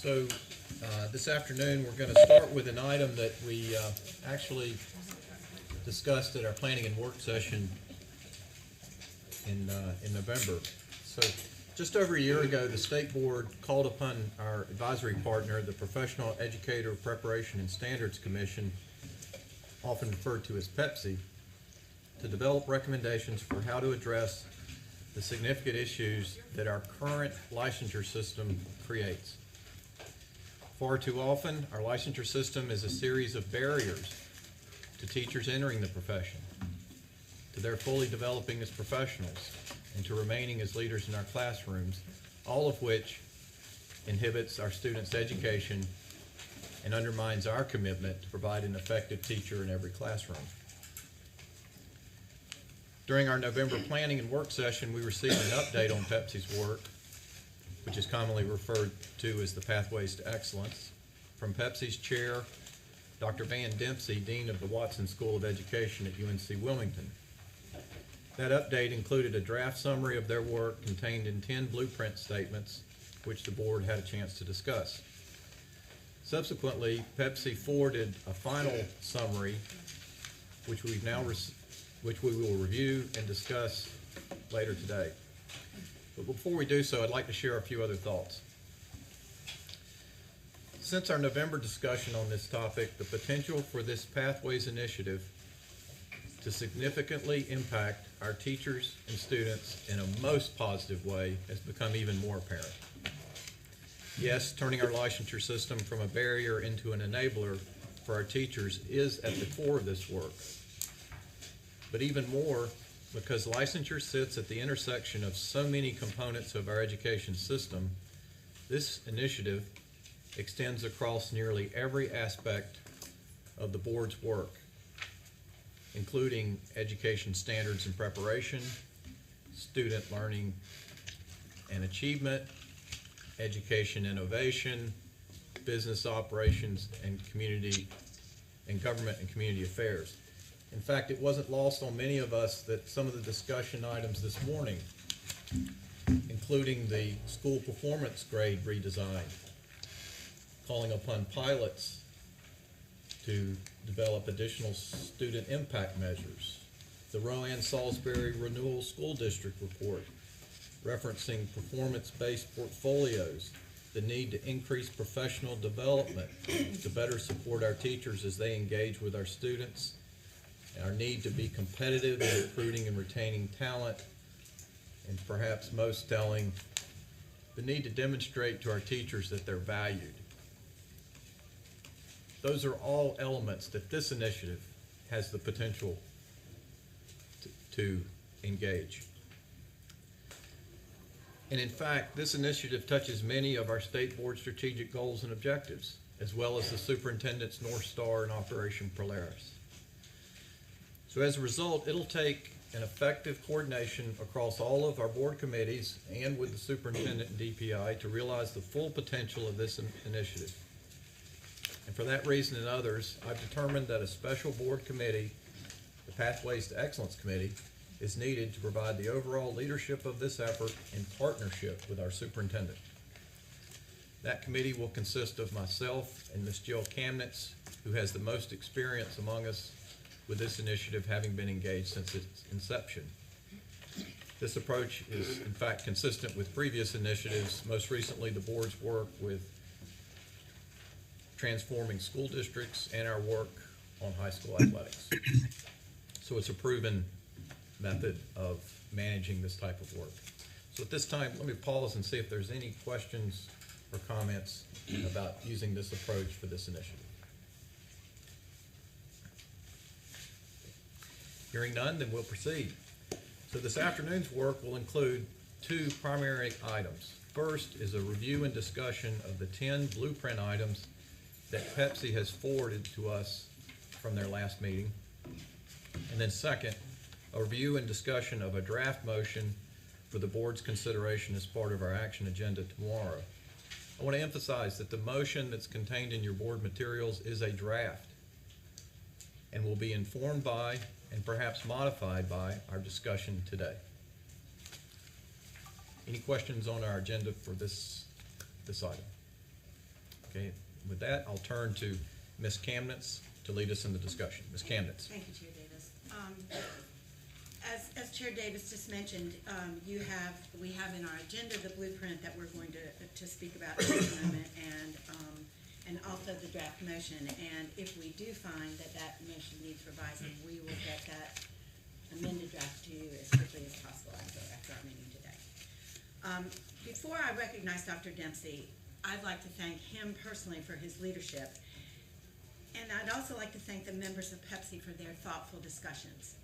So this afternoon, we're going to start with an item that we actually discussed at our planning and work session in November. So just over a year ago, the State Board called upon our advisory partner, the Professional Educator Preparation and Standards Commission, often referred to as PEPSI, to develop recommendations for how to address the significant issues that our current licensure system creates. Far too often, our licensure system is a series of barriers to teachers entering the profession, to their fully developing as professionals, and to remaining as leaders in our classrooms, all of which inhibits our students' education and undermines our commitment to provide an effective teacher in every classroom. During our November planning and work session, we received an update on PEPSI's work, which is commonly referred to as the Pathways to Excellence, from PEPSI's chair, Dr. Van Dempsey, Dean of the Watson School of Education at UNC Wilmington. That update included a draft summary of their work contained in 10 blueprint statements, which the board had a chance to discuss. Subsequently, PEPSI forwarded a final summary, which we will review and discuss later today. But before we do so, I'd like to share a few other thoughts. Since our November discussion on this topic, the potential for this Pathways initiative to significantly impact our teachers and students in a most positive way has become even more apparent. Yes, turning our licensure system from a barrier into an enabler for our teachers is at the core of this work. But even more, because licensure sits at the intersection of so many components of our education system, this initiative extends across nearly every aspect of the board's work, including education standards and preparation, student learning and achievement, education innovation, business operations, and government and community affairs. In fact, it wasn't lost on many of us that some of the discussion items this morning, including the school performance grade redesign, calling upon pilots to develop additional student impact measures, the Rowan Salisbury Renewal School District Report, referencing performance-based portfolios, the need to increase professional development to better support our teachers as they engage with our students, our need to be competitive in recruiting and retaining talent, and perhaps most telling, the need to demonstrate to our teachers that they're valued. Those are all elements that this initiative has the potential to engage. And in fact, this initiative touches many of our state board strategic goals and objectives, as well as the superintendent's North Star and Operation Polaris. So as a result, it'll take an effective coordination across all of our board committees and with the superintendent and DPI to realize the full potential of this initiative. And for that reason and others, I've determined that a special board committee, the Pathways to Excellence Committee, is needed to provide the overall leadership of this effort in partnership with our superintendent. That committee will consist of myself and Ms. Jill Kamnitz, who has the most experience among us with this initiative, having been engaged since its inception. This approach is in fact consistent with previous initiatives, most recently the board's work with transforming school districts and our work on high school athletics. So it's a proven method of managing this type of work. So at this time, let me pause and see if there's any questions or comments about using this approach for this initiative. Hearing none, then we'll proceed. So this afternoon's work will include two primary items. First is a review and discussion of the 10 blueprint items that PEPSI has forwarded to us from their last meeting. And then second, a review and discussion of a draft motion for the board's consideration as part of our action agenda tomorrow. I want to emphasize that the motion that's contained in your board materials is a draft and will be informed by and perhaps modified by our discussion today. Any questions on our agenda for this item? Okay, with that, I'll turn to Ms. Kamnitz to lead us in the discussion. Ms. Kamnitz. Thank you, Chair Davis. As Chair Davis just mentioned, we have in our agenda the blueprint that we're going to speak about in a moment, and also the draft motion. And if we do find that motion needs revising, we will get that amended draft to you as quickly as possible after our meeting today. Before I recognize Dr. Dempsey, I'd like to thank him personally for his leadership. And I'd also like to thank the members of Pepsi for their thoughtful discussions.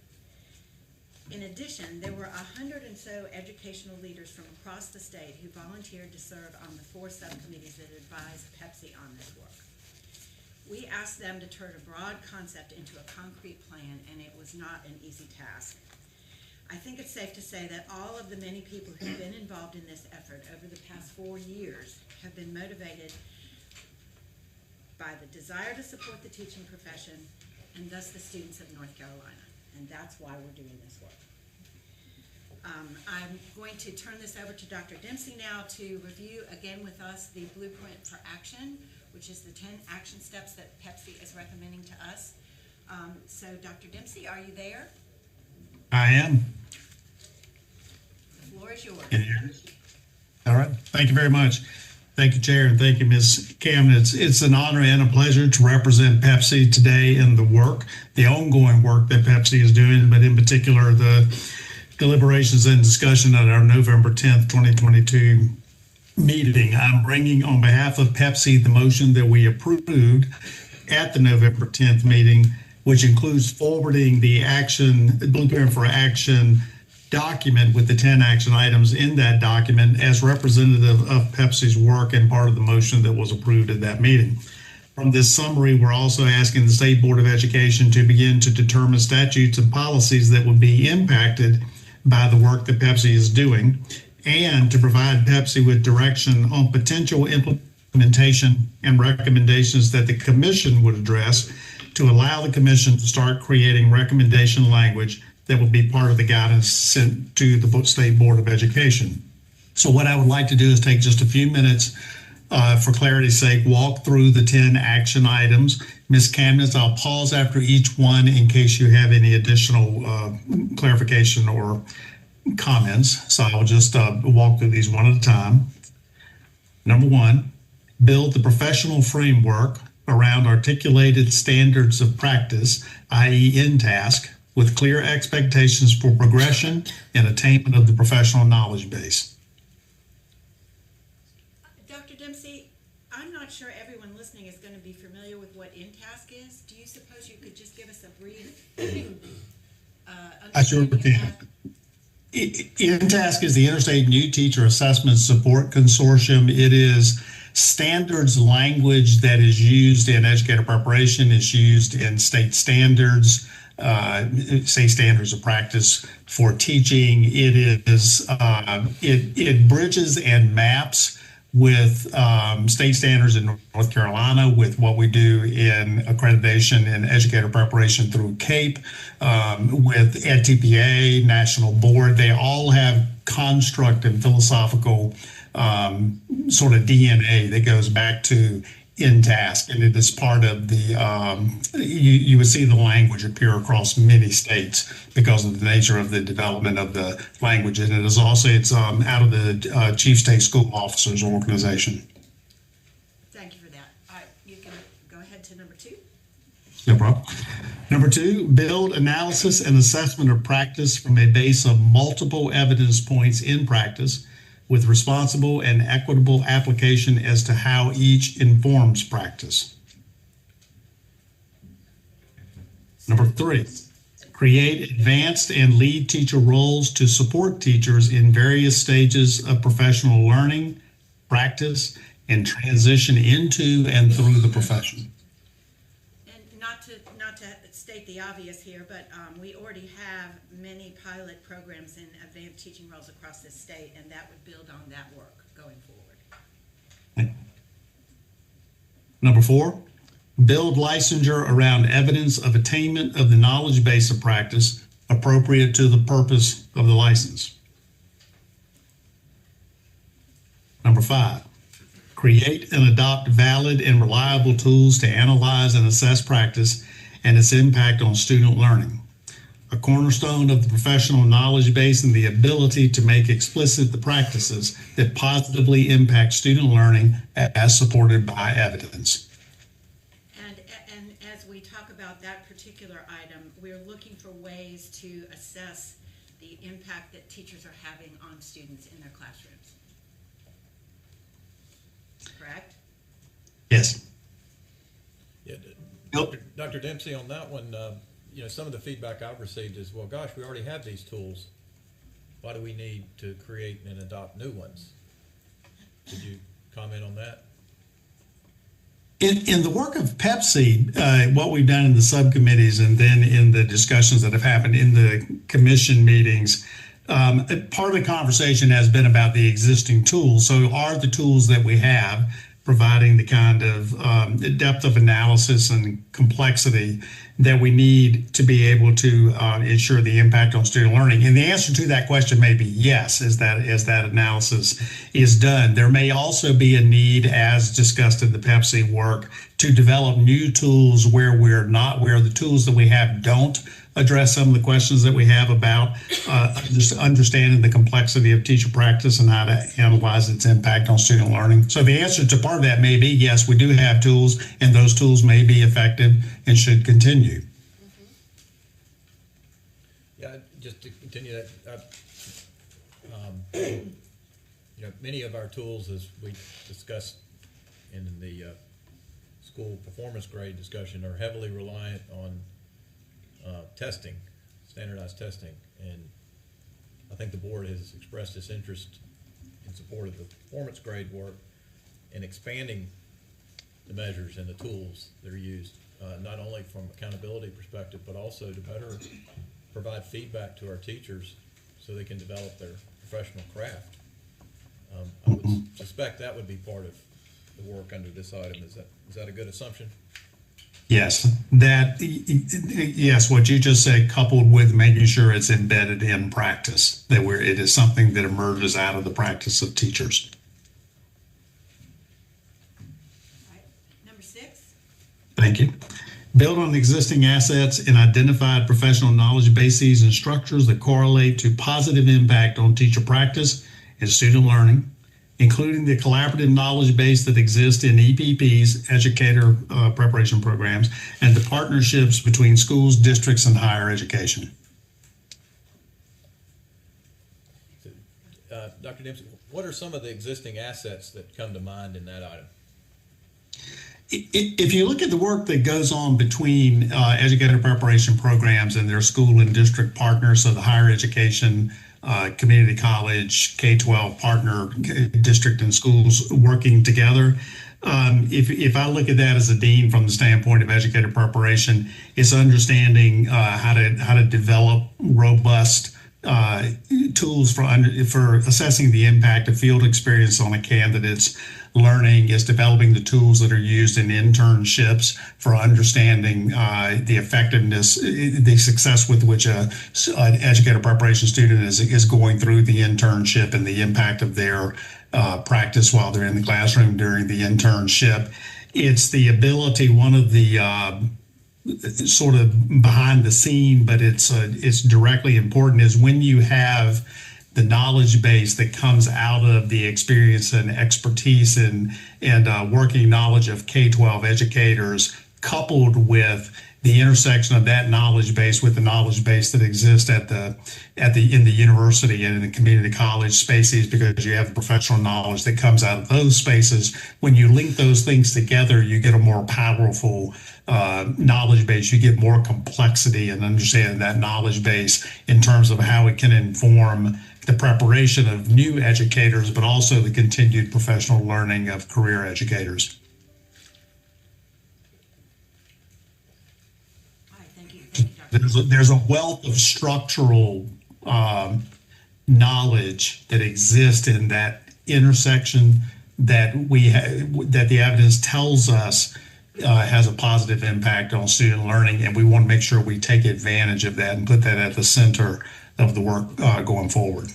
In addition, there were 100 and so educational leaders from across the state who volunteered to serve on the 4 subcommittees that advised Pepsi on this work. We asked them to turn a broad concept into a concrete plan, and it was not an easy task. I think it's safe to say that all of the many people who've been involved in this effort over the past 4 years have been motivated by the desire to support the teaching profession and thus the students of North Carolina. And that's why we're doing this work. I'm going to turn this over to Dr. Dempsey now to review again with us the Blueprint for Action, which is the 10 action steps that Pepsi is recommending to us. So Dr. Dempsey, are you there? I am. The floor is yours. Can you hear me? All right. Thank you very much. Thank you, Chair, and thank you, Ms. Kamnitz. It's an honor and a pleasure to represent Pepsi today in the ongoing work that Pepsi is doing, but in particular, the deliberations and discussion at our November 10th, 2022 meeting. I'm bringing on behalf of Pepsi the motion that we approved at the November 10th meeting, which includes forwarding the Blueprint for Action document with the 10 action items in that document as representative of Pepsi's work and part of the motion that was approved at that meeting. From this summary, we're also asking the State Board of Education to begin to determine statutes and policies that would be impacted by the work that Pepsi is doing, and to provide Pepsi with direction on potential implementation and recommendations that the Commission would address to allow the Commission to start creating recommendation language that will be part of the guidance sent to the State Board of Education. So what I would like to do is take just a few minutes for clarity's sake, walk through the 10 action items. Ms. Kamnitz, I'll pause after each one in case you have any additional clarification or comments. So I'll just walk through these one at a time. Number 1, build the professional framework around articulated standards of practice, i.e. InTask, with clear expectations for progression and attainment of the professional knowledge base. Dr. Dempsey, I'm not sure everyone listening is going to be familiar with what InTask is. Do you suppose you could just give us a brief I sure can. InTask is the Interstate New Teacher Assessment Support Consortium. It is standards language that is used in educator preparation, is used in state standards, say standards of practice for teaching. It bridges and maps with state standards in North Carolina, with what we do in accreditation and educator preparation through CAPE, with EdTPA, National Board. They all have construct and philosophical sort of DNA that goes back to InTask, and it is part of the, you would see the language appear across many states because of the nature of the development of the language. And it is also, it's out of the Chief State School Officers Organization. Thank you for that. All right, you can go ahead to number 2. No problem. Number 2, build analysis and assessment of practice from a base of multiple evidence points in practice, with responsible and equitable application as to how each informs practice. Number 3, create advanced and lead teacher roles to support teachers in various stages of professional learning, practice, and transition into and through the profession. And not to state the obvious here, but we already have many pilot programs in advanced teaching roles across the state, and that would build on that work going forward. Number 4, build licensure around evidence of attainment of the knowledge base of practice appropriate to the purpose of the license. Number 5, create and adopt valid and reliable tools to analyze and assess practice and its impact on student learning. A cornerstone of the professional knowledge base and the ability to make explicit the practices that positively impact student learning as supported by evidence. And as we talk about that particular item, we're looking for ways to assess the impact that teachers are having on students in their classrooms. Correct? Yes. Yeah, Nope. Dr. Dempsey, on that one, some of the feedback I've received is, well, gosh, we already have these tools. Why do we need to create and adopt new ones? Could you comment on that? In the work of Pepsi, what we've done in the subcommittees and then in the discussions that have happened in the commission meetings, part of the conversation has been about the existing tools. So are the tools that we have providing the kind of depth of analysis and complexity that we need to be able to ensure the impact on student learning? And the answer to that question may be yes, as that analysis is done. There may also be a need, as discussed in the Pepsi work, to develop new tools where the tools that we have don't address some of the questions that we have about just understanding the complexity of teacher practice and how to analyze its impact on student learning. So the answer to part of that may be yes, we do have tools, and those tools may be effective and should continue. Yeah, just to continue that, many of our tools, as we discussed in the school performance grade discussion, are heavily reliant on testing, standardized testing, and I think the board has expressed its interest in support of the performance grade work and expanding the measures and the tools that are used, not only from accountability perspective, but also to better provide feedback to our teachers so they can develop their professional craft. I would suspect that would be part of the work under this item. Is that a good assumption? Yes, what you just said, coupled with making sure it's embedded in practice, that it is something that emerges out of the practice of teachers. All right. Number 6. Thank you. Build on existing assets and identified professional knowledge bases and structures that correlate to positive impact on teacher practice and student learning, including the collaborative knowledge base that exists in EPPs, educator preparation programs, and the partnerships between schools, districts, and higher education. Dr. Dempsey, what are some of the existing assets that come to mind in that item? If you look at the work that goes on between educator preparation programs and their school and district partners, so the higher education, community college, K-12 partner district and schools working together. If I look at that as a dean from the standpoint of educator preparation, it's understanding how to develop robust tools for assessing the impact of field experience on a candidate's learning, is developing the tools that are used in internships for understanding the effectiveness, the success with which an educator preparation student is going through the internship and the impact of their practice while they're in the classroom during the internship. It's the ability, one of the sort of behind the scene, but it's directly important, is when you have the knowledge base that comes out of the experience and expertise and working knowledge of K-12 educators, coupled with the intersection of that knowledge base with the knowledge base that exists in the university and in the community college spaces, because you have the professional knowledge that comes out of those spaces. When you link those things together, you get a more powerful knowledge base. You get more complexity and understanding that knowledge base in terms of how it can inform the preparation of new educators, but also the continued professional learning of career educators. All right, thank you. Thank you, Dr. There's a wealth of structural knowledge that exists in that intersection that that the evidence tells us has a positive impact on student learning, and we want to make sure we take advantage of that and put that at the center of the work going forward.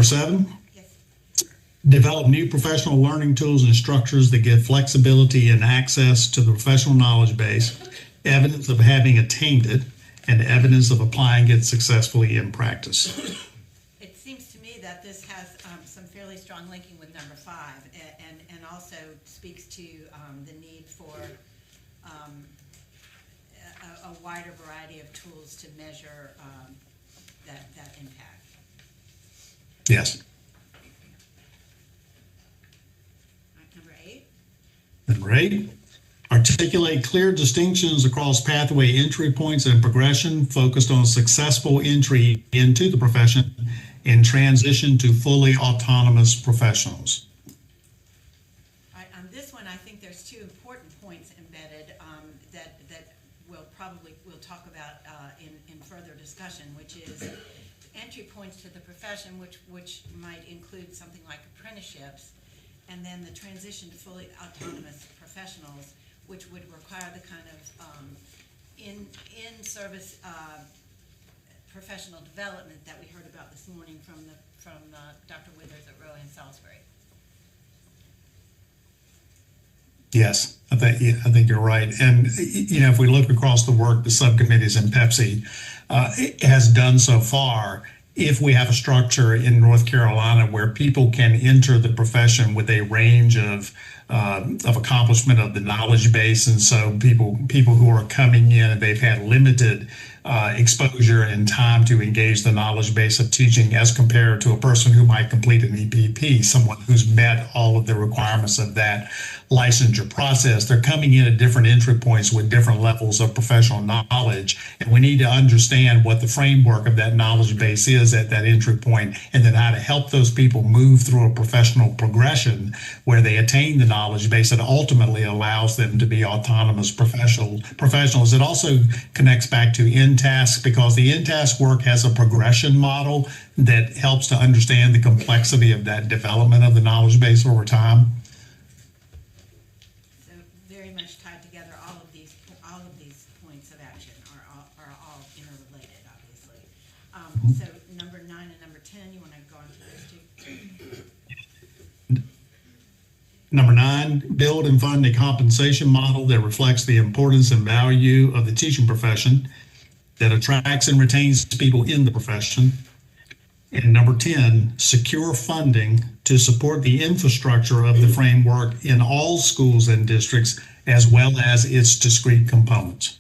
Number 7, Yes. develop new professional learning tools and structures that give flexibility and access to the professional knowledge base, evidence of having attained it, and evidence of applying it successfully in practice. It seems to me that this has some fairly strong linking with number 5, and also speaks to the need for a wider variety of tools to measure that impact. Yes. All right, number 8. Number 8, articulate clear distinctions across pathway entry points and progression focused on successful entry into the profession and transition to fully autonomous professionals. All right, on this one, I think there's 2 important points embedded that we'll talk about in further discussion, which is entry points to the profession, which might include something like apprenticeships, and then the transition to fully autonomous professionals, which would require the kind of in-service professional development that we heard about this morning from Dr. Withers at Rowan and Salisbury. Yes, I think you're right. And, you know, if we look across the work the subcommittees in Pepsi has done so far, if we have a structure in North Carolina where people can enter the profession with a range of accomplishment of the knowledge base, and so people who are coming in and they've had limited exposure and time to engage the knowledge base of teaching as compared to a person who might complete an EPP, someone who's met all of the requirements of that licensure process. They're coming in at different entry points with different levels of professional knowledge, and we need to understand what the framework of that knowledge base is at that entry point, and then how to help those people move through a professional progression where they attain the knowledge base that ultimately allows them to be autonomous professionals. It also connects back to in-task, because the in-task work has a progression model that helps to understand the complexity of that development of the knowledge base over time. So very much tied together. All of these points of action are all interrelated, obviously. So number 9 and number 10, you want to go on to those 2? Number 9, build and fund a compensation model that reflects the importance and value of the teaching profession, that attracts and retains people in the profession. And number 10, secure funding to support the infrastructure of the framework in all schools and districts, as well as its discrete components.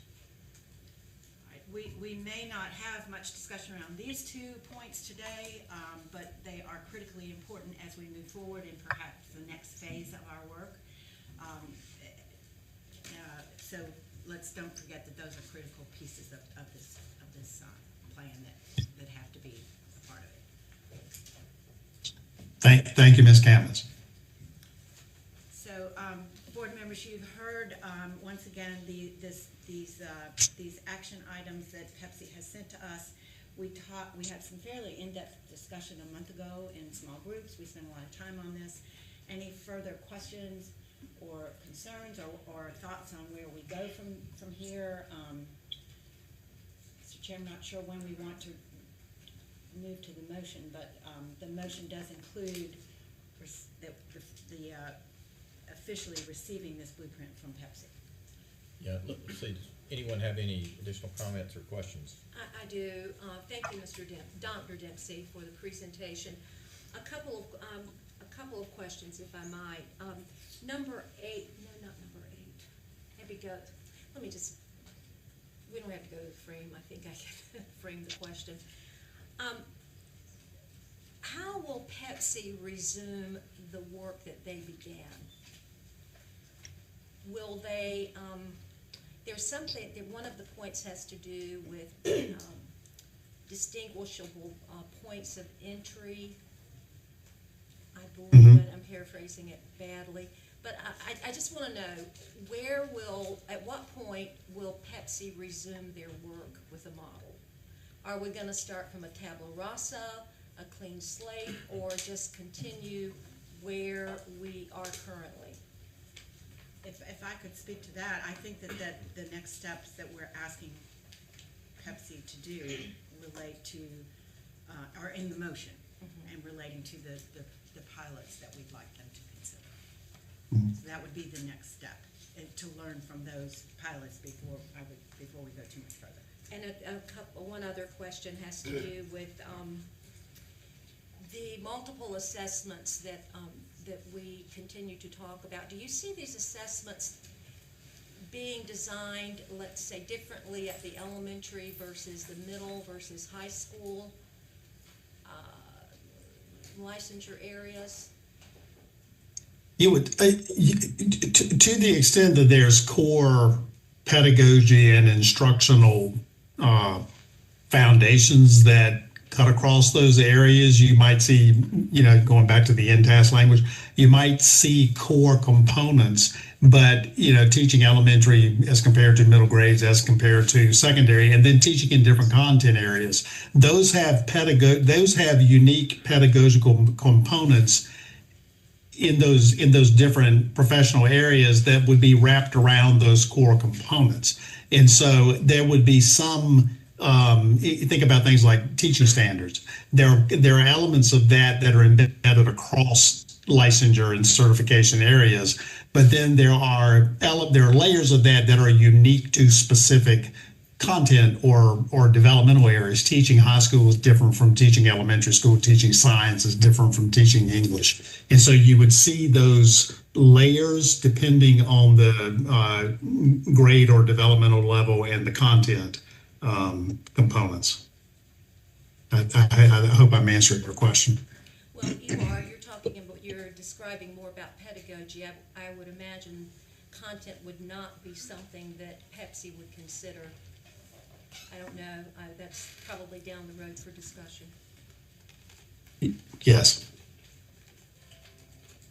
We may not have much discussion around these 2 points today, but they are critically important as we move forward in perhaps the next phase of our work. So let's don't forget that those are critical pieces of this plan that have to be a part of it. Thank you, Ms. Kamens. So, board members, you've heard once again these action items that Pepsi has sent to us. We had some fairly in-depth discussion a month ago in small groups. We spent a lot of time on this. Any further questions or concerns or thoughts on where we go from here? Mr. Chair, I'm not sure when we want to move to the motion, but the motion does include the officially receiving this blueprint from Pepsi. Yeah, let's see, does anyone have any additional comments or questions? I do. Thank you, Dr. Dempsey, for the presentation. A couple of questions, if I might. Number 8, no, not number 8. Maybe go. Let me just. We don't have to go to the frame. I think I can frame the question. How will Pepsi resume the work that they began? Will they? There's something that one of the points has to do with distinguishable points of entry. I believe it. I'm paraphrasing it badly, but I just want to know at what point will Pepsi resume their work with a model? Are we going to start from a tabula rasa, a clean slate, or just continue where we are currently? If I could speak to that, I think that the next steps that we're asking Pepsi to do relate to, are in the motion. and relating to the pilots that we'd like them to consider. Mhm. So that would be the next step, and to learn from those pilots before we go too much further. And one other question has to do with, the multiple assessments that we continue to talk about. Do you see these assessments being designed, let's say, differently at the elementary versus the middle versus high school licensure areas? You would, to the extent that there's core pedagogy and instructional foundations that cut across those areas, you might see, going back to the InTAS language, you might see core components, but, teaching elementary as compared to middle grades, as compared to secondary, and then teaching in different content areas. Those have unique pedagogical components in those different professional areas that would be wrapped around those core components. And so there would be some, think about things like teaching standards. There are elements of that are embedded across licensure and certification areas, but then there are layers of that are unique to specific content or developmental areas. Teaching high school is different from teaching elementary school. Teaching science is different from teaching English. And so you would see those layers depending on the grade or developmental level and the content components. I hope I'm answering your question. Well, you're describing more about pedagogy. I would imagine content would not be something that Pepsi would consider. I don't know. That's probably down the road for discussion. Yes.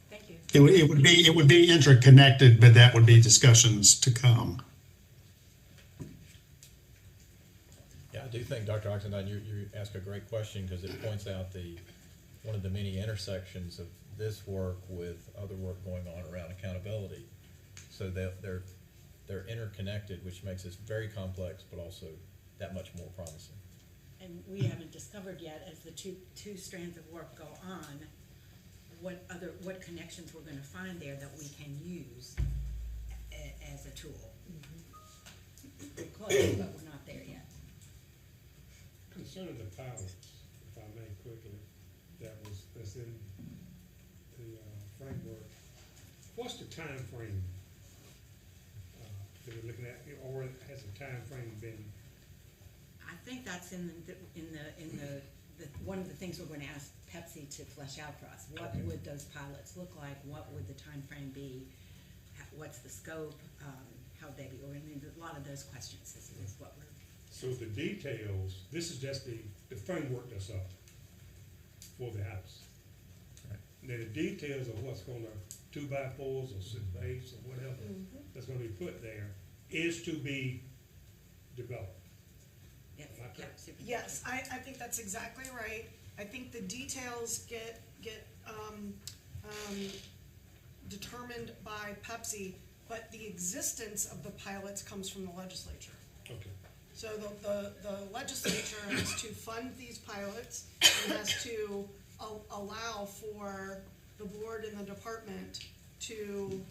Thank you. It would be interconnected, but that would be discussions to come. Yeah, I do think, Dr. Oxendine, you ask a great question because it points out one of the many intersections of this work with other work going on around accountability. So they're interconnected, which makes this very complex, but also that much more promising. And we haven't discovered yet, as the two strands of work go on, what connections we're gonna find there that we can use as a tool. We're close, but we're not there yet. Concerning the pilots, if I may quickly, that's in the framework, what's the time frame that we're looking at, or has the time frame been? I think that's in the one of the things we're going to ask Pepsi to flesh out for us. What Okay. would those pilots look like? What would the time frame be? What's the scope? How would they be organized? A lot of those questions is what we're. So the details, this is just the framework that's up for the house. Right. Now the details of what's gonna 2x4s or 6x8s or whatever that's gonna be put there is to be developed. Yes, Am I correct? super. Yes, I think that's exactly right. I think the details get determined by Pepsi, but the existence of the pilots comes from the legislature. Okay. So the legislature has to fund these pilots and has to allow for the board and the department to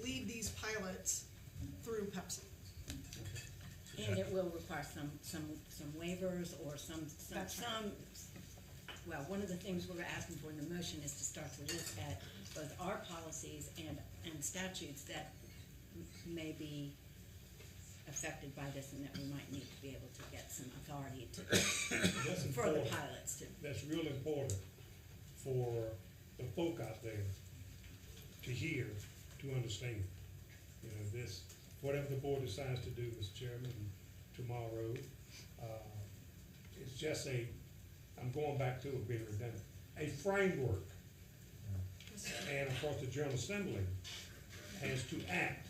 lead these pilots through Pepsi. And it will require some waivers or That's right. well, one of the things we're asking for in the motion is to start to look at both our policies and statutes that may be affected by this, and that we might need to be able to get some authority That's for the important. pilots to. That's real important for the folk out there to hear, to understand. This, whatever the board decides to do, Mr. Chairman, tomorrow, it's just I'm going back to it being redundant, a framework. And of course, the General Assembly has to act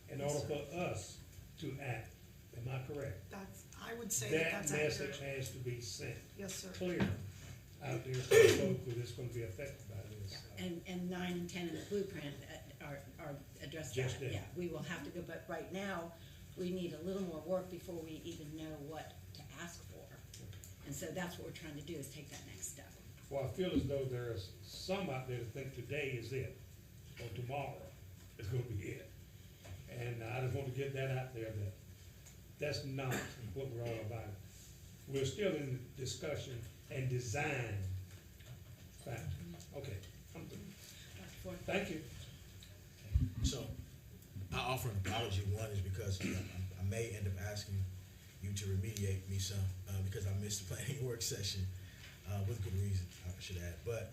in order for us to act. Am I correct? I would say that's That accurate. message has to be sent Yes, sir. clear out there to the folk who is going to be affected by this. And 9 and 10 in the blueprint are addressed Just that. that. Yeah, we will have to go, but right now, we need a little more work before we even know what to ask for. And so that's what we're trying to do, is take that next step. Well, I feel as though there's some out there that think today is it, or tomorrow is gonna be it. And I just want to get that out there, that that's not what we're all about. We're still in discussion and design. Fact. Okay, I'm through. Thank you. So, I offer an apology. One is because I may end up asking you to remediate me some, because I missed the planning work session, with good reason, I should add. But,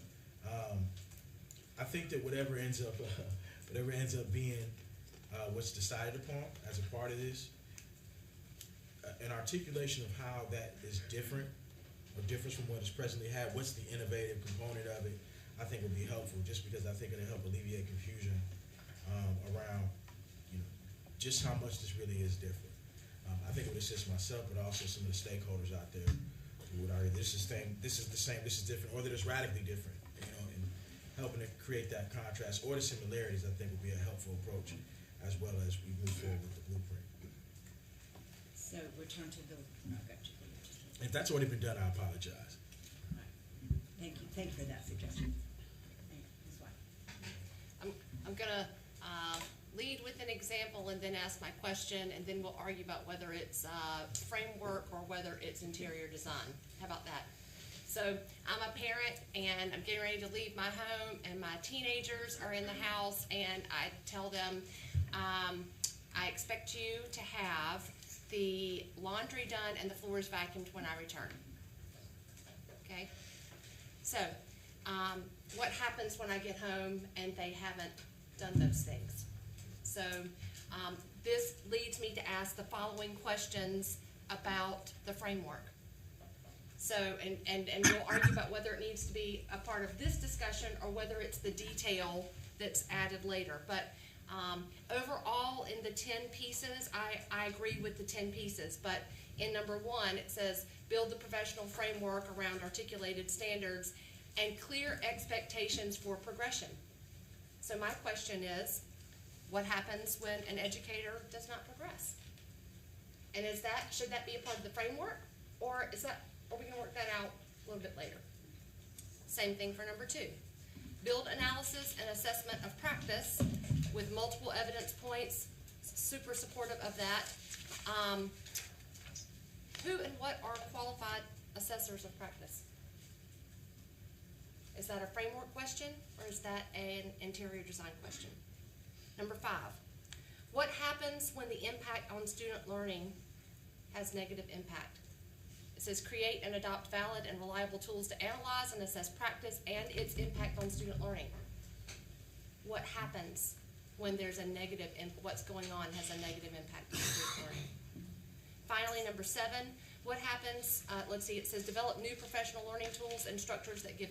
I think that whatever ends up being, what's decided upon as a part of this, an articulation of how that is different, or differs from what is presently had, what's the innovative component of it, I think would be helpful, just because I think it'll help alleviate confusion around, just how much this really is different. I think it would assist myself, but also some of the stakeholders out there who would argue this is the same, this is different, or that it's radically different, and helping to create that contrast or the similarities, I think would be a helpful approach, as well as we move forward with the blueprint. So return to the, I got you. If that's already been done, I apologize. Thank you for that suggestion. Ms. White. I'm gonna lead with an example and then ask my question, and then we'll argue about whether it's framework or whether it's interior design. How about that? So I'm a parent and I'm getting ready to leave my home, and my teenagers are in the house, and I tell them, I expect you to have the laundry done and the floors vacuumed when I return. Okay? So, what happens when I get home and they haven't done those things? So, this leads me to ask the following questions about the framework. So, and we'll argue about whether it needs to be a part of this discussion or whether it's the detail that's added later. But overall, in the 10 pieces, I agree with the 10 pieces, but in number 1, it says, build the professional framework around articulated standards and clear expectations for progression. So my question is, what happens when an educator does not progress? And should that be a part of the framework, or are we gonna work that out a little bit later? Same thing for number 2. Build analysis and assessment of practice with multiple evidence points, super supportive of that. Who and what are qualified assessors of practice? Is that a framework question, or is that an interior design question? Number 5, what happens when the impact on student learning has negative impact? It says create and adopt valid and reliable tools to analyze and assess practice and its impact on student learning. What happens when there's a negative, what's going on has a negative impact on student learning? Finally, number 7, what happens, let's see, it says develop new professional learning tools and structures that give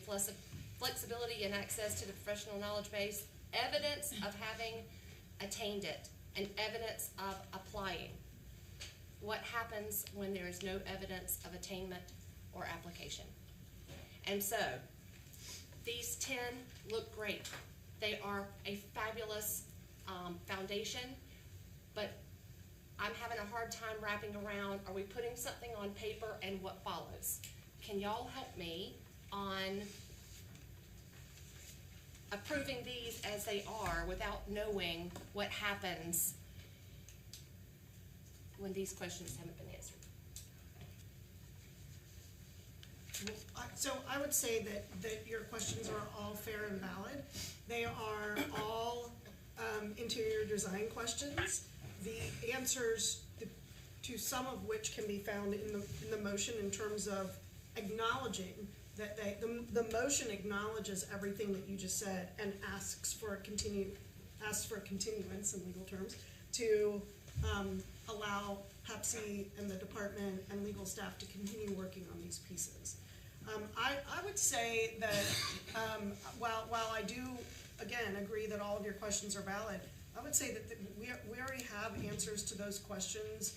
flexibility and access to the professional knowledge base, evidence of having attained it, and evidence of applying. What happens when there is no evidence of attainment or application? And so, these 10 look great. They are a fabulous foundation, but I'm having a hard time wrapping around, are we putting something on paper and what follows? Can y'all help me on approving these as they are without knowing what happens when these questions haven't been answered? So I would say that your questions are all fair and valid. They are all interior design questions. The answers to some of which can be found in the motion in terms of acknowledging that the motion acknowledges everything that you just said and asks for a continuance in legal terms to allow Pepsi and the department and legal staff to continue working on these pieces. I would say that while I do, again, agree that all of your questions are valid, I would say that we already have answers to those questions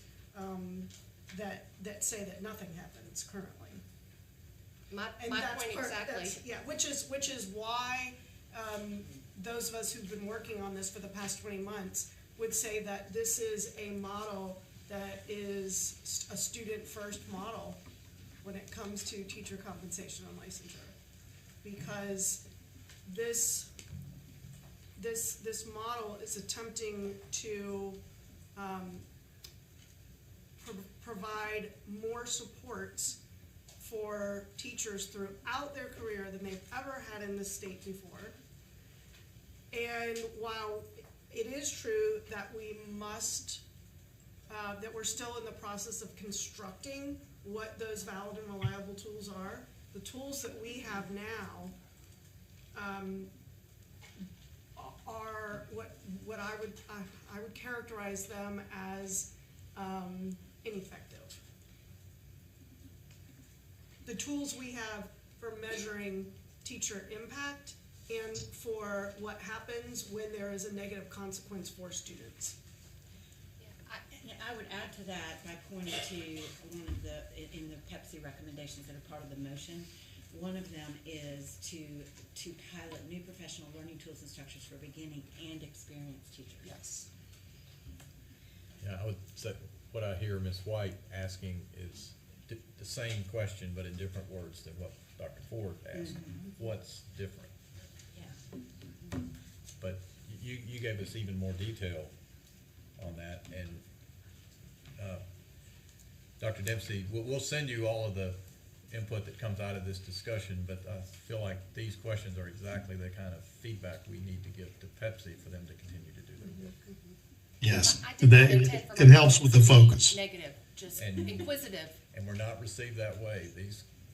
that say that nothing happens currently. My And point that's exactly. Yeah, which is why those of us who've been working on this for the past 20 months would say that this is a model that is a student-first model when it comes to teacher compensation and licensure. because this model is attempting to provide more supports for teachers throughout their career than they've ever had in this state before. And while it is true that we must, that we're still in the process of constructing what those valid and reliable tools are, the tools that we have now are what I would characterize them as ineffective. The tools we have for measuring teacher impact and for what happens when there is a negative consequence for students. I would add to that by pointing to one of in the Pepsi recommendations that are part of the motion. One of them is to pilot new professional learning tools and structures for beginning and experienced teachers. Yes. Yeah, I would say, what I hear Ms. White asking is the same question, but in different words than what Dr. Ford asked. What's different? Yeah. But you gave us even more detail on that, and Dr. Dempsey, we'll send you all of the input that comes out of this discussion, but I feel like these questions are exactly the kind of feedback we need to give to Pepsi for them to continue to do their work. Yes, I did not intend for it my helps with the comments to be focus. negative, just And- inquisitive. And we're not received that way.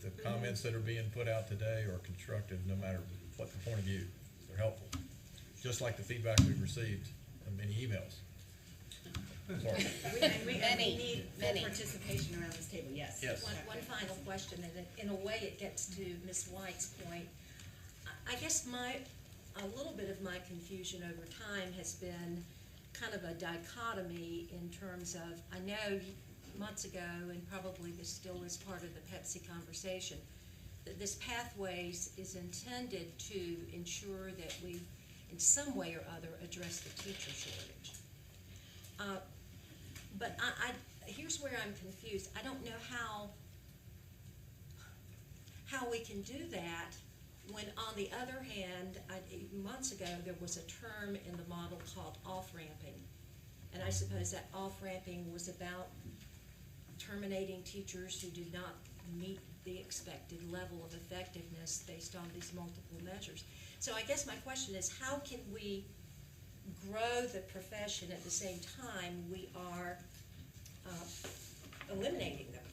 The comments that are being put out today are constructive, no matter what the point of view. They're helpful. Just like the feedback we've received in many emails. Sorry. We Many, need full many. participation around this table, yes. Yes. One final question, and in a way it gets to Ms. White's point. I guess a little bit of my confusion over time has been kind of a dichotomy in terms of, I know months ago, and probably this still is part of the Pepsi conversation, that this pathways is intended to ensure that we, in some way or other, address the teacher shortage. But here's where I'm confused. I don't know how we can do that when, on the other hand, months ago, there was a term in the model called off-ramping. And I suppose that off-ramping was about terminating teachers who did not meet the expected level of effectiveness based on these multiple measures. So I guess my question is, how can we grow the profession at the same time we are eliminating them?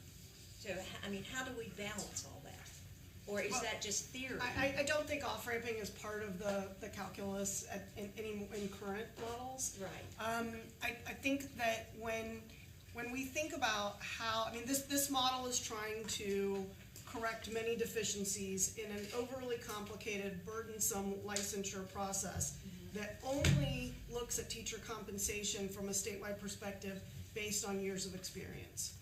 So, I mean, how do we balance all that? Or is that just theory? I don't think off-ramping is part of the calculus in current models. Right. I think that when we think about how, I mean, this model is trying to correct many deficiencies in an overly complicated, burdensome licensure process that only looks at teacher compensation from a statewide perspective based on years of experience.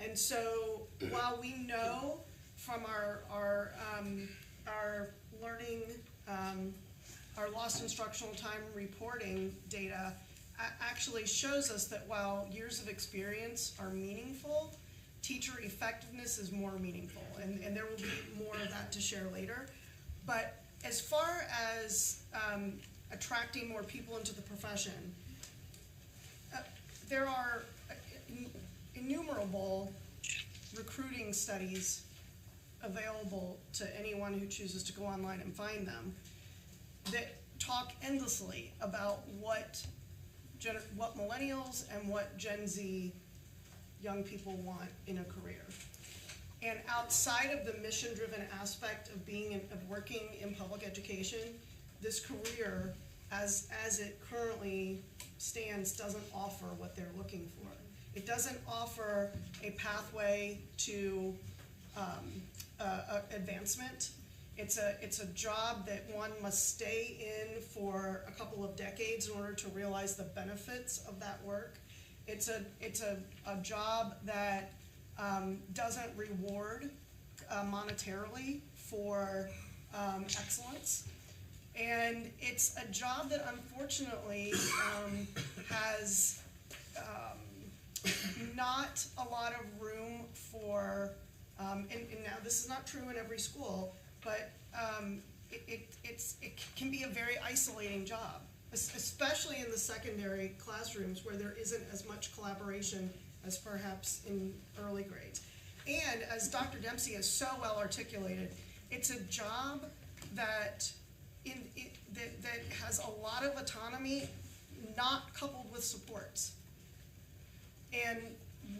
And so while we know from our learning, our lost instructional time reporting data actually shows us that while years of experience are meaningful, teacher effectiveness is more meaningful, and there will be more of that to share later. But as far as attracting more people into the profession, there are innumerable recruiting studies available to anyone who chooses to go online and find them that talk endlessly about what millennials and what Gen Z young people want in a career. And outside of the mission-driven aspect of working in public education, this career, as it currently stands, doesn't offer what they're looking for. It doesn't offer a pathway to advancement. It's a job that one must stay in for a couple of decades in order to realize the benefits of that work. It's a job that doesn't reward monetarily for excellence. And it's a job that unfortunately has not a lot of room for, and now this is not true in every school, but it can be a very isolating job, especially in the secondary classrooms where there isn't as much collaboration as perhaps in early grades. And as Dr. Dempsey has so well articulated, it's a job that that has a lot of autonomy, not coupled with supports. And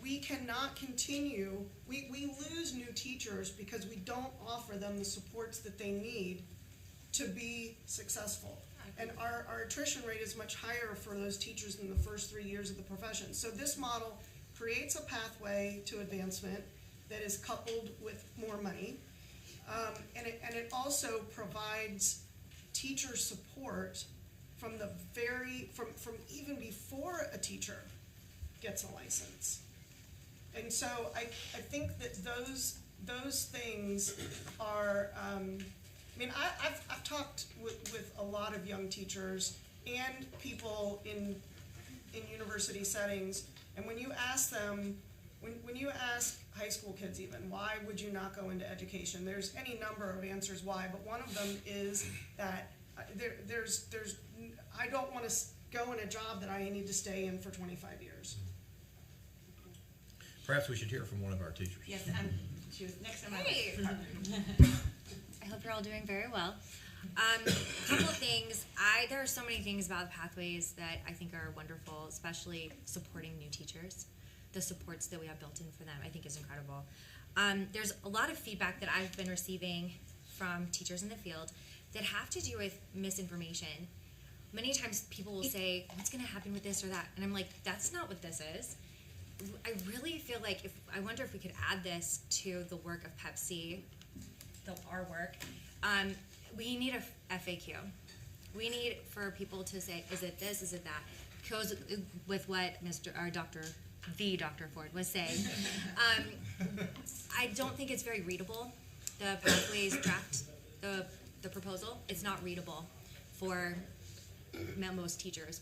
we cannot continue, we lose new teachers because we don't offer them the supports that they need to be successful. And our attrition rate is much higher for those teachers in the first 3 years of the profession. So this model creates a pathway to advancement that is coupled with more money. And it also provides teacher support from from even before a teacher gets a license. And so I think that those things are, I've talked with a lot of young teachers and people in university settings, and when you ask them, when you ask high school kids even, why would you not go into education? There's any number of answers why, but one of them is that I don't want to go in a job that I need to stay in for 25 years. Perhaps we should hear from one of our teachers. Yes, she was next on my Hey. list. I hope you're all doing very well. Couple of things. There are so many things about the pathways that I think are wonderful, especially supporting new teachers. The supports that we have built in for them, I think, is incredible. There's a lot of feedback that I've been receiving from teachers in the field that have to do with misinformation. Many times people will say, what's going to happen with this or that? And I'm like, that's not what this is. I really feel like, I wonder if we could add this to the work of Pepsi, our work. We need a FAQ. We need for people to say, is it this, is it that? Goes with what Dr. Ford was saying. I don't think it's very readable. The pathways draft, the proposal, it's not readable for most teachers.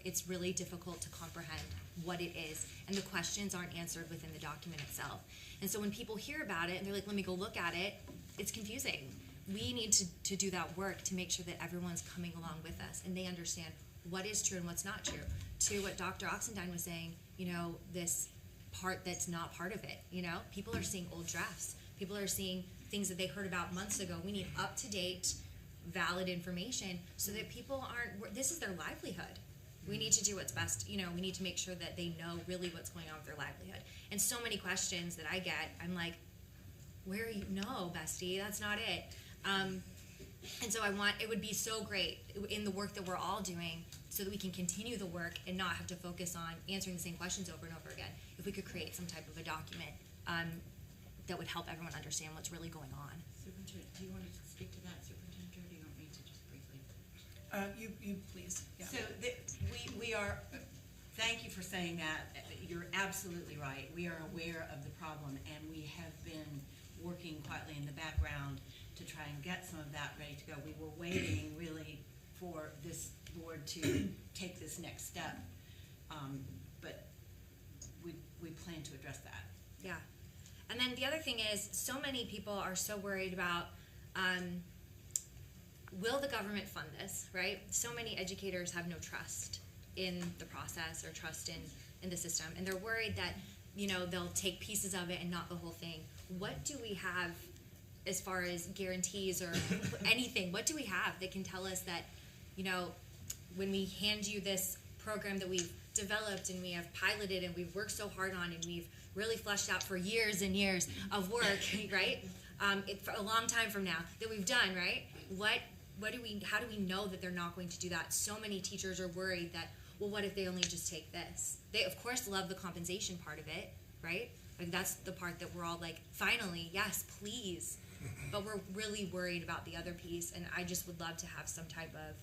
It's really difficult to comprehend what it is, and the questions aren't answered within the document itself. And so when people hear about it and they're like, let me go look at it, it's confusing. We need to do that work to make sure that everyone's coming along with us and they understand what is true and what's not true. To what Dr. Oxendine was saying, this part that's not part of it, people are seeing old drafts. People are seeing things that they heard about months ago. We need up-to-date, valid information so that people this is their livelihood. We need to do what's best, we need to make sure that they know really what's going on with their livelihood. And so many questions that I get, I'm like, where are you? No, bestie, that's not it. And so it would be so great in the work that we're all doing so that we can continue the work and not have to focus on answering the same questions over and over again. If we could create some type of a document that would help everyone understand what's really going on. Superintendent, do you want to speak to that, Superintendent, or do you want me to just briefly? You please, yeah. So we are, thank you for saying that. You're absolutely right. We are aware of the problem, and we have been working quietly in the background to try and get some of that ready to go. We were waiting really for this board to take this next step, but we plan to address that. Yeah. And then the other thing is, so many people are so worried about, will the government fund this, right? So many educators have no trust in the process or trust in the system, and they're worried that, they'll take pieces of it and not the whole thing. What do we have as far as guarantees or anything? What do we have that can tell us that, when we hand you this program that we've developed and we have piloted and we've worked so hard on and we've really fleshed out for years and years of work, right? For a long time from now that we've done, right? How do we know that they're not going to do that? So many teachers are worried that, well, what if they only just take this? They, of course, love the compensation part of it, right? Like, that's the part that we're all like, finally, yes, please. But we're really worried about the other piece, and I just would love to have some type of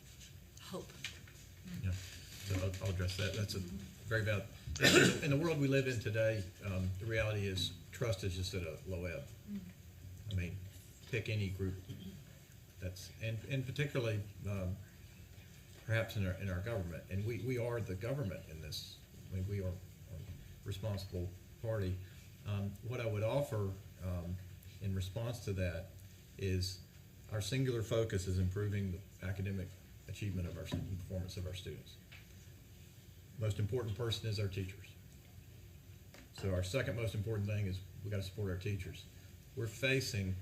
hope. Yeah, so I'll address that. That's a very valid. In the world we live in today, the reality is trust is just at a low ebb. I mean, pick any group and particularly perhaps in our government, and we are the government in this. I mean, we are a responsible party. What I would offer in response to that is our singular focus is improving the academic achievement of our and performance of our students. Most important person is our teachers. So our second most important thing is we got to support our teachers. We're facing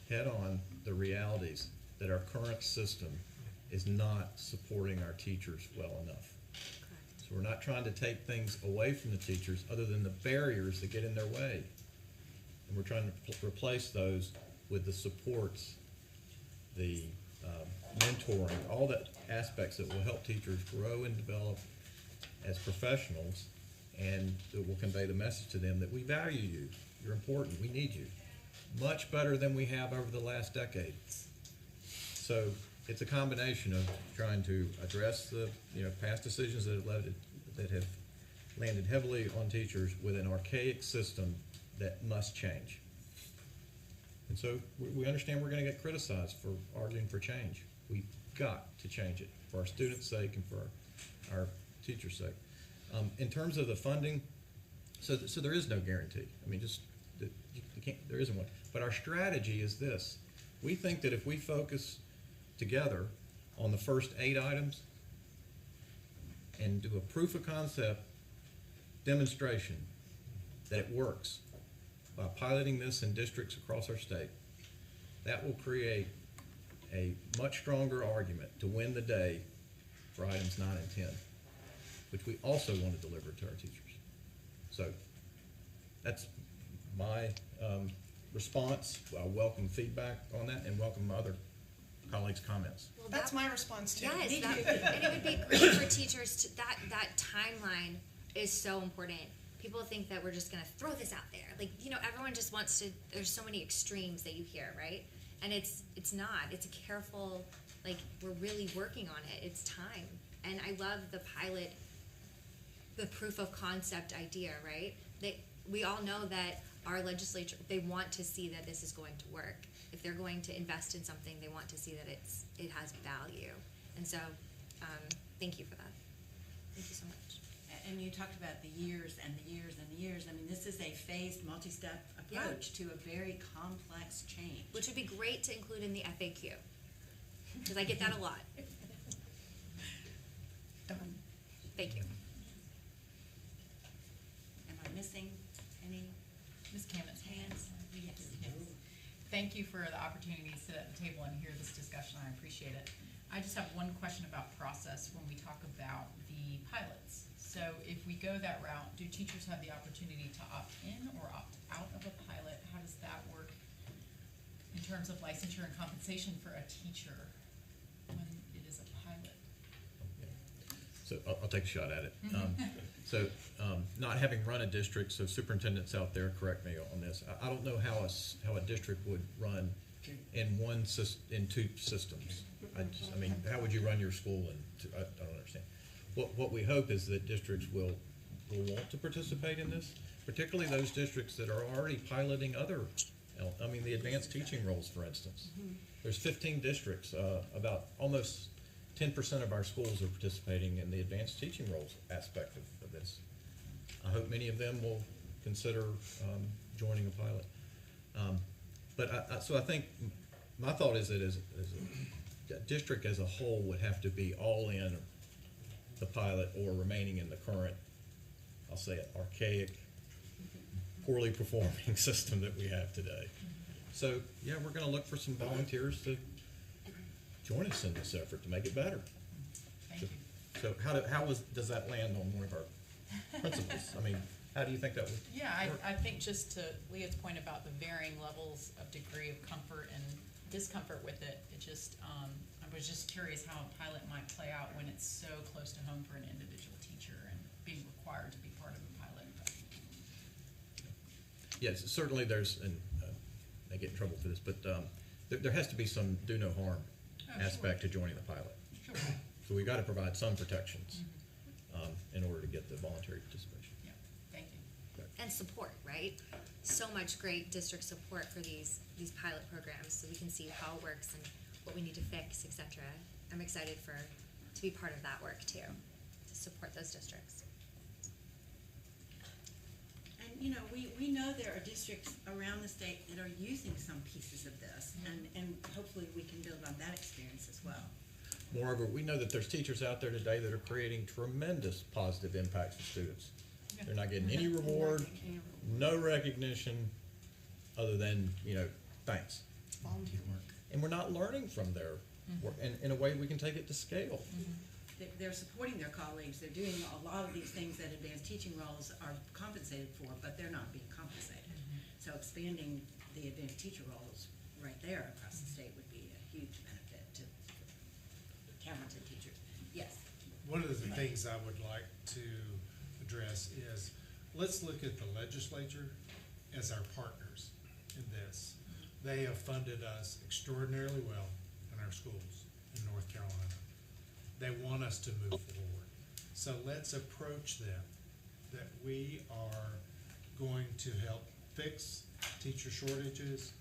head-on the realities that our current system is not supporting our teachers well enough. So we're not trying to take things away from the teachers other than the barriers that get in their way. And we're trying to replace those with the supports, the mentoring, all the aspects that will help teachers grow and develop as professionals, and that will convey the message to them that we value you, you're important, we need you, much better than we have over the last decade. So it's a combination of trying to address the past decisions that have landed heavily on teachers with an archaic system that must change. And so we understand we're going to get criticized for arguing for change. We've got to change it for our students' sake and for our teachers' sake. In terms of the funding, so there is no guarantee. I mean, there isn't one. But our strategy is this. We think that if we focus together on the first 8 items and do a proof of concept demonstration that it works by piloting this in districts across our state, that will create a much stronger argument to win the day for items 9 and 10, which we also want to deliver to our teachers. So that's my response. I welcome feedback on that and welcome other colleagues' comments. Well, That's my response too. Yes, and it would be great for teachers to, that timeline is so important. People think that we're just gonna throw this out there. Like, everyone just wants to, there's so many extremes that you hear, right? And it's not, it's a careful, like, we're really working on it, it's time. And I love the pilot, the proof of concept idea, right? We all know that our legislature, they want to see that this is going to work. If they're going to invest in something, they want to see that it has value. And so, thank you for that. Thank you so much. And you talked about the years and the years and the years. I mean, this is a phased, multi-step approach to a very complex change. Which would be great to include in the FAQ, because I get that a lot. Done. Thank you. Am I missing any Ms. Kammett's hands? Yes. Yes. Thank you for the opportunity to sit at the table and hear this discussion. I appreciate it. I just have one question about process when we talk about the pilots. So if we go that route, do teachers have the opportunity to opt in or opt out of a pilot? How does that work in terms of licensure and compensation for a teacher when it is a pilot? So I'll take a shot at it. Not having run a district, so superintendents out there, correct me on this. I don't know how a district would run in in 2 systems. I mean, how would you run your school I don't understand. What we hope is that districts will want to participate in this, particularly those districts that are already piloting the advanced teaching roles, for instance. There's 15 districts, about almost 10% of our schools are participating in the advanced teaching roles aspect of this. I hope many of them will consider joining a pilot. So I think my thought is that as a district as a whole would have to be all in the pilot or remaining in the current, I'll say it, archaic, poorly performing system that we have today. So yeah, we're going to look for some volunteers to join us in this effort to make it better. Thank you. So does that land on one of our principles? I mean, how do you think that would Yeah, work? I think just to Leah's point about the varying levels of degree of comfort and discomfort with it, I was just curious how a pilot might play out when it's so close to home for an individual teacher and being required to be part of a pilot. Yes, certainly there's, and I get in trouble for this, but there has to be some do no harm aspect to joining the pilot. Sure. So we've got to provide some protections in order to get the voluntary participation. Yeah, thank you. And support, right? So much great district support for these pilot programs, so we can see how it works and what we need to fix, etc. I'm excited to be part of that work too, to support those districts. And we know there are districts around the state that are using some pieces of this, and Moreover, we know that there's teachers out there today that are creating tremendous positive impacts for students. They're not getting any reward, no recognition, other than, thanks. Volunteer work. And we're not learning from their work, and in a way we can take it to scale. They're supporting their colleagues, they're doing a lot of these things that advanced teaching roles are compensated for, but they're not being compensated. So expanding the advanced teacher roles right there across the state would be a huge benefit to talented teachers. Yes, One of the things I would like to address is, let's look at the legislature as our partners in this. They have funded us extraordinarily well in our schools in North Carolina. They want us to move forward. So let's approach them that we are going to help fix teacher shortages.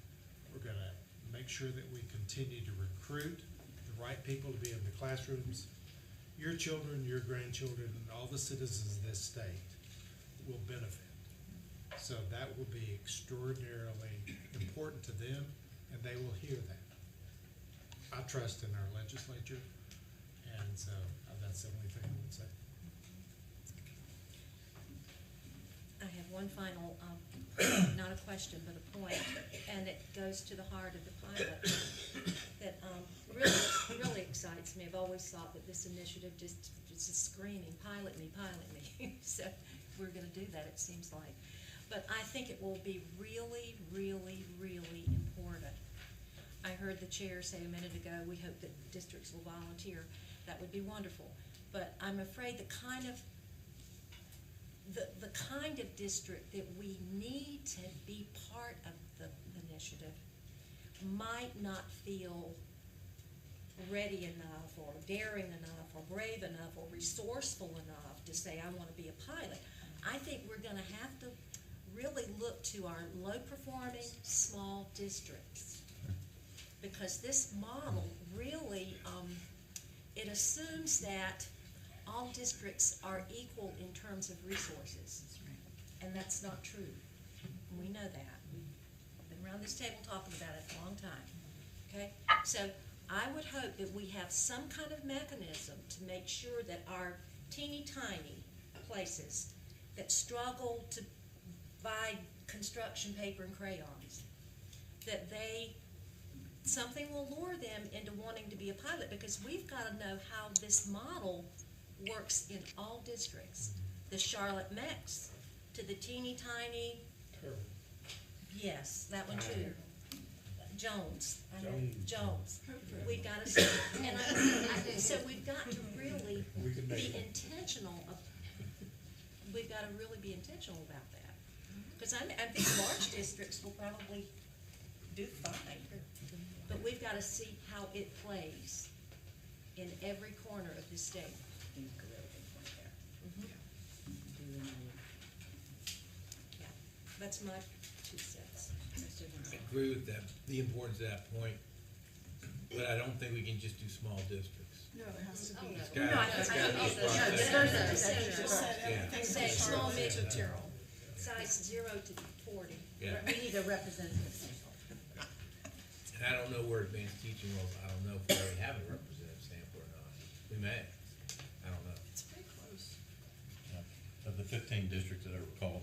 We're gonna make sure that we continue to recruit the right people to be in the classrooms. Your children, your grandchildren, and all the citizens of this state will benefit. So that will be extraordinarily important to them, and they will hear that. I trust in our legislature, and so that's the only thing I would say. I have one final, not a question, but a point, and it goes to the heart of the pilot that really excites me. I've always thought that this initiative just screaming, pilot me. So we're gonna do that, it seems like. But I think it will be really, really, really important. I heard the chair say a minute ago, we hope that districts will volunteer. That would be wonderful. But I'm afraid the kind of district that we need to be part of the initiative might not feel ready enough or daring enough or brave enough or resourceful enough to say, I want to be a pilot. I think we're going to have to really look to our low-performing small districts, because this model really, it assumes that all districts are equal in terms of resources. And that's not true. We know that. We've been around this table talking about it a long time. Okay? So I would hope that we have some kind of mechanism to make sure that our teeny tiny places that struggle to buy construction paper and crayons, that something will lure them into wanting to be a pilot, because we've got to know how this model works in all districts. The Charlotte Mex to the teeny tiny, yes, that one too. Jones. We've got to see, and so we've got to really be intentional. We've got to really be intentional about that, because I think large districts will probably do fine, but we've got to see how it plays in every corner of the state. Yeah, that's my 2 cents. I agree with that, the importance of that point, but I don't think we can just do small districts. No, it has to be. It's No, gotta- I it's think gotta be it's across the that. Say small, mid, Material. size 0 to 40. Yeah. we need a representative sample. And I don't know where advanced teaching roles, I don't know if we already have a representative sample or not. We may, I don't know. It's pretty close. Of the 15 districts that I recall,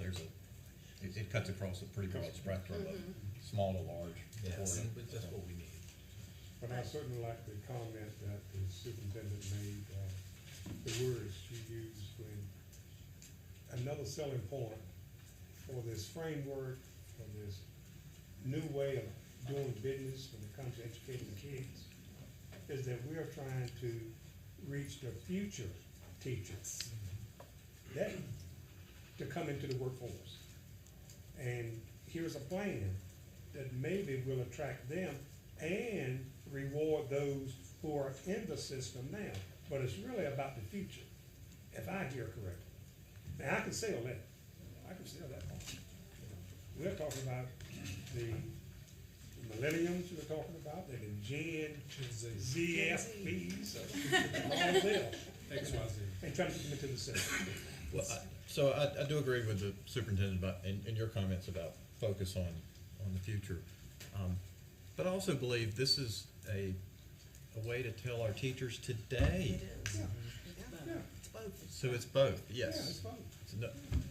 it cuts across a pretty broad spectrum of small to large. Yes, important. but that's what we need. But I certainly like the comment that the superintendent made, the words she used when, another selling point for this framework, for this new way of doing business when it comes to educating kids, is that we are trying to reach the future teachers that to come into the workforce. And here's a plan that maybe will attract them and reward those who are in the system now. But it's really about the future, if I hear correctly. Now, I can sell that. I can sell that part. We're talking about the millenniums we're talking about, and the Gen ZFBs, all of them. XYZ. And trying to get them into the system. Well, so I do agree with the superintendent about, in your comments about focus on the future. But I also believe this is a way to tell our teachers today. It is. Yeah, it's both. So it's both, yes. Yeah, it's fine.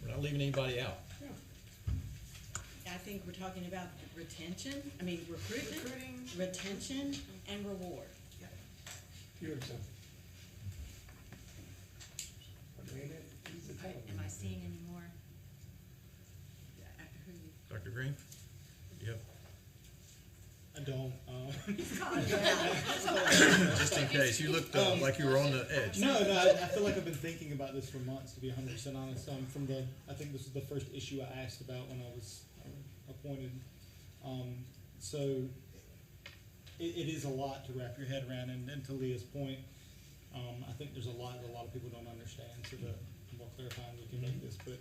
We're not leaving anybody out. Yeah. I think we're talking about retention, I mean, recruitment, Recruiting. retention, and reward. Your example. Am I seeing any more? Dr. Green? You have, I don't. just in case, you looked like you were on the edge. No, I feel like I've been thinking about this for months, to be 100% honest. I think this is the first issue I asked about when I was appointed. So it is a lot to wrap your head around, and to Leah's point, I think there's a lot that a lot of people don't understand. So the more clarifying we can make this, but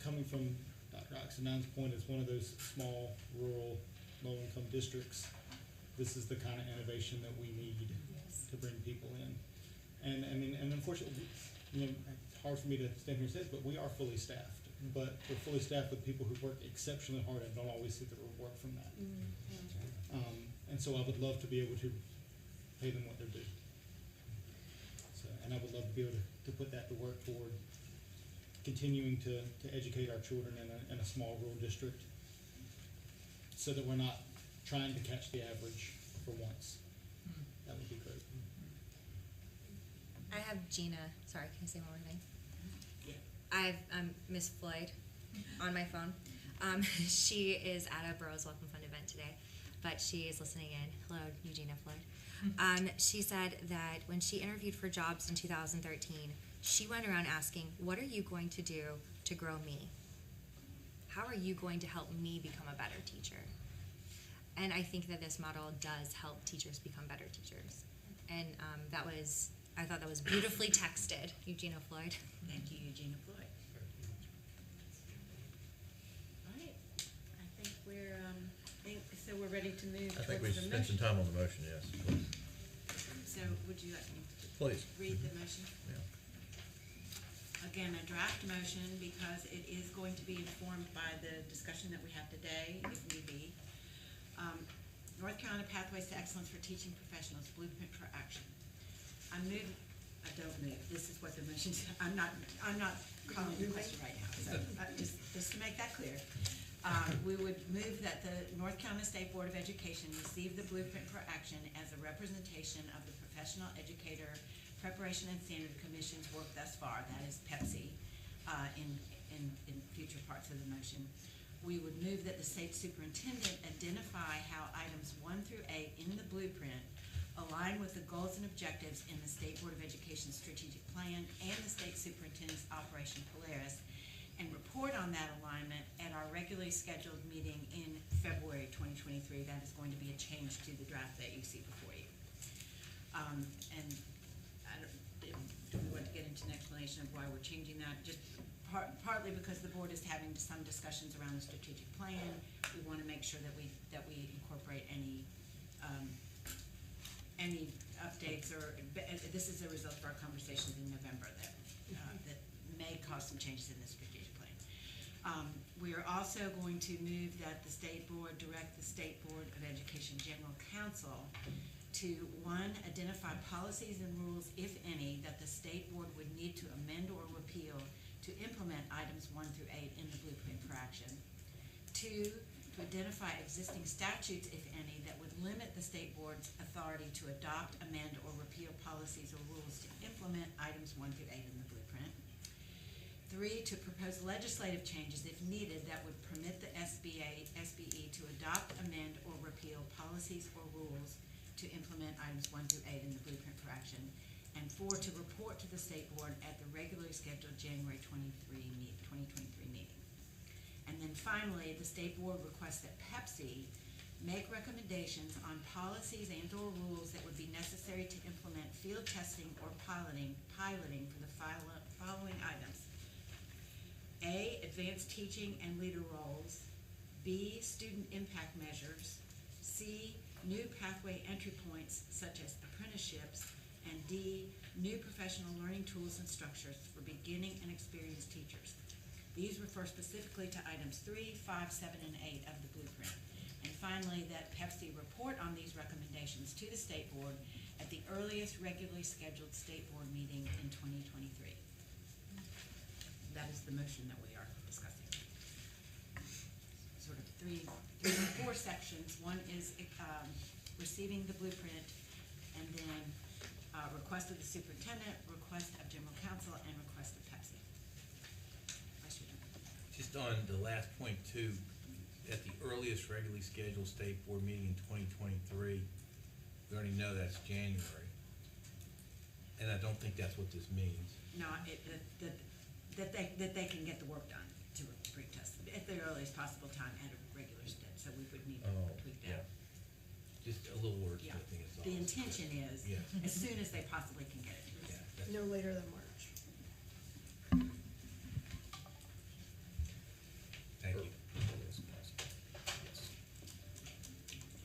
coming from Dr. Oxendine's point, it's one of those small, rural, low-income districts. This is the kind of innovation that we need to bring people in. And I mean, and unfortunately, you know, it's hard for me to stand here and say this, but we are fully staffed. But we're fully staffed with people who work exceptionally hard and don't always see the reward from that. And so I would love to be able to pay them what they're due. So, and I would love to be able to put that to work toward continuing to educate our children in a small rural district, so that we're not trying to catch the average for once. That would be great. I have Gina, sorry, can I say one more thing? Yeah. I have Miss Floyd on my phone. She is at a Burroughs Welcome Fund event today, but she is listening in. Hello, Eugenia Floyd. She said that when she interviewed for jobs in 2013, she went around asking, what are you going to do to grow me? How are you going to help me become a better teacher? And I think that this model does help teachers become better teachers. And I thought that was beautifully texted, Eugenia Floyd. Thank you, Eugenia Floyd. All right, I think so we're ready to move I think we towards should the spend some motion. time on the motion, yes, please. So would you like me Please. to read the motion? Yeah. Again, a draft motion because it is going to be informed by the discussion that we have today, if need be. North Carolina Pathways to Excellence for Teaching Professionals, Blueprint for Action. I don't move, this is what the motion, I'm not calling the question right now, so, just to make that clear. We would move that the North Carolina State Board of Education receive the Blueprint for Action as a representation of the Professional Educator Preparation and Standard Commission's work thus far, that is PEPC, in future parts of the motion. We would move that the state superintendent identify how items 1 through 8 in the blueprint align with the goals and objectives in the State Board of Education strategic plan and the state superintendent's Operation Polaris, and report on that alignment at our regularly scheduled meeting in February 2023. That is going to be a change to the draft that you see before you. And do we want to get into an explanation of why we're changing that? Just partly because the board is having some discussions around the strategic plan. We want to make sure that we incorporate any updates, or this is a result of our conversations in November that may cause some changes in the strategic plan. We are also going to move that the state board direct the State Board of Education General Counsel to, 1, identify policies and rules, if any, that the state board would need to amend or repeal to implement items 1 through 8 in the Blueprint for Action. 2, to identify existing statutes, if any, that would limit the state board's authority to adopt, amend, or repeal policies or rules to implement items 1 through 8 in the Blueprint. 3, to propose legislative changes, if needed, that would permit the SBE to adopt, amend, or repeal policies or rules to implement items 1 through 8 in the Blueprint for Action. And 4, to report to the state board at the regularly scheduled January 2023 meeting. And then finally, the state board requests that PEPC make recommendations on policies and or rules that would be necessary to implement field testing or piloting for the following items. A, advanced teaching and leader roles. B, student impact measures. C, new pathway entry points such as apprenticeships. And D, new professional learning tools and structures for beginning and experienced teachers. These refer specifically to items 3, 5, 7, and 8 of the Blueprint. And finally, that PEPC report on these recommendations to the state board at the earliest regularly scheduled state board meeting in 2023. That is the motion that we are discussing. Sort of three or four sections. One is receiving the blueprint, and then request of the superintendent, request of general counsel, and request of Pepsi. Vice Chair. Just on the last point too, at the earliest regularly scheduled state board meeting in 2023, we already know that's January. And I don't think that's what this means. No, that they can get the work done to retest at the earliest possible time at a regular step, so we would need to tweak that. Just a little word Yeah. flipping is all. The intention is, Yeah. as soon as they possibly can get it. Yeah, that's- No later than March. Thank you.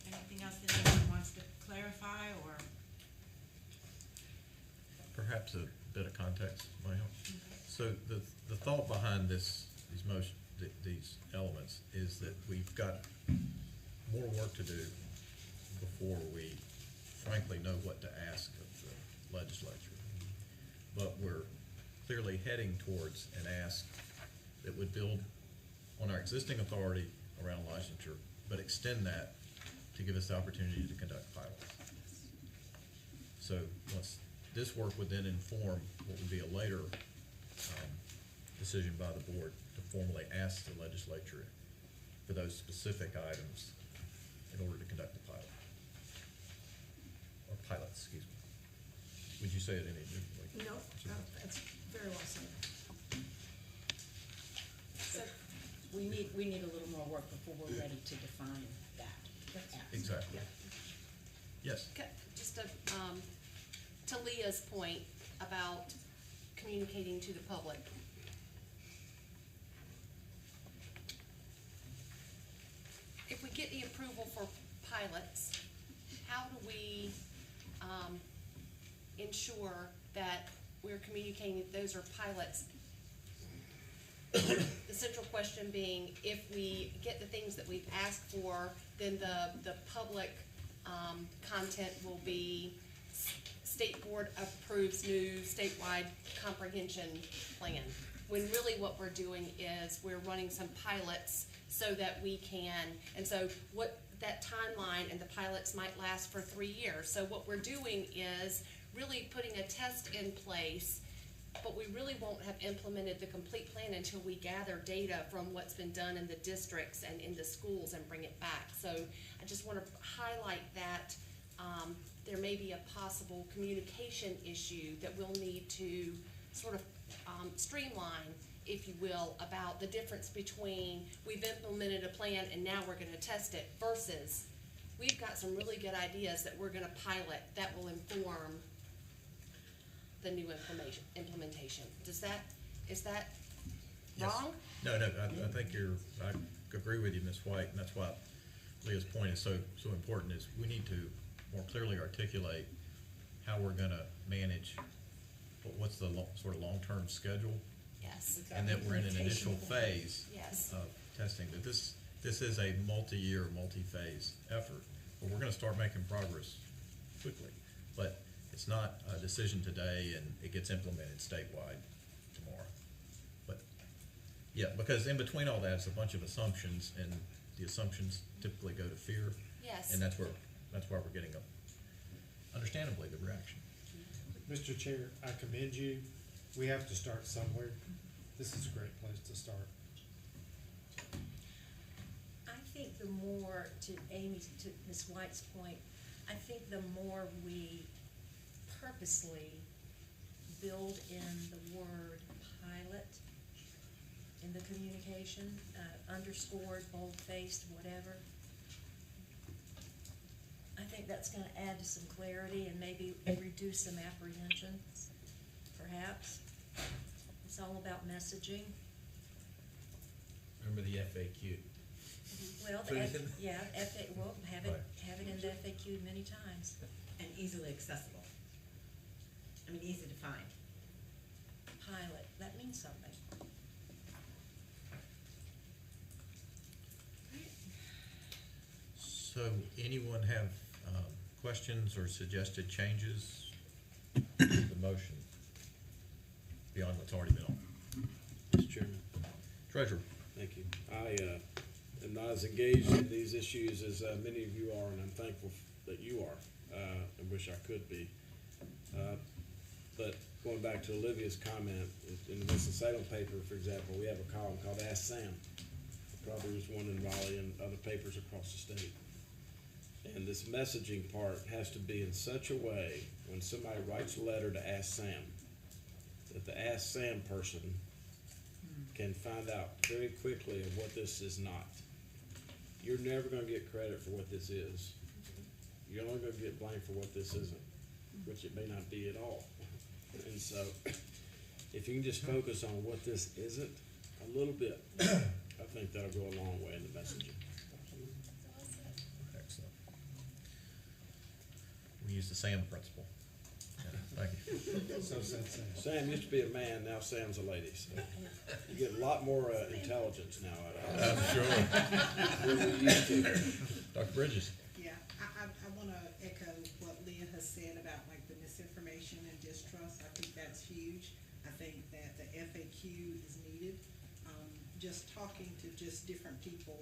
Anything else that anyone wants to clarify, or? Perhaps a bit of context might help. So the thought behind these elements is that we've got more work to do before we frankly know what to ask of the legislature. But we're clearly heading towards an ask that would build on our existing authority around licensure, but extend that to give us the opportunity to conduct pilots. So once this work would then inform what would be a later decision by the board to formally ask the legislature for those specific items in order to conduct the pilot. Or pilots, excuse me. Would you say it any differently? No, that's very well said. So we need a little more work before we're ready to define that. ask. Exactly. Yes. Just to Leah's point about communicating to the public. If we get the approval for pilots, how do we ensure that we're communicating that those are pilots? The central question being, if we get the things that we've asked for, then the public content will be state board approves new statewide comprehension plan. When really what we're doing is we're running some pilots so that we can, and so what that timeline and the pilots might last for 3 years. So what we're doing is really putting a test in place, but we really won't have implemented the complete plan until we gather data from what's been done in the districts and in the schools and bring it back. So I just want to highlight that there may be a possible communication issue that we'll need to sort of streamline, if you will, about the difference between we've implemented a plan and now we're gonna test it versus we've got some really good ideas that we're gonna pilot that will inform the new implementation. Is that Yes. wrong? No, I think I agree with you, Ms. White, and that's why Leah's point is so important, is we need to more clearly articulate how we're gonna manage what's the sort of long-term schedule, Yes. and that we're in an initial phase Yes. of testing, that this is a multi-year, multi-phase effort, but we're gonna start making progress quickly. But it's not a decision today and it gets implemented statewide tomorrow. But, yeah, because in between all that, it's a bunch of assumptions, and the assumptions typically go to fear. Yes. And that's why we're getting understandably, the reaction. Mr. Chair, I commend you. We have to start somewhere. This is a great place to start. I think the more, to Ms. White's point, I think the more we purposely build in the word pilot in the communication, underscored, bold-faced, whatever, I think that's gonna add to some clarity and maybe reduce some apprehension, perhaps. It's all about messaging. Remember the FAQ. Well, Put it in- have it in the FAQ many times. And easily accessible. I mean, easy to find. Pilot, that means something. So anyone have questions or suggested changes to the motion beyond what's already been on? Mr. Chairman, Treasurer? thank you. I am not as engaged in these issues as many of you are, and I'm thankful that you are. I wish I could be. But going back to Olivia's comment, in the Winston-Salem paper, for example, we have a column called Ask Sam. Probably there's one in Raleigh and other papers across the state. And this messaging part has to be in such a way, when somebody writes a letter to Ask Sam, that the Ask Sam person can find out very quickly of what this is not. You're never gonna get credit for what this is. You're only gonna get blamed for what this isn't, which it may not be at all. And so, if you can just focus on what this isn't a little bit, I think that'll go a long way in the messaging. Excellent. We use the SAM principle. Yeah, thank you. So said Sam. Sam used to be a man, now Sam's a lady, so you get a lot more intelligence now out of it. I'm sure. Than we used to. Dr. Bridges? Yeah, I wanna echo what Leah has said about like the misinformation and distrust. I think that's huge. I think that the FAQ is needed. Just talking to just different people,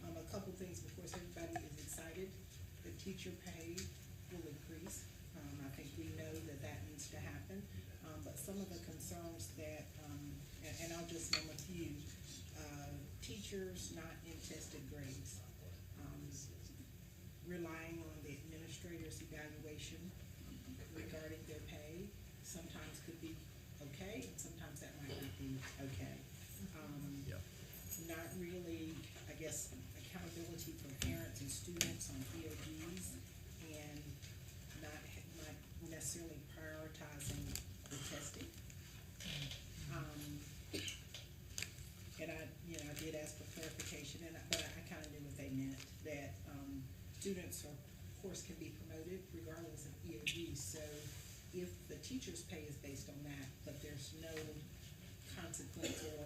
a couple things, of course, everybody is excited. The teacher pay will increase. I think we know that that needs to happen. But some of the concerns that, and I'll just name a few, teachers not in tested grades, relying on the administrator's evaluation regarding their pay, sometimes could be okay, and sometimes that might not be okay. Yeah. Not really, I guess, accountability for parents and students on EOGs, and not necessarily prioritizing the testing. And I did ask for clarification, but I kind of knew what they meant, that, students are, of course, can be promoted regardless of EOGs. So if the teacher's pay is based on that, but there's no consequence or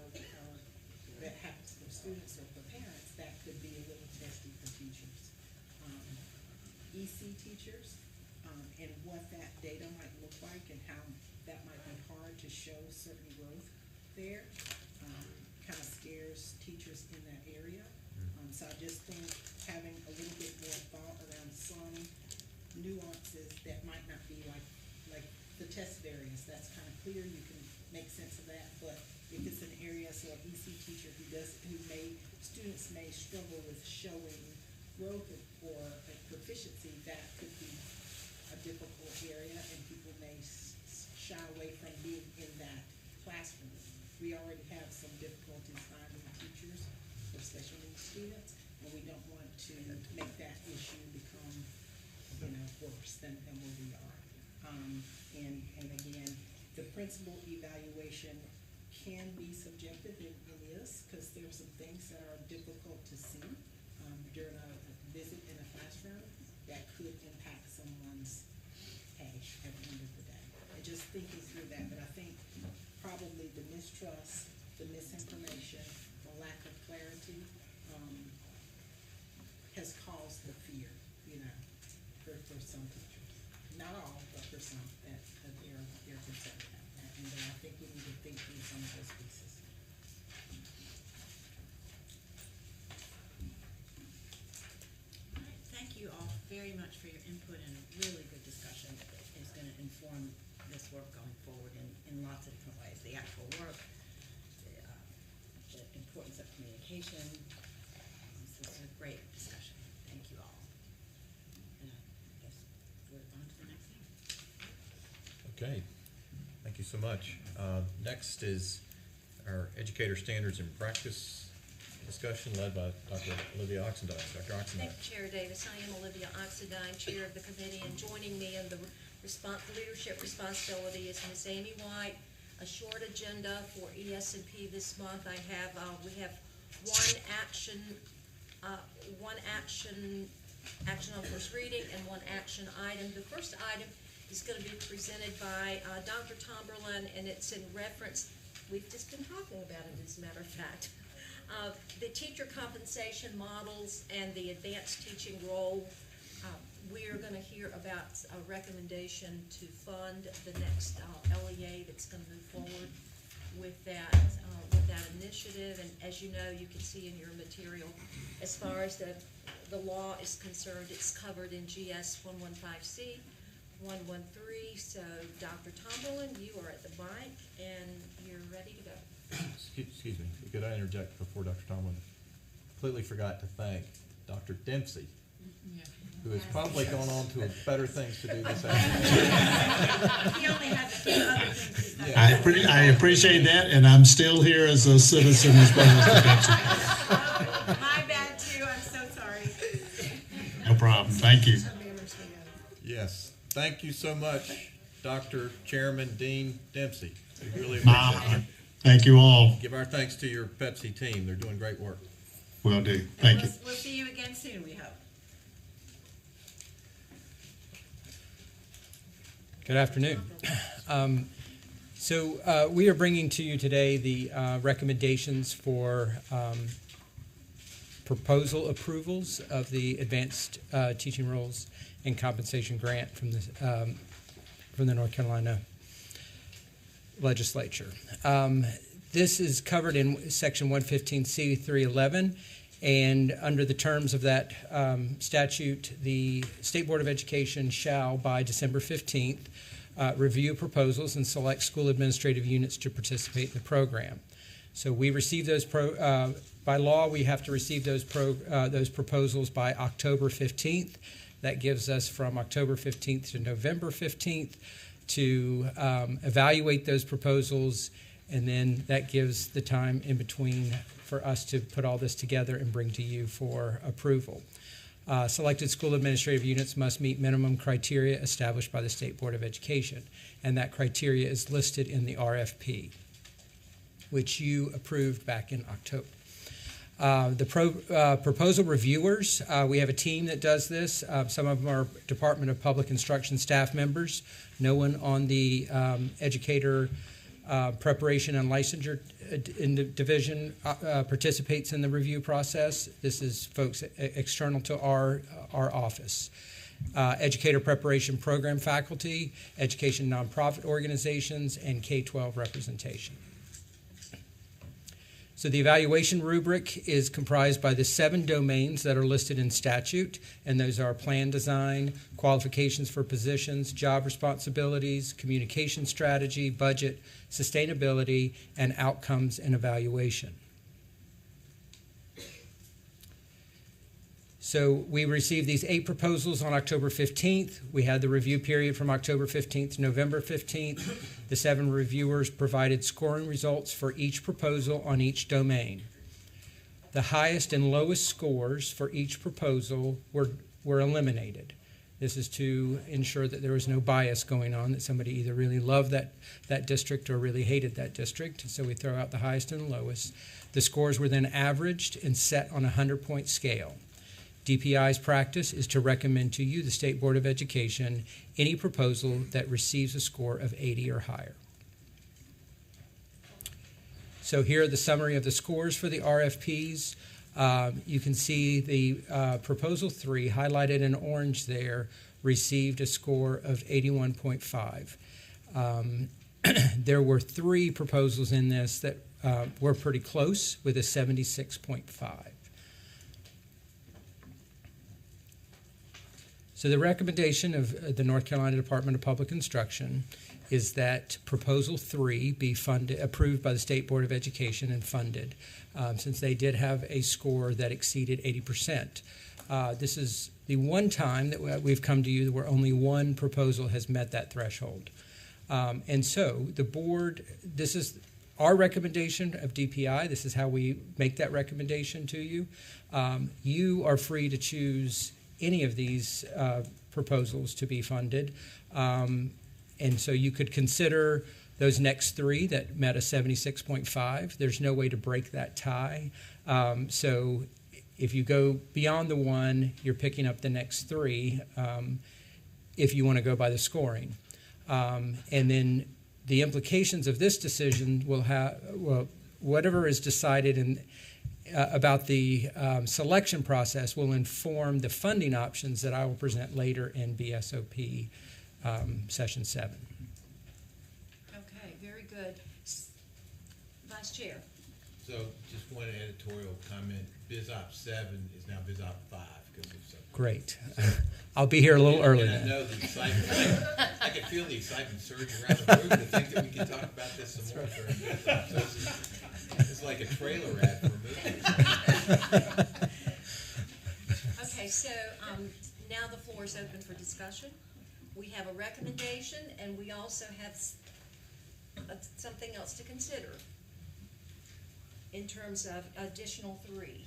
that happens for students or for parents, that could be a little testy for teachers. EC teachers, and what that data might look like and how that might be hard to show certain growth there, kind of scares teachers in that area. So I just think having a little bit more thought around some nuances that might not be like the tested areas, that's kind of clear, you can make sense of that, but if it's an area, so an EC teacher students may struggle with showing growth or proficiency, that could be a difficult area, and people may shy away from being in that classroom. We already have some difficulties finding teachers for special needs students, and we don't want to make that issue become, worse than where we are. And again, the principal evaluation can be subjective in this, because there's some things that are difficult to see during a visit in a classroom that could impact someone's pay at the end of the day. And just thinking through that, but I think probably the mistrust, the misinformation, the lack of clarity has caused the fear, for some teachers. Not all, but for some, that they're concerned about that. And I think we need to think through some of those pieces. All right, thank you all very much for your input and a really good discussion that is gonna inform this work going forward in lots of different ways. The actual work, the importance of communication. This is a great discussion. Thank you all. And I guess we're on to the next thing. Okay, thank you so much. Next is our educator standards and practice discussion led by Dr. Olivia Oxendine. Dr. Oxendine. Thank you, Chair Davis. I am Olivia Oxendine, Chair of the committee, and joining me in the leadership responsibility is Ms. Amy White. A short agenda for ES&P this month. We have one action on first reading and one action item. The first item is going to be presented by Dr. Tomberlin, and it's in reference, we've just been talking about it as a matter of fact, the teacher compensation models and the advanced teaching role. we're gonna hear about a recommendation to fund the next LEA that's gonna move forward with that initiative. And as you know, you can see in your material, as far as the law is concerned, it's covered in GS 115C, 113. So Dr. Tomberlin, you are at the mic and you're ready to go. Excuse me, could I interject before Dr. Tomlin? Completely forgot to thank Dr. Dempsey, who has probably gone on to better things to do this afternoon. He only has a few other things to say. I appreciate that, and I'm still here as a citizen as well as the My bad too, I'm so sorry. No problem. Thank you. Yes, thank you so much, Dr. Chairman Dean Dempsey. We really My appreciate it. honor. Thank you all. Give our thanks to your Pepsi team. They're doing great work. Will do. Thank you. We'll see you again soon, we hope. Good afternoon. We are bringing to you today the recommendations for proposal approvals of the Advanced Teaching Roles and Compensation Grant from the North Carolina Legislature. This is covered in Section 115C311, and under the terms of that statute, the State Board of Education shall, by December 15th, review proposals and select school administrative units to participate in the program. So we receive those by law, we have to receive those proposals by October 15th. That gives us from October 15th to November 15th to evaluate those proposals, and then that gives the time in between for us to put all this together and bring to you for approval. Selected school administrative units must meet minimum criteria established by the State Board of Education, and that criteria is listed in the RFP, which you approved back in October. Proposal reviewers, we have a team that does this. Some of them are Department of Public Instruction staff members. No one on the educator preparation and licensure in the division participates in the review process. This is folks external to our office. Educator preparation program faculty, education nonprofit organizations, and K-12 representation. So the evaluation rubric is comprised by the 7 domains that are listed in statute, and those are plan design, qualifications for positions, job responsibilities, communication strategy, budget, sustainability, and outcomes and evaluation. So we received these 8 proposals on October 15th. We had the review period from October 15th to November 15th. The 7 reviewers provided scoring results for each proposal on each domain. The highest and lowest scores for each proposal were eliminated. This is to ensure that there was no bias going on, that somebody either really loved that district or really hated that district. So we throw out the highest and lowest. The scores were then averaged and set on a 100-point scale. DPI's practice is to recommend to you, the State Board of Education, any proposal that receives a score of 80 or higher. So here are the summary of the scores for the RFPs. You can see the proposal 3, highlighted in orange there, received a score of 81.5. There were 3 proposals in this that were pretty close with a 76.5. So the recommendation of the North Carolina Department of Public Instruction is that Proposal 3 be approved by the State Board of Education and funded, since they did have a score that exceeded 80%. This is the one time that we've come to you where only one proposal has met that threshold. And so the board, this is our recommendation of DPI. This is how we make that recommendation to you. You are free to choose any of these proposals to be funded. And so you could consider those next 3 that met a 76.5. There's no way to break that tie. So if you go beyond the 1, you're picking up the next 3 if you want to go by the scoring. And then the implications of this decision will have, well, whatever is decided selection process will inform the funding options that I will present later in BSOP session 7. Okay, very good. Vice Chair. So just one editorial comment, BizOp 7 is now BizOp 5 because of something. Great. I'll be here a little early And I then. know the excitement, I can feel the excitement surging around the room to think that we can talk about this some more during BizOp. So it's like a trailer ad for a movie. Okay, so now the floor is open for discussion. We have a recommendation, and we also have something else to consider in terms of additional 3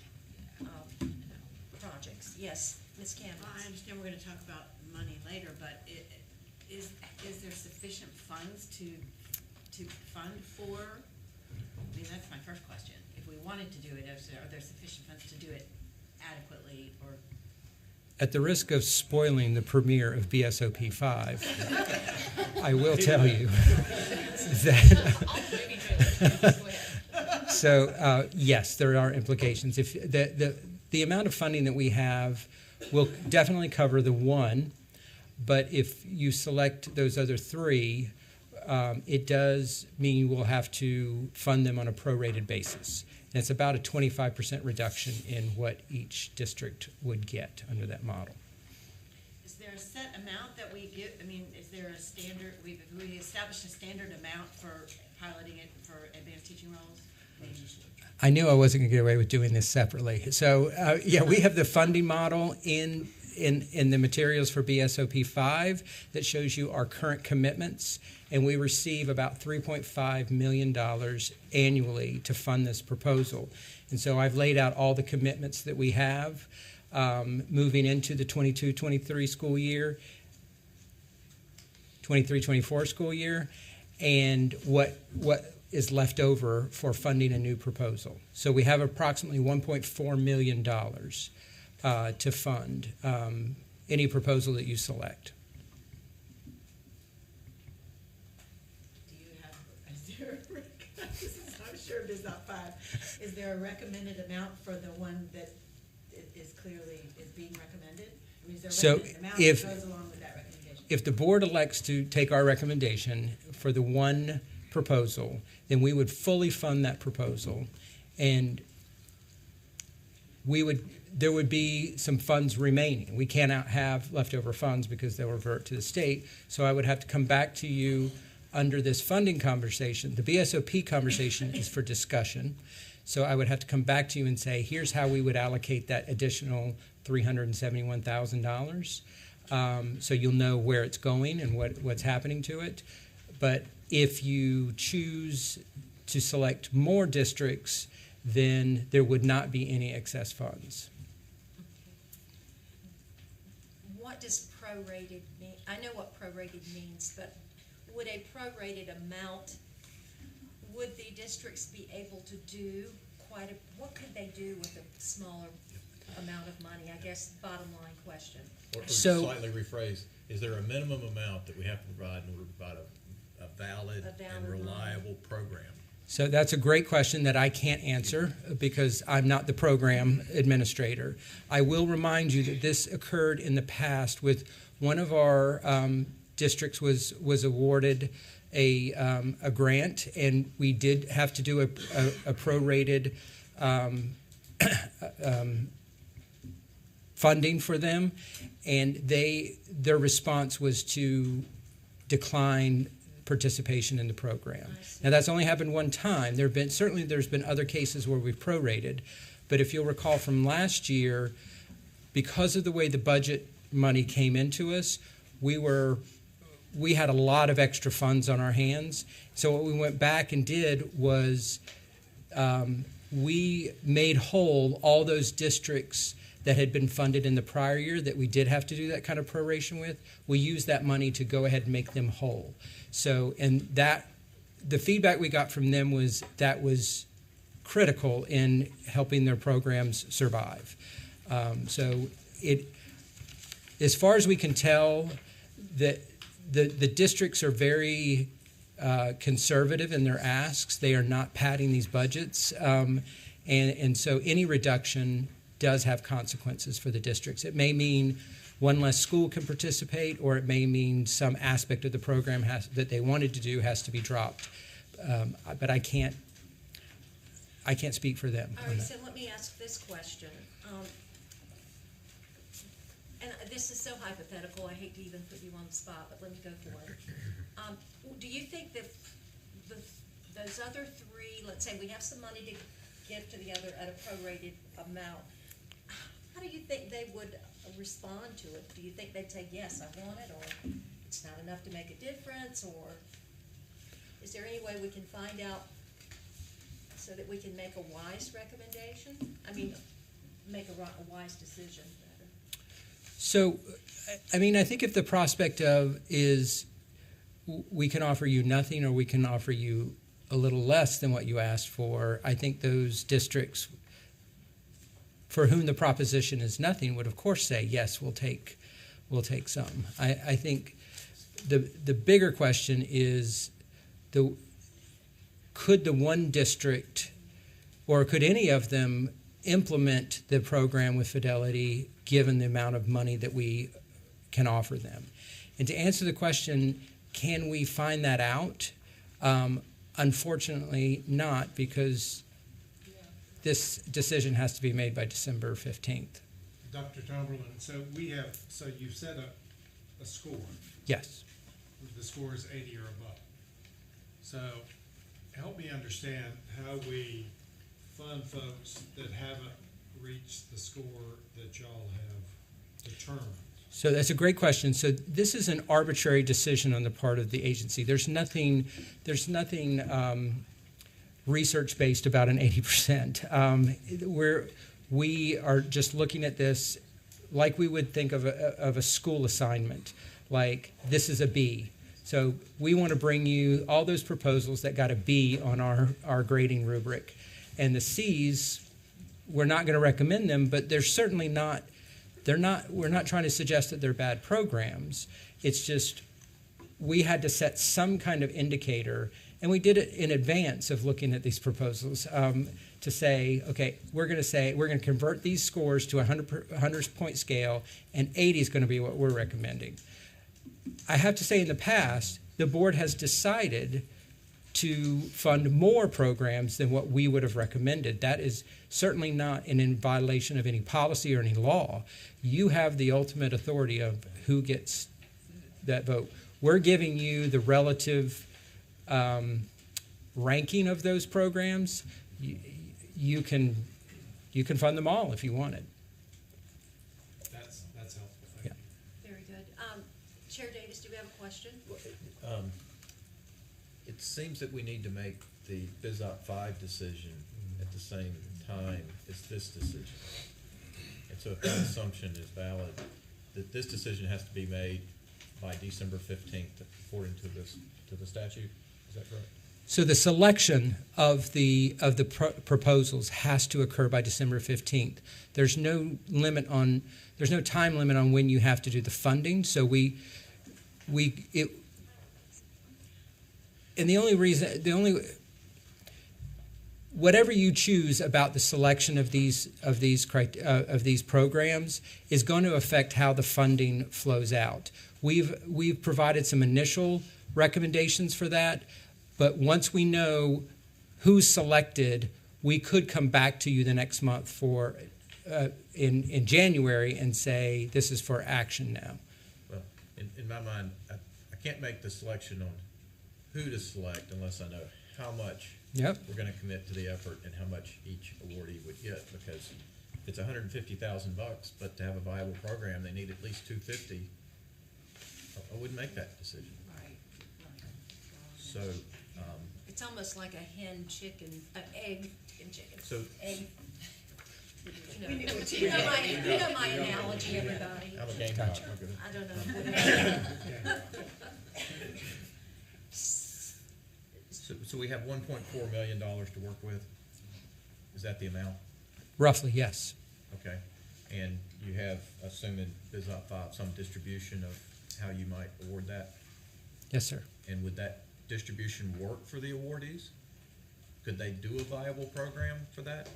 projects. Yes, Ms. Campbell. Well, I understand we're gonna talk about money later, but is there sufficient funds to fund for, I mean, that's my first question. If we wanted to do it, are there sufficient funds to do it adequately, or? At the risk of spoiling the premiere of BSOP 5, I will tell you that. So yes, there are implications. If the amount of funding that we have will definitely cover the 1, but if you select those other 3, it does mean you will have to fund them on a prorated basis. And it's about a 25% reduction in what each district would get under that model. Is there a set amount that we give, I mean, is there a standard, we established a standard amount for piloting it for advanced teaching roles? I knew I wasn't going to get away with doing this separately. So, yeah, we have the funding model in the materials for BSOP 5 that shows you our current commitments, and we receive about $3.5 million annually to fund this proposal. And so I've laid out all the commitments that we have moving into the 22-23 school year, 23-24 school year, and what is left over for funding a new proposal. So we have approximately $1.4 million to fund any proposal that you select. Do you have, I'm sure it's not 5. Is there a recommended amount for the one that is clearly being recommended? I mean, is there a So recommended amount if- that goes along with that recommendation? If the board elects to take our recommendation for the 1 proposal, then we would fully fund that proposal, and there would be some funds remaining. We cannot have leftover funds because they'll revert to the state, so I would have to come back to you under this funding conversation. The BSOP conversation is for discussion, so I would have to come back to you and say, here's how we would allocate that additional $371,000. So you'll know where it's going and what's happening to it. But if you choose to select more districts, then there would not be any excess funds. What does prorated mean? I know what prorated means, but would a prorated amount, would the districts be able to do what could they do with a smaller amount of money? I guess bottom line question. Or So- slightly rephrased, is there a minimum amount that we have to provide in order to provide a valid and reliable program? So that's a great question that I can't answer because I'm not the program administrator. I will remind you that this occurred in the past with one of our districts was awarded a grant, and we did have to do a prorated funding for them, and their response was to decline participation in the program. Now that's only happened one time. There's been other cases where we've prorated, but if you'll recall from last year, because of the way the budget money came into us, we had a lot of extra funds on our hands. So what we went back and did was we made whole all those districts that had been funded in the prior year that we did have to do that kind of proration with. We used that money to go ahead and make them whole. So, and that, the feedback we got from them was that was critical in helping their programs survive. So as far as we can tell, that the districts are very conservative in their asks. They are not padding these budgets. And so any reduction does have consequences for the districts. It may mean one less school can participate, or it may mean some aspect of the program that they wanted to do has to be dropped. But I can't speak for them. All right, so let me ask this question. And this is so hypothetical, I hate to even put you on the spot, but let me go for it. Do you think that those other three, let's say we have some money to give to the other at a prorated amount, how do you think they would respond to it? Do you think they'd say, yes, I want it, or it's not enough to make a difference, or is there any way we can find out so that we can make a wise recommendation? I mean, make a wise decision, rather. So, I mean, I think if the prospect of is we can offer you nothing or we can offer you a little less than what you asked for, I think those districts for whom the proposition is nothing would of course say, yes, we'll take some. I think the bigger question is could the one district or could any of them implement the program with fidelity given the amount of money that we can offer them? And to answer the question, can we find that out? Unfortunately not, because this decision has to be made by December 15th. Dr. Tomberlin, so you've set a score. Yes. The score is 80 or above. So help me understand how we fund folks that haven't reached the score that y'all have determined. So that's a great question. So this is an arbitrary decision on the part of the agency. There's nothing research-based about an 80%. We are just looking at this like we would think of a school assignment, like this is a B. So we want to bring you all those proposals that got a B on our grading rubric. And the C's, we're not going to recommend them, but they're certainly not, we're not trying to suggest that they're bad programs. It's just we had to set some kind of indicator, and we did it in advance of looking at these proposals to say, okay, we're going to convert these scores to a 100-point scale, and 80 is going to be what we're recommending. I have to say, in the past, the board has decided to fund more programs than what we would have recommended. That is certainly not in violation of any policy or any law. You have the ultimate authority of who gets that vote. We're giving you the relative ranking of those programs. You can fund them all if you wanted. That's helpful. Thank you. Very good. Chair Davis, do we have a question? It seems that we need to make the BizOp 5 decision at the same time as this decision. And so if that assumption is valid, that this decision has to be made by December 15th according to the statute, is that correct? So the selection of the proposals has to occur by December 15th. There's no time limit on when you have to do the funding. So whatever you choose about the selection of these programs is going to affect how the funding flows out. We've provided some initial recommendations for that, but once we know who's selected, we could come back to you the next month in January and say this is for action now. Well, in my mind, I can't make the selection on who to select unless I know how much we're going to commit to the effort and how much each awardee would get, because it's $150,000, but to have a viable program, they need at least $250,000. I wouldn't make that decision. Right. So It's almost like an egg and chicken. So egg. You know my analogy, everybody. I'm a Gamecock. I don't know. So we have $1.4 million to work with. Is that the amount? Roughly, yes. Okay. And you have, assuming BizOp 5, some distribution of how you might award that? Yes, sir. And would that distribution work for the awardees? Could they do a viable program for that?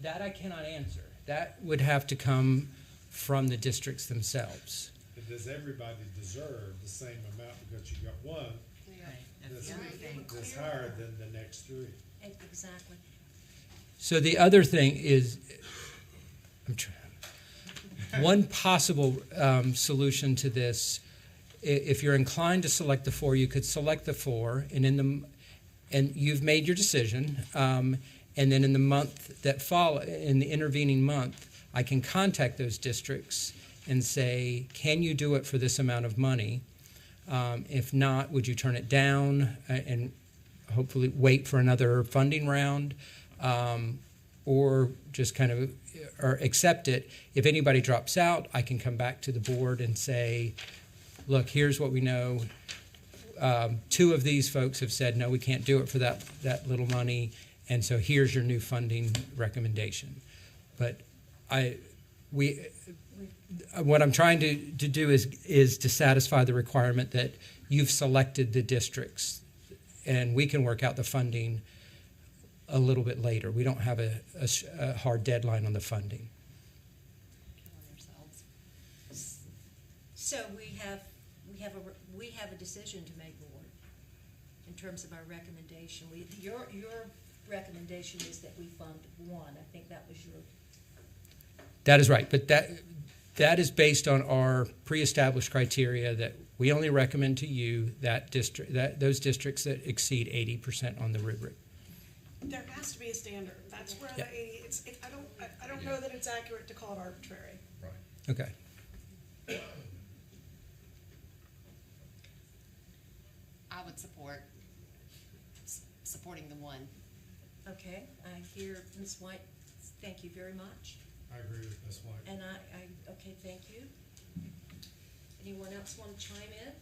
That I cannot answer. That would have to come from the districts themselves. But does everybody deserve the same amount because you got one that's higher than the next three? Exactly. So the other thing is, one possible solution to this, if you're inclined to select the four, you could select the four, and you've made your decision, and then in the month that follow, in the intervening month, I can contact those districts and say, can you do it for this amount of money? If not, would you turn it down and hopefully wait for another funding round, or just kind of or accept it? If anybody drops out, I can come back to the board and say, look, here's what we know. Two of these folks have said, no, we can't do it for that little money, and so here's your new funding recommendation. But what I'm trying to do is to satisfy the requirement that you've selected the districts, and we can work out the funding a little bit later. We don't have a hard deadline on the funding. So we have a decision to make, Board, in terms of our recommendation. Your recommendation is that we fund one. I think that was your. That is right, but that is based on our pre-established criteria that we only recommend to you those districts that exceed 80% on the rubric. There has to be a standard. That's where Yeah. the 80, I don't know that it's accurate to call it arbitrary. Okay. I would supporting the one. Okay, I hear Ms. White, thank you very much. I agree with Ms. White. And okay, thank you. Anyone else want to chime in?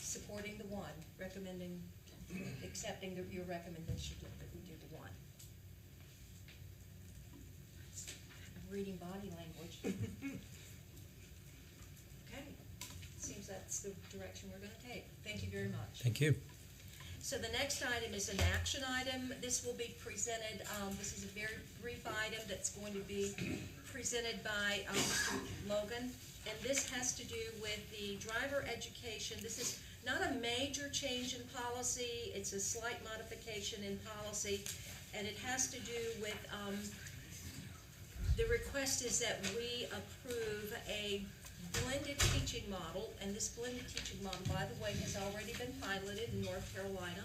Supporting the one, recommending, accepting your recommendation that we do the one. I'm reading body language. Okay, seems that's the direction we're gonna take. Thank you very much. Thank you. So the next item is an action item. This will be presented, this is a very brief item that's going to be presented by Mr. Logan. And this has to do with the driver education. This is not a major change in policy. It's a slight modification in policy. And it has to do with, the request is that we approve a blended teaching model, and this blended teaching model, by the way, has already been piloted in North Carolina.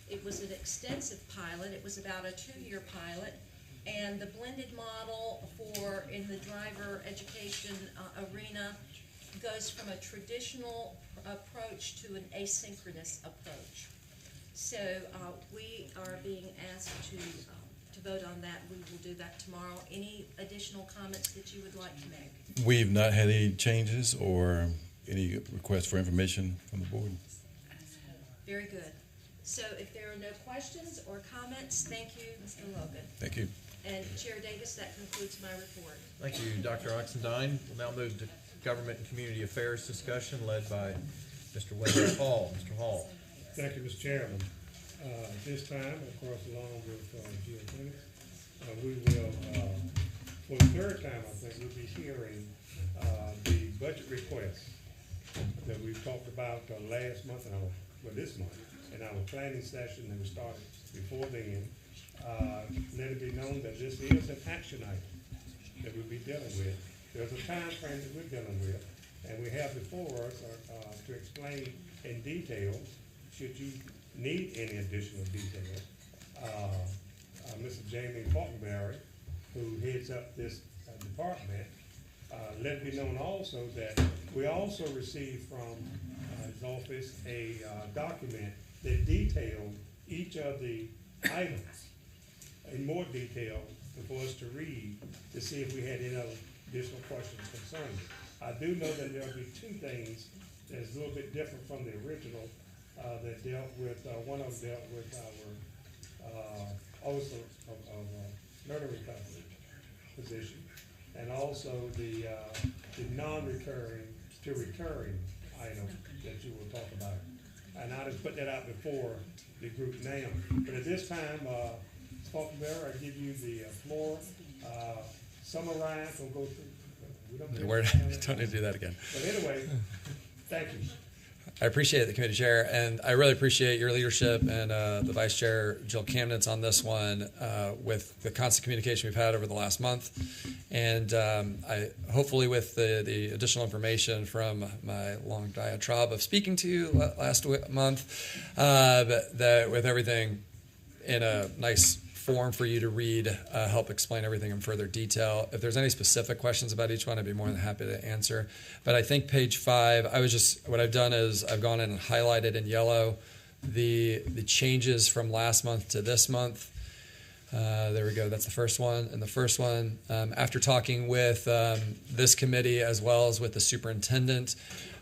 It was an extensive pilot. It was about a 2-year pilot, and the blended model in the driver education arena goes from a traditional approach to an asynchronous approach. So we are being asked to vote on that. We will do that tomorrow. Any additional comments that you would like to make? We've not had any changes or any requests for information from the board. Very good. So if there are no questions or comments, thank you, Mr. Logan. Thank you. And Chair Davis, that concludes my report. Thank you, Dr. Oxendine. We'll now move to Government and Community Affairs discussion led by Mr. Wendell Hall. Mr. Hall. Thank you, Mr. Chairman. This time, of course, along with Geo Clinic, we will, for the third time, I think, we'll be hearing the budget request that we've talked about last month, this month, in our planning session that we started before then. Let it be known that this is an action item that we'll be dealing with. There's a time frame that we're dealing with, and we have before us to explain in detail, should you need any additional details. Mr. Jamie Falkenberry, who heads up this department, let it be known also that we also received from his office a document that detailed each of the items in more detail for us to read to see if we had any other additional questions concerning it. I do know that there'll be two things that's a little bit different from the original that dealt with, one of them dealt with our Office of Learning Recovery position, and also the non-recurring to recurring item that you will talk about and I just put that out before the group now. But at this time, Falkenberg, I give you the floor. Summarize, we'll go through. We don't Don't need to do that again. But anyway, thank you. I appreciate the committee chair, and I really appreciate your leadership and the vice chair, Jill Kamnitz, on this one with the constant communication we've had over the last month. And I hopefully with the additional information from my long diatribe of speaking to you last month, that with everything in a nice form for you to read, help explain everything in further detail. If there's any specific questions about each one, I'd be more than happy to answer. But I think page 5, what I've done is I've gone in and highlighted in yellow the changes from last month to this month. There we go. That's the first one. And the first one, after talking with this committee as well as with the superintendent,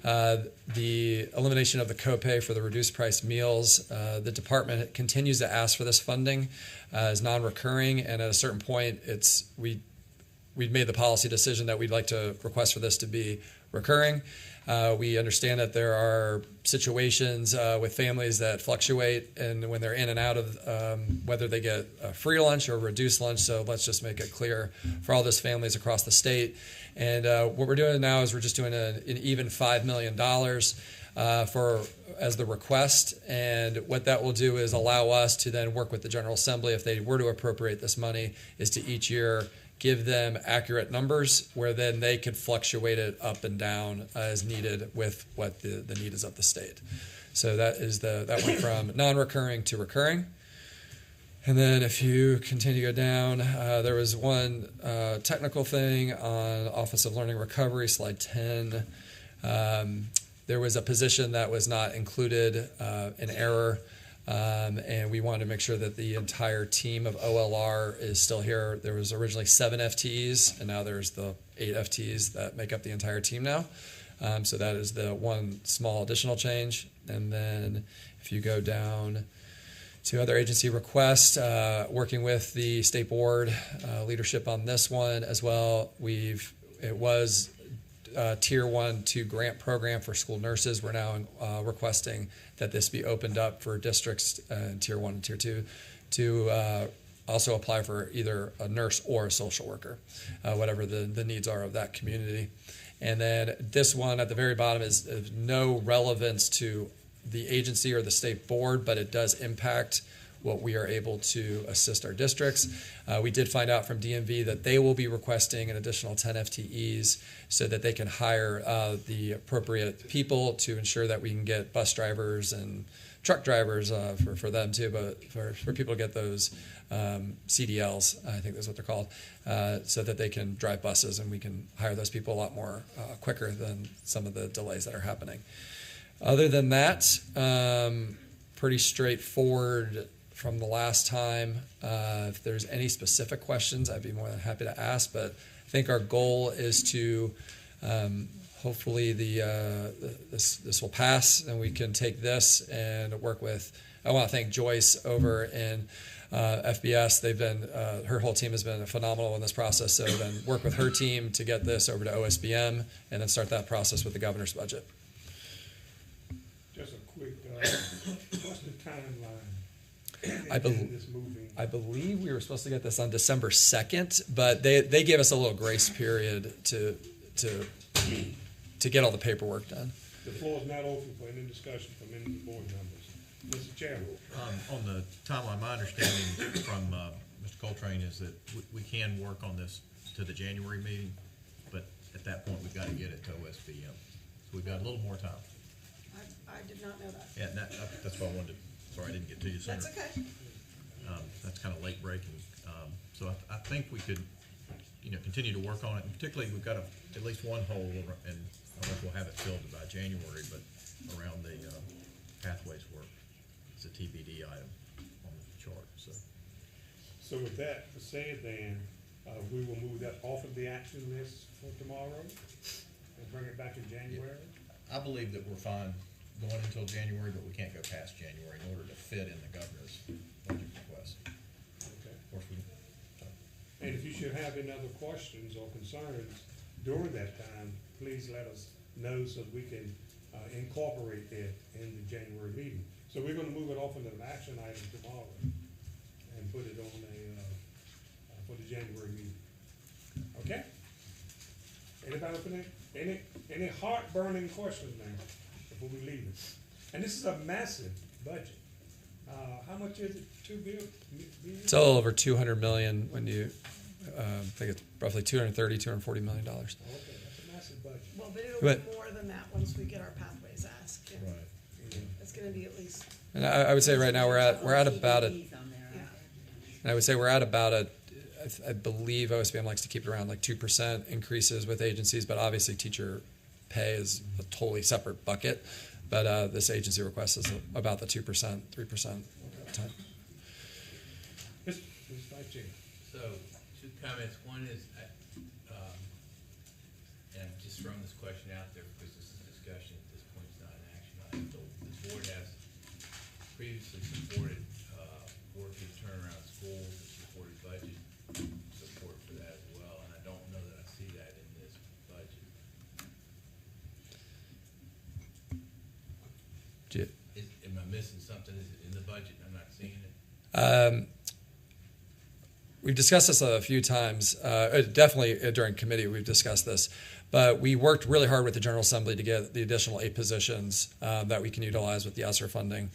the elimination of the copay for the reduced price meals, the department continues to ask for this funding as non-recurring, and at a certain point, we've made the policy decision that we'd like to request for this to be recurring. We understand that there are situations with families that fluctuate and when they're in and out of whether they get a free lunch or reduced lunch. So let's just make it clear for all those families across the state. And what we're doing now is we're just doing an even $5 million as the request. And what that will do is allow us to then work with the General Assembly, if they were to appropriate this money, is to each year give them accurate numbers where then they could fluctuate it up and down as needed with what the need is of the state. So that is that went from non-recurring to recurring. And then if you continue to go down, there was one technical thing on Office of Learning Recovery, slide 10. There was a position that was not included, in error. And we wanted to make sure that the entire team of OLR is still here. There was originally 7 FTEs, and now there's the 8 FTEs that make up the entire team now. So that is the one small additional change. And then if you go down to other agency requests, working with the state board leadership on this one as well. It was Tier 1 2 grant program for school nurses. We're now requesting that this be opened up for districts in Tier 1 and Tier 2 to also apply for either a nurse or a social worker, whatever the needs are of that community. And then this one at the very bottom is of no relevance to the agency or the state board, but it does impact what we are able to assist our districts. We did find out from DMV that they will be requesting an additional 10 FTEs so that they can hire the appropriate people to ensure that we can get bus drivers and truck drivers for them too, but for people to get those CDLs, I think that's what they're called, so that they can drive buses and we can hire those people a lot more quicker than some of the delays that are happening. Other than that, pretty straightforward from the last time. If there's any specific questions, I'd be more than happy to ask, but I think our goal is to hopefully this will pass and we can take this and work with. I want to thank Joyce over in FBS. They've been her whole team has been phenomenal in this process. So then work with her team to get this over to OSBM and then start that process with the governor's budget. Just a quick, what's the timeline? I believe we were supposed to get this on December 2nd, but they gave us a little grace period to get all the paperwork done. The floor is not open for any discussion from any of the board members. Mr. Chairman. On the timeline, my understanding from Mr. Coltrane is that we can work on this to the January meeting, but at that point, we've got to get it to OSBM. So we've got a little more time. I did not know that. Yeah, that's what I wanted to, sorry I didn't get to you sooner. That's okay. That's kind of late breaking. So I think we could, continue to work on it. And particularly, we've got at least one hole, and I don't know if we'll have it filled by January, but around the pathways work. It's a TBD item on the chart. So with that said, then we will move that off of the action list for tomorrow and bring it back in January. I believe that we're fine going until January, but we can't go past January in order to fit in the governor's budget request. Okay. Of course, and if you should have any other questions or concerns during that time, please let us know so we can incorporate that in the January meeting. So we're gonna move it off into an action item tomorrow and put it on for the January meeting. Okay? Anybody for that? Any heartburning questions now before we leave it? And this is a massive budget. How much is it? $2 billion? It's a little over 200 million when you, I think it's roughly $230, $240 million. Okay, that's a massive budget. Well, but it'll But- be more than that once we get our pathways asked. And Right. Yeah. It's gonna be at least, And I would say right now we're at about a, TBDs on there, yeah. and I would say we're at about a, I believe OSBM likes to keep it around like 2% increases with agencies, but obviously teacher pay is a totally separate bucket. But this agency request is about the 2%, 3%. This Vice Chair. So, two comments. One is, and I'm just throwing this question out there because this is discussion at this point, it's not an action item. The board has previously supported working turnaround schools and supported budget support for that as well, and I don't know that I see that in this budget. Am I missing something? Is it in the budget and I'm not seeing it? We've discussed this a few times. Definitely during committee, we've discussed this. But we worked really hard with the General Assembly to get the additional 8 positions that we can utilize with the ESSER funding.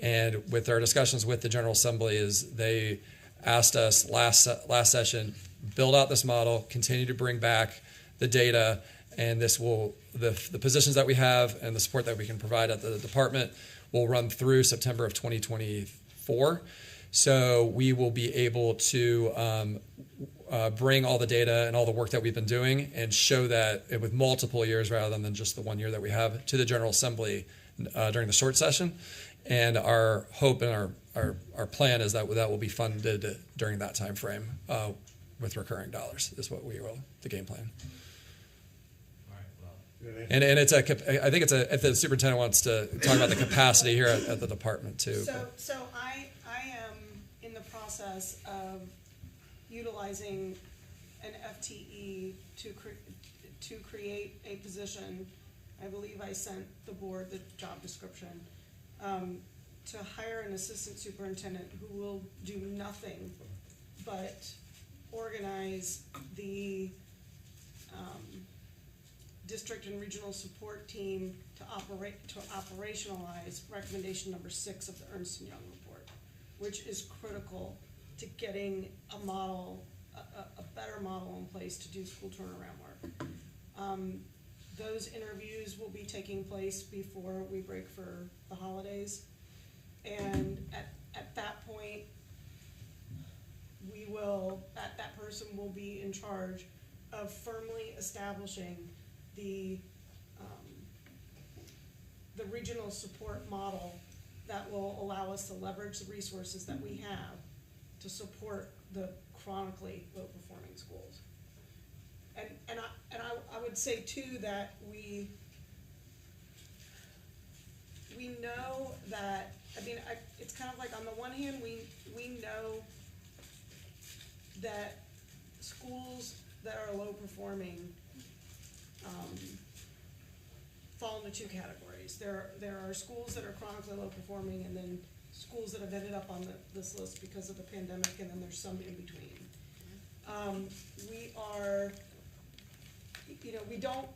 And with our discussions with the General Assembly, is they asked us last session, build out this model, continue to bring back the data, and this will the positions that we have and the support that we can provide at the department will run through September of 2024. So we will be able to bring all the data and all the work that we've been doing and show that with multiple years rather than just the 1 year that we have to the General Assembly during the short session. And our hope and our plan is that will be funded during that time frame with recurring dollars is what the game plan. All right, well, And it's I think it's if the superintendent wants to talk about the capacity here at the department too. So I am in the process of utilizing an FTE to create a position. I believe I sent the board the job description to hire an assistant superintendent who will do nothing but organize the district and regional support team to operationalize recommendation number 6 of the Ernst & Young report, which is critical to getting a model, a better model in place to do school turnaround work. Those interviews will be taking place before we break for the holidays. And at that point, that person will be in charge of firmly establishing the regional support model that will allow us to leverage the resources that we have to support the chronically low-performing schools. And I would say too that we know that, it's kind of like on the one hand, we know that schools that are low-performing fall into 2 categories. There are schools that are chronically low-performing, and then schools that have ended up on this list because of the pandemic, and then there's some in between. We don't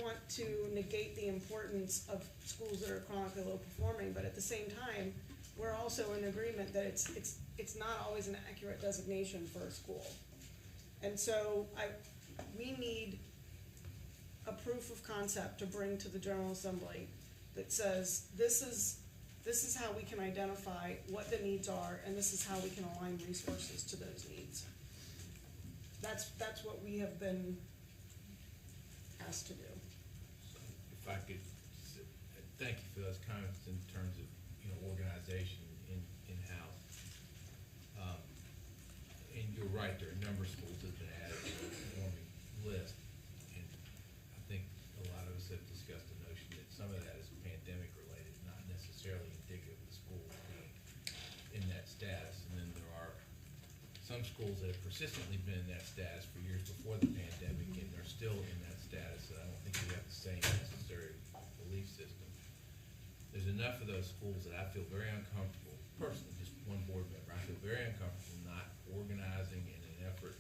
want to negate the importance of schools that are chronically low-performing, but at the same time, we're also in agreement that it's not always an accurate designation for a school. And so we need a proof of concept to bring to the General Assembly that says this is how we can identify what the needs are, and this is how we can align resources to those needs. That's what we have been asked to do. if I could, thank you for those comments in terms of, organization in-house. And you're right, there are a number of schools that have been added to the performing list. And I think a lot of us have discussed the notion that some of that is pandemic related, not necessarily indicative of the school being in that status. And then there are some schools that have persistently been in that status for years before the pandemic, and they're still in that status. And I don't think we have the same necessary belief system. enough of those schools that I feel very uncomfortable, personally, just one board member, I feel very uncomfortable not organizing in an effort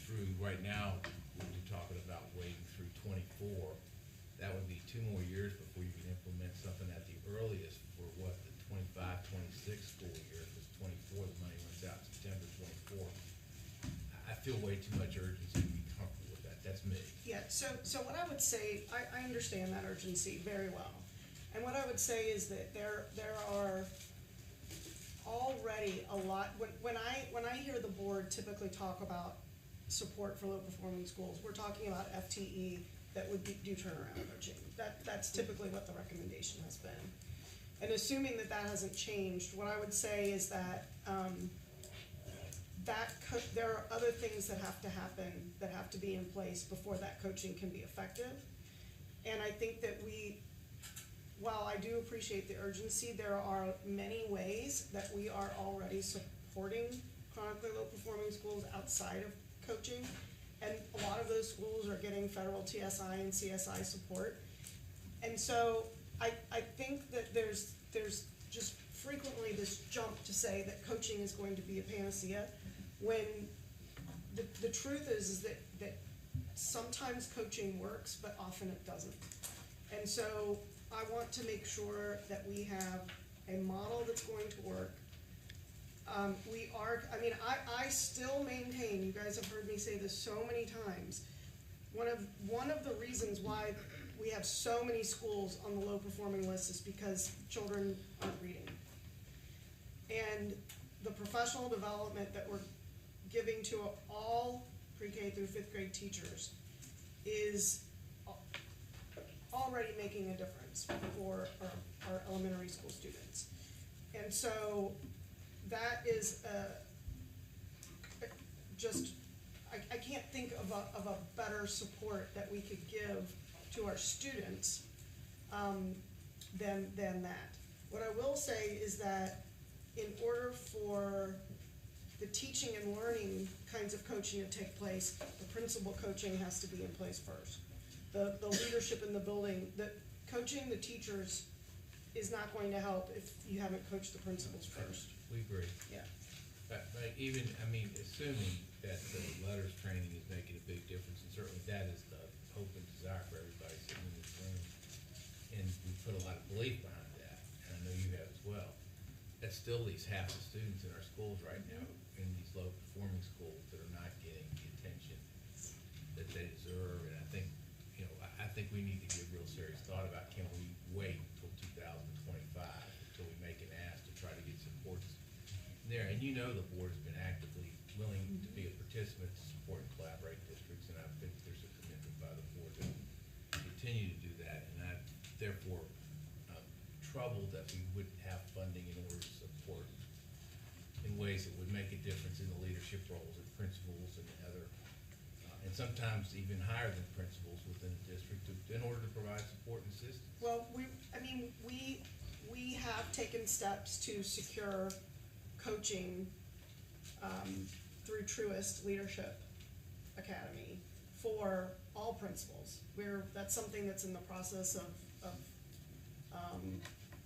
through, right now, we're talking about waiting through 24. That would be 2 more years before you can implement something at the earliest for what, the 25-26 school year, because 24, the money runs out September 24. I feel way too much urgency to be comfortable with that. That's me. Yeah, so what I would say, I understand that urgency very well. And what I would say is that there are already a lot, when I hear the board typically talk about support for low-performing schools, we're talking about FTE that would do turnaround coaching. That's typically what the recommendation has been. And assuming that that hasn't changed, what I would say is that there are other things that have to happen, that have to be in place before that coaching can be effective. And I think that while I do appreciate the urgency, there are many ways that we are already supporting chronically low-performing schools outside of coaching. And a lot of those schools are getting federal TSI and CSI support. And so I think that there's just frequently this jump to say that coaching is going to be a panacea, when the truth is that sometimes coaching works, but often it doesn't. And so I want to make sure that we have a model that's going to work. I still maintain, you guys have heard me say this so many times, one of the reasons why we have so many schools on the low performing list is because children aren't reading. And the professional development that we're giving to all pre-K through 5th grade teachers is already making a difference for our elementary school students. And so that is I can't think of a better support that we could give to our students than that. What I will say is that in order for the teaching and learning kinds of coaching to take place, the principal coaching has to be in place first. The leadership in the building, the coaching the teachers is not going to help if you haven't coached the principals first. We agree. Yeah. But even, assuming that the letters training is making a big difference, and certainly that is the hope and desire for everybody sitting in this room, and we put a lot of belief behind that, and I know you have as well. That still leaves half the students in our schools right now in these low-performing schools that are not getting the attention that they deserve, and I think we need to give real serious thought about, can we wait until 2025 until we make an ask to try to get supports there? And the board has been actively willing to be a participant to support and collaborate districts, and I think there's a commitment by the board to continue to do that, and I'm therefore troubled that we wouldn't have funding in order to support in ways that would make a difference in the leadership roles of principals and other, and sometimes even higher than principals within the district in order to provide support and assistance. Well, we have taken steps to secure coaching through Truist Leadership Academy for all principals. That's something that's in the process of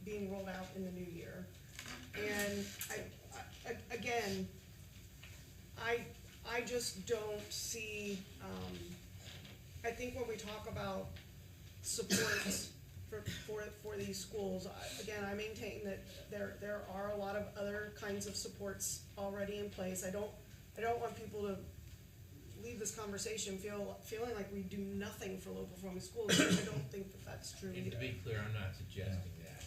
being rolled out in the new year. And I just don't see, I think when we talk about supports for these schools, I maintain that there are a lot of other kinds of supports already in place. I don't want people to leave this conversation feeling like we do nothing for low performing schools. I don't think that that's true And either. to be clear, I'm not suggesting that.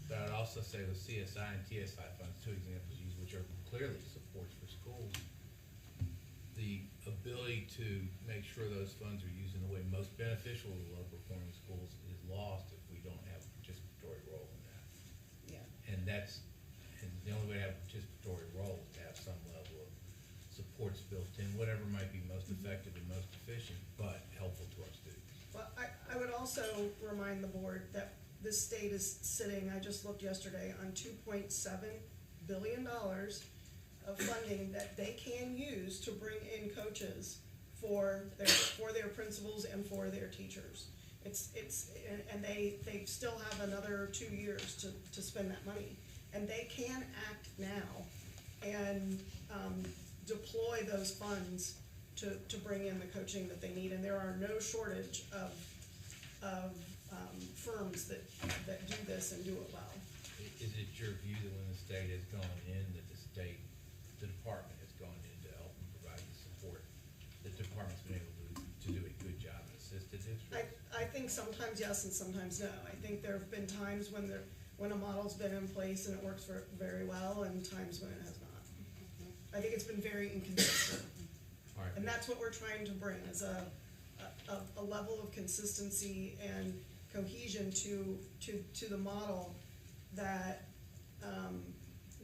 But I'd also say with CSI and TSI funds, two examples used, which are clearly supports for schools, the ability to make sure those funds are used in the way most beneficial to low-performing schools is lost if we don't have a participatory role in that. Yeah. And the only way to have a participatory role is to have some level of supports built in, whatever might be most effective and most efficient, but helpful to our students. Well, I would also remind the board that this state is sitting, I just looked yesterday, on $2.7 billion of funding that they can use to bring in coaches for their principals and for their teachers. And they still have another 2 years to spend that money. And they can act now and, deploy those funds to bring in the coaching that they need. And there are no shortage of firms that do this and do it well. Is it your view that when the state has gone in, that the department has gone in to help and provide the support, the department's been able to do a good job and assist the district? I think sometimes yes and sometimes no. I think there have been times when a model's been in place and it works very well, and times when it has not. I think it's been very inconsistent. All right. And that's what we're trying to bring, is a level of consistency and cohesion to the model that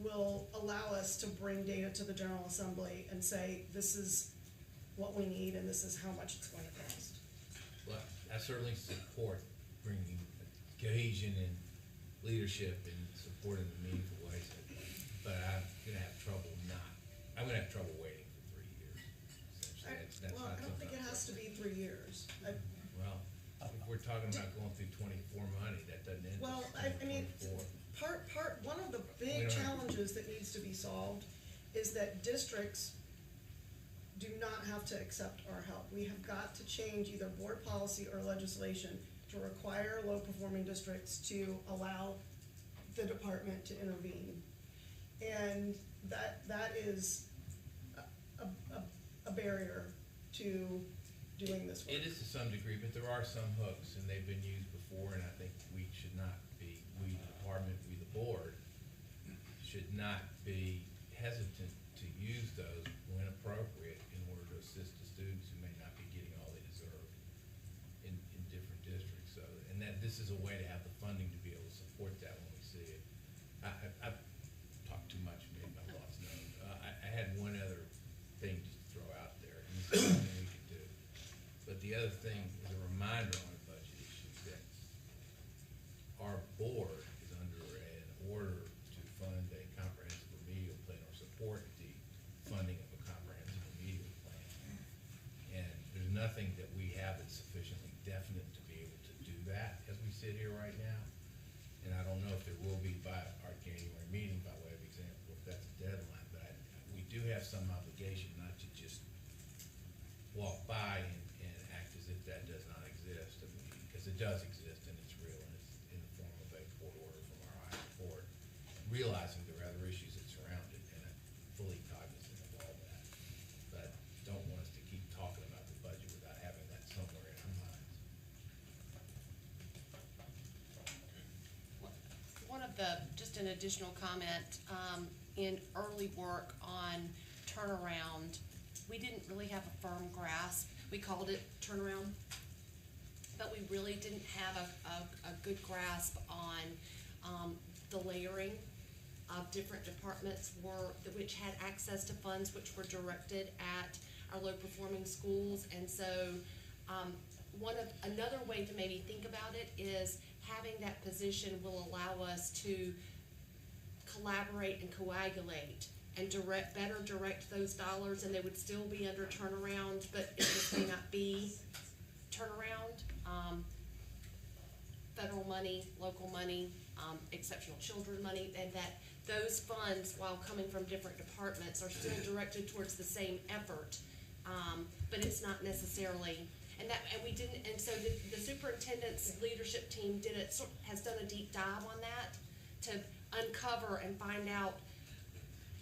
will allow us to bring data to the General Assembly and say, this is what we need and this is how much it's going to cost. Well, I certainly support bringing cohesion and leadership and support in the meaningful ways, but I'm gonna have trouble waiting for 3 years. Essentially, that's Well, not I don't think something it has to be 3 years. Well, if we're talking about going through 24 money, that doesn't end Well, until I mean, 24. one of the We big don't- challenges that needs to be solved is that districts do not have to accept our help. We have got to change either board policy or legislation to require low-performing districts to allow the department to intervene. And that is a barrier to doing this work. It is to some degree, but there are some hooks, and they've been used before, and I think we should not be, we the department, we the board, should not be hesitant to use those when appropriate in order to assist the students who may not be getting all they deserve in different districts. So, and that this is a way to have the funding to be able to support that when we see it. I've talked too much, made my thoughts known. I had one other thing just to throw out there, and this is something we could do. But the other thing is a reminder on the budget issue that our board is under an order to fund a comprehensive remedial plan or support the funding of a comprehensive remedial plan. And there's nothing that we have that's sufficiently definite to be able to do that as we sit here right now. And I don't know if there will be by our January meeting, by way of example, if that's a deadline, but we do have some obligation not to just walk by and act as if that does not exist, because it does exist and it's real, and it's in the form of a court order from our higher court, realizing there are other issues that surround it, and I'm fully cognizant of all that. But don't want us to keep talking about the budget without having that somewhere in our minds. One of the, just an additional comment, in early work on turnaround, we didn't really have a firm grasp. We called it turnaround, but we really didn't have a good grasp on the layering of different departments which had access to funds which were directed at our low-performing schools. And so another way to maybe think about it is having that position will allow us to collaborate and coagulate and better direct those dollars, and they would still be under turnaround, but it just may not be turnaround. Federal money, local money, exceptional children money, and that those funds, while coming from different departments, are still directed towards the same effort, but it's not necessarily. And so the superintendent's leadership team has done a deep dive on that to uncover and find out,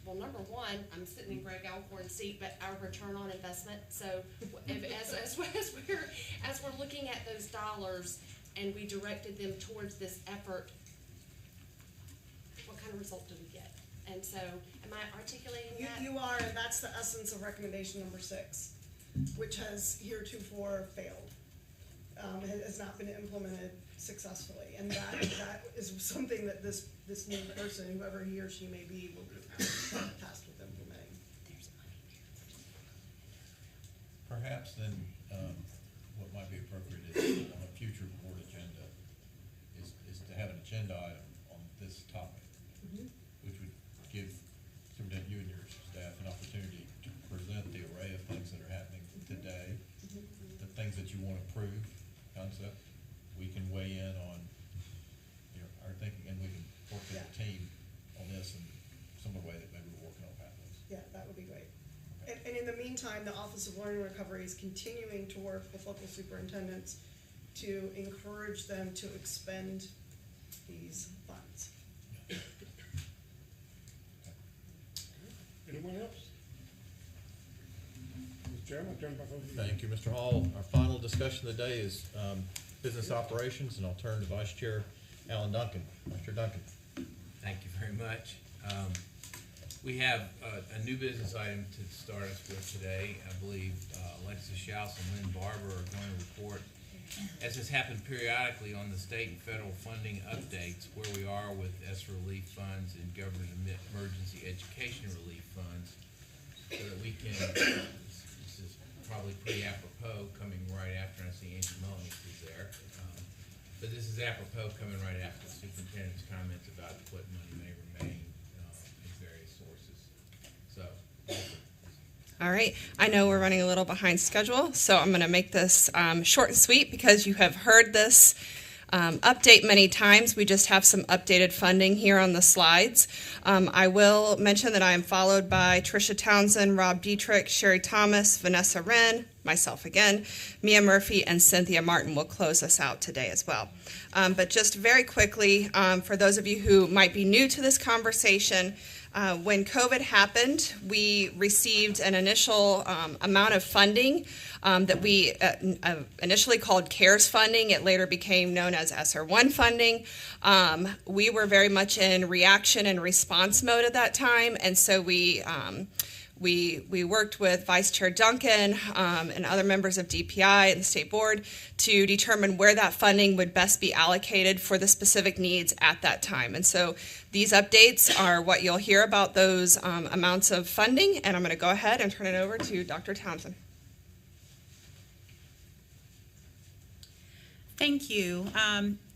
well, number one, I'm sitting in Greg Alcorn's seat, but our return on investment. So as we're looking at those dollars and we directed them towards this effort, what kind of result do we get? And so, am I articulating that? You are, and that's the essence of recommendation number 6, which has heretofore failed. Has not been implemented successfully, and that is something that this new person, whoever he or she may be, will be tasked with implementing. Perhaps then, what might be appropriate is on a future board agenda is to have an agenda item on this topic, which would give Superintendent, you and your staff an opportunity to present the array of things that are happening today, the things that you want to prove, concept, we can weigh in on, you know, our thinking, and we can work as a team on this in some of the way that maybe we're working on pathways. Yeah, that would be great. And in the meantime, the Office of Learning Recovery is continuing to work with local superintendents to encourage them to expend these funds. Anyone else? Mr. Chairman, I turn it back over to you. Thank you, Mr. Hall. Our final discussion of the day is business operations, and I'll turn to Vice Chair Alan Duncan. Mr. Duncan. Thank you very much. We have a new business item to start us with today. I believe Alexis Schaus and Lynn Barber are going to report, as has happened periodically on the state and federal funding updates, where we are with ESSER relief funds and government emergency education relief funds, so that we can, this is probably pretty apropos coming right after, I see Angie Mullins is there, but this is apropos coming right after the superintendent's comments about what money may remain in various sources. So, all right, I know we're running a little behind schedule, so I'm going to make this short and sweet because you have heard this update many times. We just have some updated funding here on the slides. I will mention that I am followed by Tricia Townsend, Rob Dietrich, Sherry Thomas, Vanessa Wren, myself again, Mia Murphy, and Cynthia Martin will close us out today as well. But just very quickly, for those of you who might be new to this conversation, when COVID happened, we received an initial amount of funding that we initially called CARES funding. It later became known as ESSER 1 funding. We were very much in reaction and response mode at that time, and so we worked with Vice Chair Duncan and other members of DPI and the State Board to determine where that funding would best be allocated for the specific needs at that time. And so these updates are what you'll hear about those amounts of funding, and I'm going to go ahead and turn it over to Dr. Townsend. Thank you.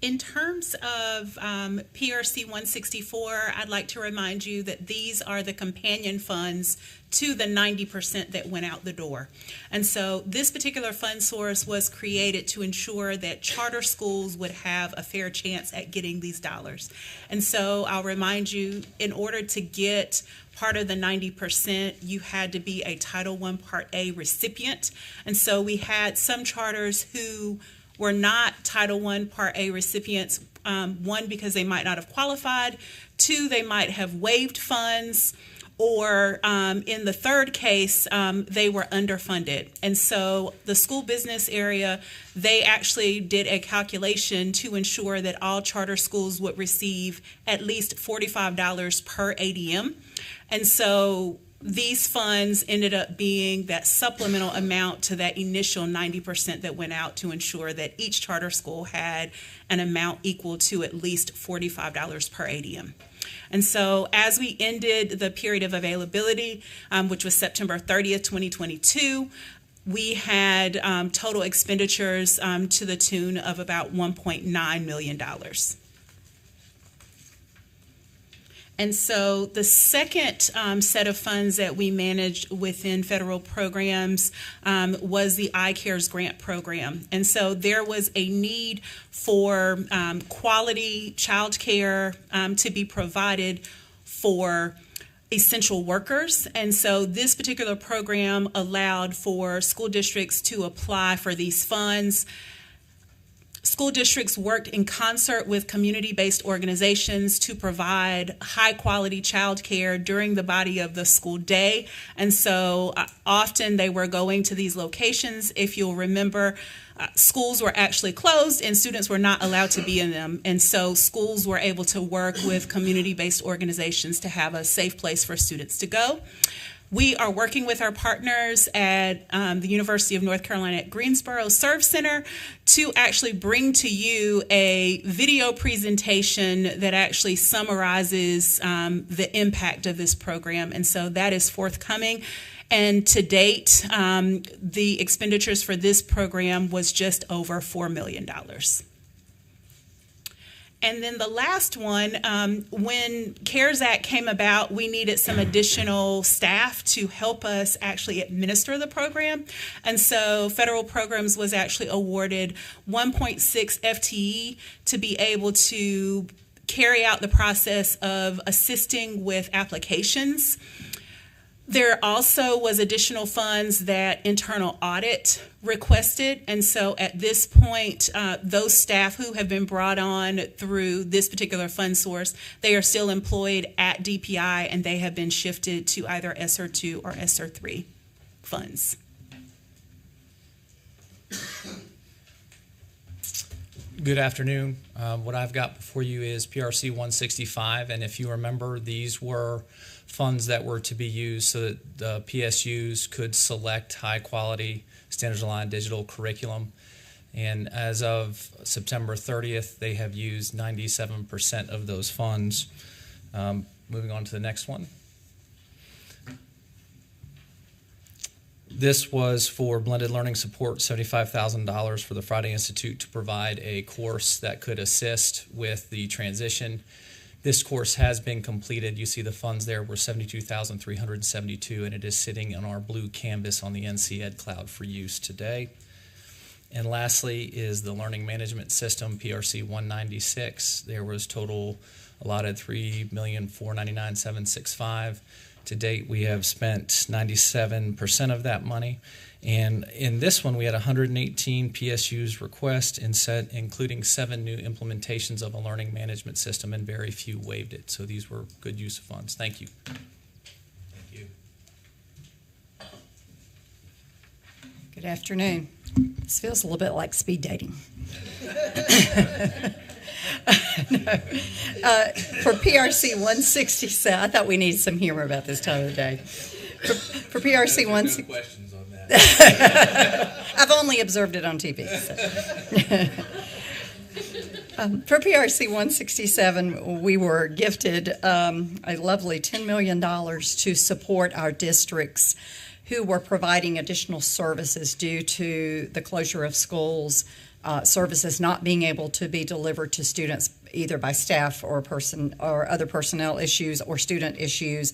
In terms of PRC 164, I'd like to remind you that these are the companion funds to the 90% that went out the door. And so this particular fund source was created to ensure that charter schools would have a fair chance at getting these dollars. And so I'll remind you, in order to get part of the 90%, you had to be a Title I Part A recipient. And so we had some charters who were not Title I Part A recipients, one, because they might not have qualified, two, they might have waived funds, or in the third case, they were underfunded. And so the school business area, they actually did a calculation to ensure that all charter schools would receive at least $45 per ADM. And so these funds ended up being that supplemental amount to that initial 90% that went out to ensure that each charter school had an amount equal to at least $45 per ADM. And so as we ended the period of availability, which was September 30th, 2022, we had total expenditures to the tune of about $1.9 million. And so the second set of funds that we managed within federal programs was the iCares grant program. And so there was a need for quality child care to be provided for essential workers. And so this particular program allowed for school districts to apply for these funds. School districts worked in concert with community-based organizations to provide high-quality child care during the body of the school day. And so often they were going to these locations. If you'll remember, schools were actually closed and students were not allowed to be in them. And so schools were able to work with community-based organizations to have a safe place for students to go. We are working with our partners at the University of North Carolina at Greensboro Serve Center to actually bring to you a video presentation that actually summarizes the impact of this program. And so that is forthcoming. And to date, the expenditures for this program was just over $4 million. And then the last one, when CARES Act came about, we needed some additional staff to help us actually administer the program. And so Federal Programs was actually awarded 1.6 FTE to be able to carry out the process of assisting with applications. There also was additional funds that internal audit requested, and so at this point, those staff who have been brought on through this particular fund source, they are still employed at DPI, and they have been shifted to either ESSER 2 or ESSER 3 funds. Good afternoon. What I've got before you is PRC 165, and if you remember, these were funds that were to be used so that the PSUs could select high-quality standards-aligned digital curriculum. And as of September 30th, they have used 97% of those funds. Moving on to the next one. This was for blended learning support, $75,000 for the Friday Institute to provide a course that could assist with the transition. This course has been completed. You see the funds there were $72,372, and it is sitting on our blue canvas on the NC Ed Cloud for use today. And lastly is the Learning Management System, PRC 196. There was total allotted $3,499,765. To date, we have spent 97% of that money. And in this one, we had 118 PSUs request, including 7 new implementations of a learning management system, and very few waived it. So these were good use of funds. Thank you. Thank you. Good afternoon. This feels a little bit like speed dating. For PRC 167, I thought we needed some humor about this time of the day. For PRC 167, no questions on that. I've only observed it on TV. So. For PRC 167, we were gifted a lovely $10 million to support our districts who were providing additional services due to the closure of schools, services not being able to be delivered to students either by staff or other personnel issues or student issues,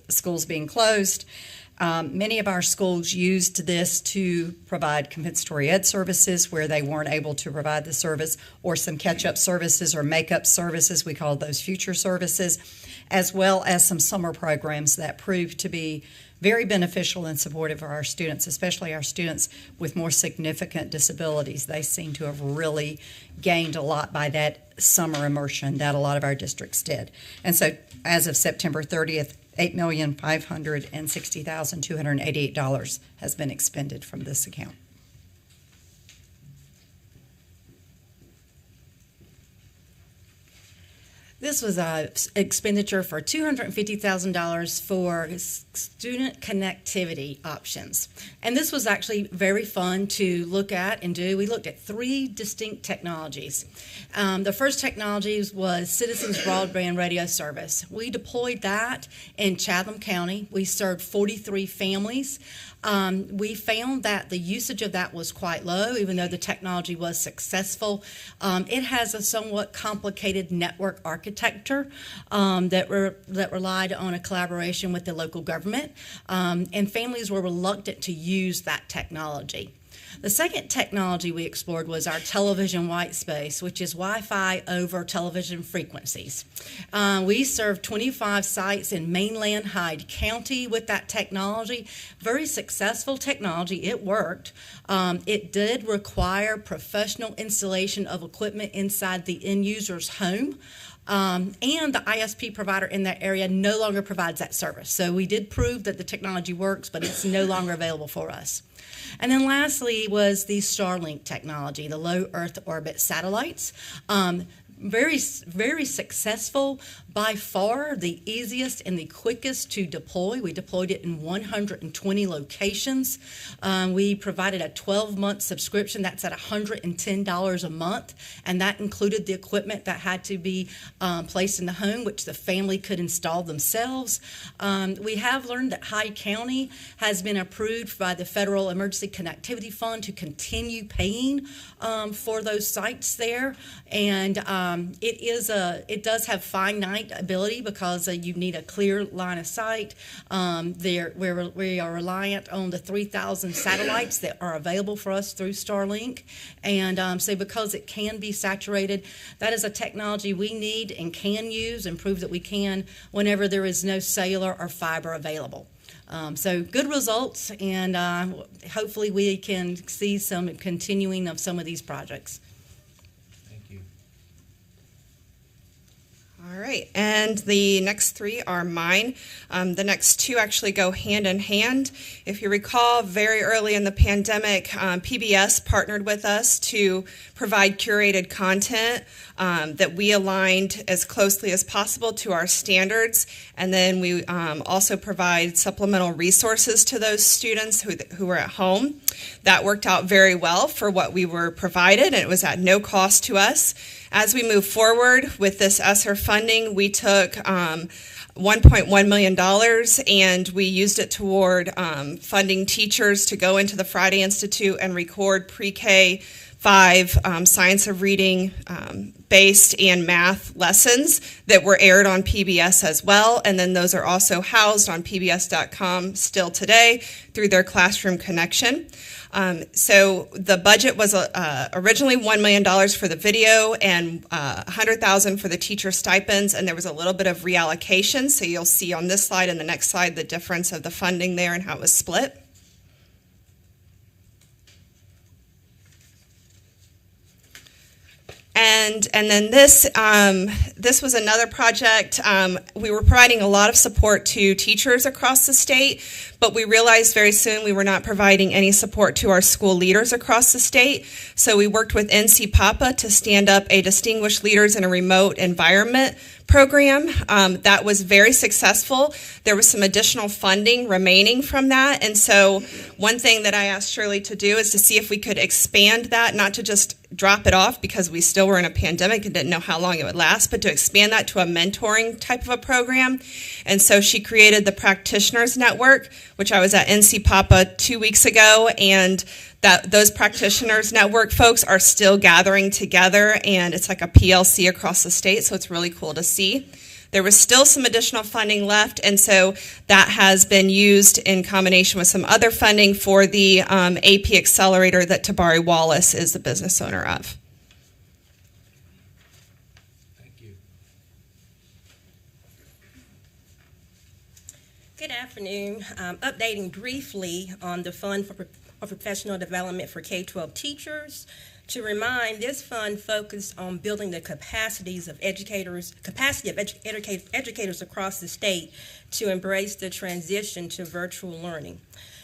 schools being closed. Many of our schools used this to provide compensatory ed services where they weren't able to provide the service, or some catch-up services or make-up services. We call those future services, as well as some summer programs that proved to be very beneficial and supportive for our students, especially our students with more significant disabilities. They seem to have really gained a lot by that summer immersion that a lot of our districts did. And so as of September 30th, $8,560,288 has been expended from this account. This was an expenditure for $250,000 for student connectivity options. And this was actually very fun to look at and do. We looked at 3 distinct technologies. The first technology was Citizens Broadband Radio Service. We deployed that in Chatham County. We served 43 families. We found that the usage of that was quite low, even though the technology was successful. It has a somewhat complicated network architecture that relied on a collaboration with the local government, and families were reluctant to use that technology. The second technology we explored was our television white space, which is Wi-Fi over television frequencies. We served 25 sites in mainland Hyde County with that technology. Very successful technology. It worked. It did require professional installation of equipment inside the end user's home. And the ISP provider in that area no longer provides that service. So we did prove that the technology works, but it's no longer available for us. And then lastly was the Starlink technology, the low Earth orbit satellites. Very, very successful, by far the easiest and the quickest to deploy. We deployed it in 120 locations. We provided a 12-month subscription. That's at $110 a month, and that included the equipment that had to be placed in the home, which the family could install themselves. We have learned that Hyde County has been approved by the Federal Emergency Connectivity Fund to continue paying for those sites there, and it does have finite ability because you need a clear line of sight. We are reliant on the 3,000 satellites that are available for us through Starlink, and so because it can be saturated, that is a technology we need and can use and prove that we can whenever there is no cellular or fiber available. So good results, and hopefully we can see some continuing of some of these projects. Thank you. All right, and the next three are mine. The next two actually go hand in hand. If you recall, very early in the pandemic, PBS partnered with us to provide curated content that we aligned as closely as possible to our standards, and then we also provide supplemental resources to those students who were at home. That worked out very well for what we were provided, and it was at no cost to us. As we move forward with this ESSER funding, we took $1.1 million and we used it toward funding teachers to go into the Friday Institute and record pre-K 5 science of reading based and math lessons that were aired on PBS as well, and then those are also housed on pbs.com still today through their classroom connection. So the budget was originally $1 million for the video and $100,000 for the teacher stipends, and there was a little bit of reallocation. So you'll see on this slide and the next slide the difference of the funding there and how it was split. And then this was another project. We were providing a lot of support to teachers across the state, but we realized very soon we were not providing any support to our school leaders across the state. So we worked with NC PAPA to stand up a Distinguished Leaders in a Remote Environment program. That was very successful. There was some additional funding remaining from that. And so one thing that I asked Shirley to do is to see if we could expand that, not to just drop it off because we still were in a pandemic and didn't know how long it would last, but to expand that to a mentoring type of a program. And so she created the Practitioners Network, which I was at NC PAPA 2 weeks ago, and that those Practitioners Network folks are still gathering together, and it's like a PLC across the state, so it's really cool to see. There was still some additional funding left, and so that has been used in combination with some other funding for the AP Accelerator that Tabari Wallace is the business owner of. Thank you. Good afternoon. Updating briefly on the Fund for Professional Development for K-12 Teachers. To remind, this fund focused on building the capacity of educators across the state to embrace the transition to virtual learning.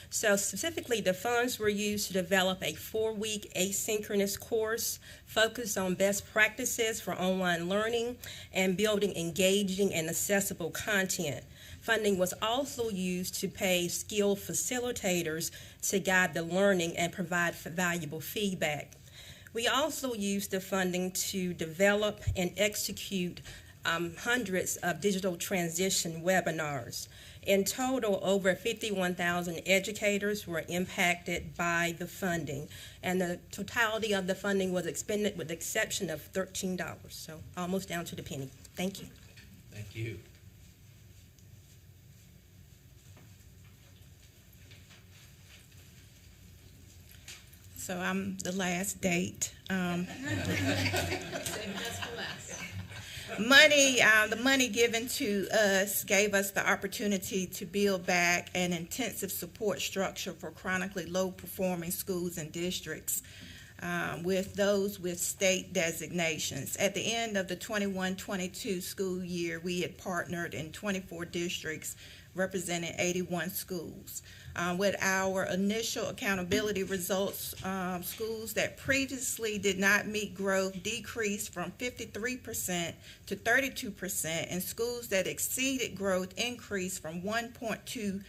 So specifically, the funds were used to develop a 4-week asynchronous course focused on best practices for online learning and building engaging and accessible content. Funding was also used to pay skilled facilitators to guide the learning and provide valuable feedback. We also used the funding to develop and execute hundreds of digital transition webinars. In total, over 51,000 educators were impacted by the funding, and the totality of the funding was expended with the exception of $13, so almost down to the penny. Thank you. Thank you. So I'm the last date. The money given to us gave us the opportunity to build back an intensive support structure for chronically low-performing schools and districts with those with state designations. At the end of the 21-22 school year, we had partnered in 24 districts representing 81 schools. With our initial accountability results, schools that previously did not meet growth decreased from 53% to 32%, and schools that exceeded growth increased from 1.2%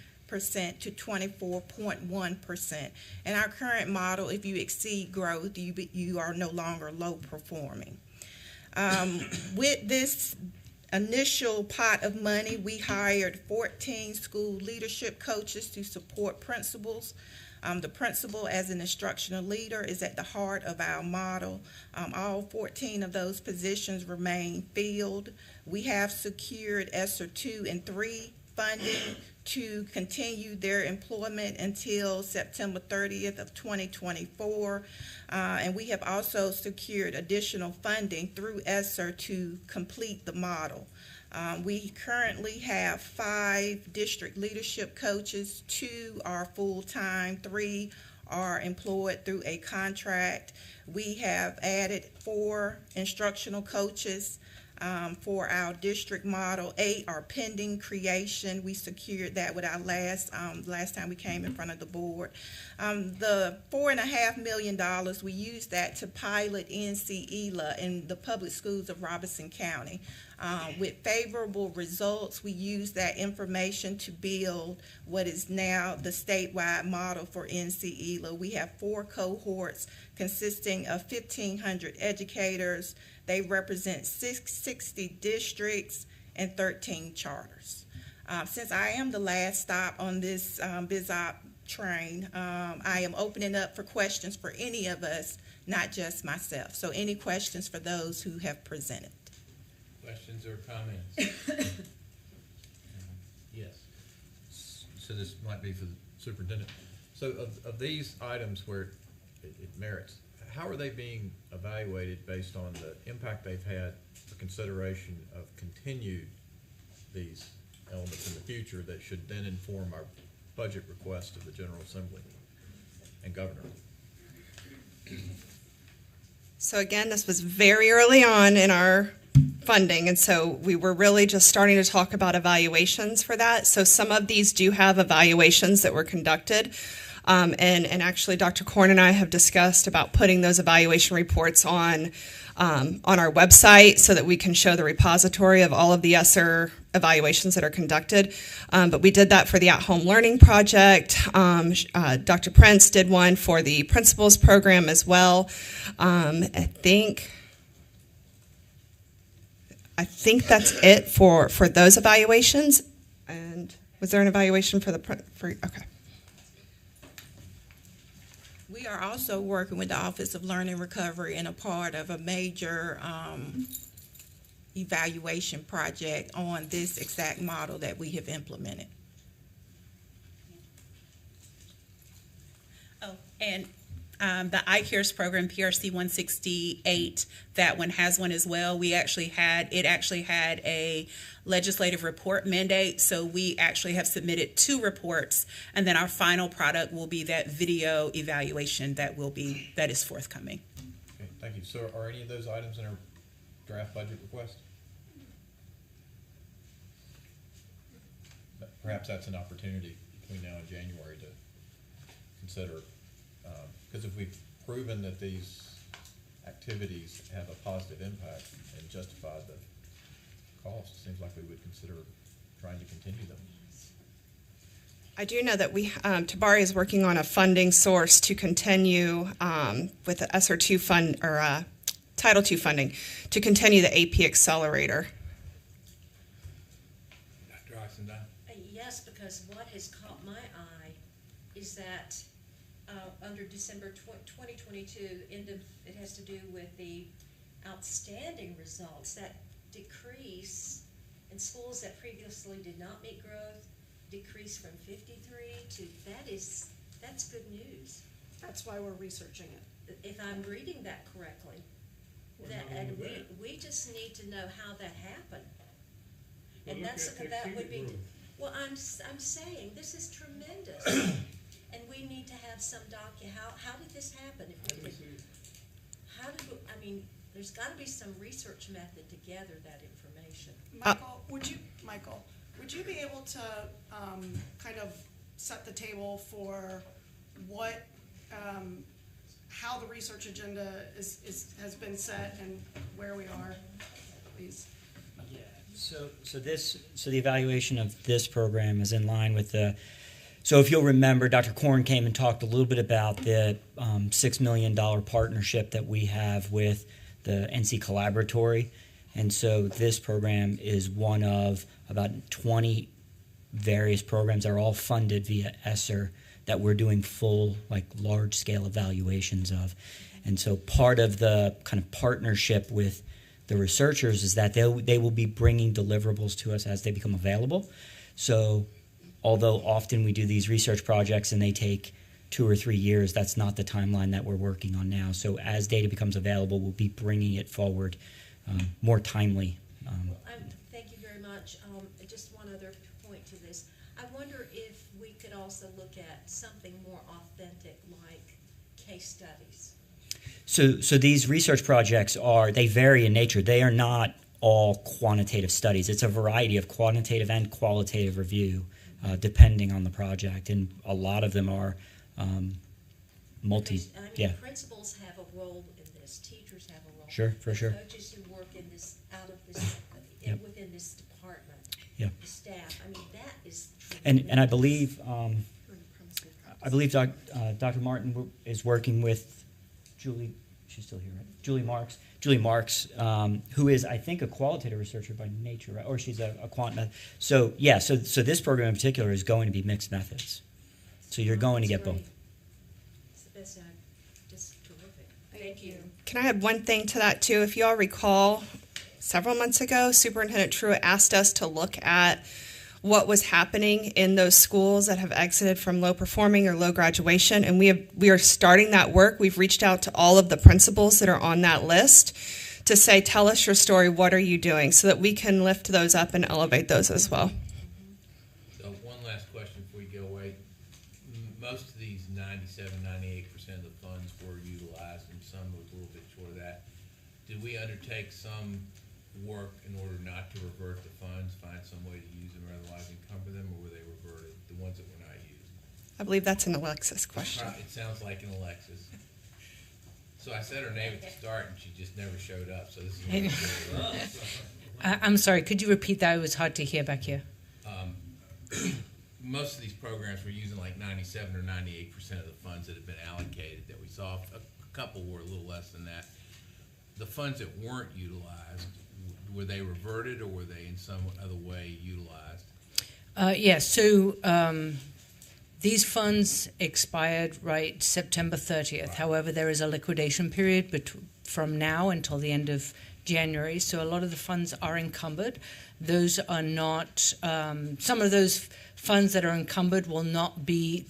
to 24.1%. In our current model, if you exceed growth, you are no longer low performing. With this initial pot of money, we hired 14 school leadership coaches to support principals. The principal, as an instructional leader, is at the heart of our model. All 14 of those positions remain filled. We have secured ESSER 2 and 3 funding to continue their employment until September 30th of 2024. And we have also secured additional funding through ESSER to complete the model. We currently have 5 district leadership coaches. 2 are full-time, 3 are employed through a contract. We have added 4 instructional coaches for our district model. 8 are pending creation. We secured that with our last time we came in front of the board. The $4.5 million, we used that to pilot NC-ELA in the public schools of Robeson County. With favorable results, we used that information to build what is now the statewide model for NC-ELA. We have 4 cohorts consisting of 1,500 educators. They represent 60 districts and 13 charters. Since I am the last stop on this BizOp train, I am opening up for questions for any of us, not just myself. So any questions for those who have presented? Questions or comments? Yes. So this might be for the superintendent. So of these items where it merits, how are they being evaluated based on the impact they've had for consideration of continued these elements in the future that should then inform our budget request of the General Assembly and Governor? So again, this was very early on in our funding, and so we were really just starting to talk about evaluations for that. So some of these do have evaluations that were conducted. And actually, Dr. Korn and I have discussed about putting those evaluation reports on our website so that we can show the repository of all of the ESSER evaluations that are conducted. But we did that for the at-home learning project. Dr. Prince did one for the principals program as well. I think that's it for those evaluations. And was there an evaluation for okay. We are also working with the Office of Learning Recovery and a part of a major evaluation project on this exact model that we have implemented. Oh, and the iCares program, PRC 168, that one has one as well. It actually had a legislative report mandate, so we actually have submitted 2 reports, and then our final product will be that video evaluation that is forthcoming. Okay, thank you. So are any of those items in our draft budget request? Perhaps that's an opportunity between now and January to consider. Because if we've proven that these activities have a positive impact and justify the cost, it seems like we would consider trying to continue them. I do know that Tabari is working on a funding source to continue with the ESSER 2 fund or Title II funding to continue the AP Accelerator. Dr. Oxendine? Yes, because what has caught my eye is that under December 2022, it has to do with the outstanding results, that decrease in schools that previously did not meet growth, decreased from 53 to, that's good news. That's why we're researching it. If I'm reading that correctly, and we just need to know how that happened. And that would be, well, I'm saying this is tremendous. And we need to have some how did this happen? There's got to be some research method to gather that information. Michael, would you be able to kind of set the table for what, how the research agenda has been set and where we are, please? Yeah. So the evaluation of this program is in line with the. So if you'll remember, Dr. Korn came and talked a little bit about the $6 million partnership that we have with the NC Collaboratory. And so this program is one of about 20 various programs that are all funded via ESSER that we're doing full, like, large-scale evaluations of. And so part of the kind of partnership with the researchers is that they will be bringing deliverables to us as they become available. So although often we do these research projects and they take 2 or 3 years, that's not the timeline that we're working on now. So as data becomes available, we'll be bringing it forward more timely. Thank you very much. Just one other point to this. I wonder if we could also look at something more authentic, like case studies. So these research projects they vary in nature. They are not all quantitative studies. It's a variety of quantitative and qualitative review, depending on the project, and a lot of them are Principals have a role in this. Teachers have a role. Sure, for sure. Coaches who work in this, out of this, within this department. Yep. The staff. I mean, that is. And I believe Dr. Martin is working with Julie. She's still here, right? Julie Marks, who is, I think, a qualitative researcher by nature, right? Or she's a quant method. So this program in particular is going to be mixed methods. So you're going to get both. It's the best. Just terrific. Thank you. Can I add one thing to that too? If you all recall, several months ago, Superintendent Truitt asked us to look at what was happening in those schools that have exited from low performing or low graduation, and we are starting that work. We've reached out to all of the principals that are on that list to say, tell us your story, what are you doing, so that we can lift those up and elevate those as well. So one last question before you go away. Most of these 97, 98% of the funds were utilized, and some was a little bit short of that. Did we undertake some work in order not to revert the funds, find some way to use them or otherwise encumber them, or were they reverted, the ones that were not used? I believe that's an Alexis question. It sounds like an Alexis. So I said her name at the start, and she just never showed up, so this is I'm sorry, could you repeat that? It was hard to hear back here. Most of these programs were using like 97 or 98% of the funds that had been allocated that we saw. A couple were a little less than that. The funds that weren't utilized, were they reverted or were they in some other way utilized? Yes, so these funds expired September 30th. Right. However, there is a liquidation period from now until the end of January, so a lot of the funds are encumbered. Those are not, some of those funds that are encumbered will be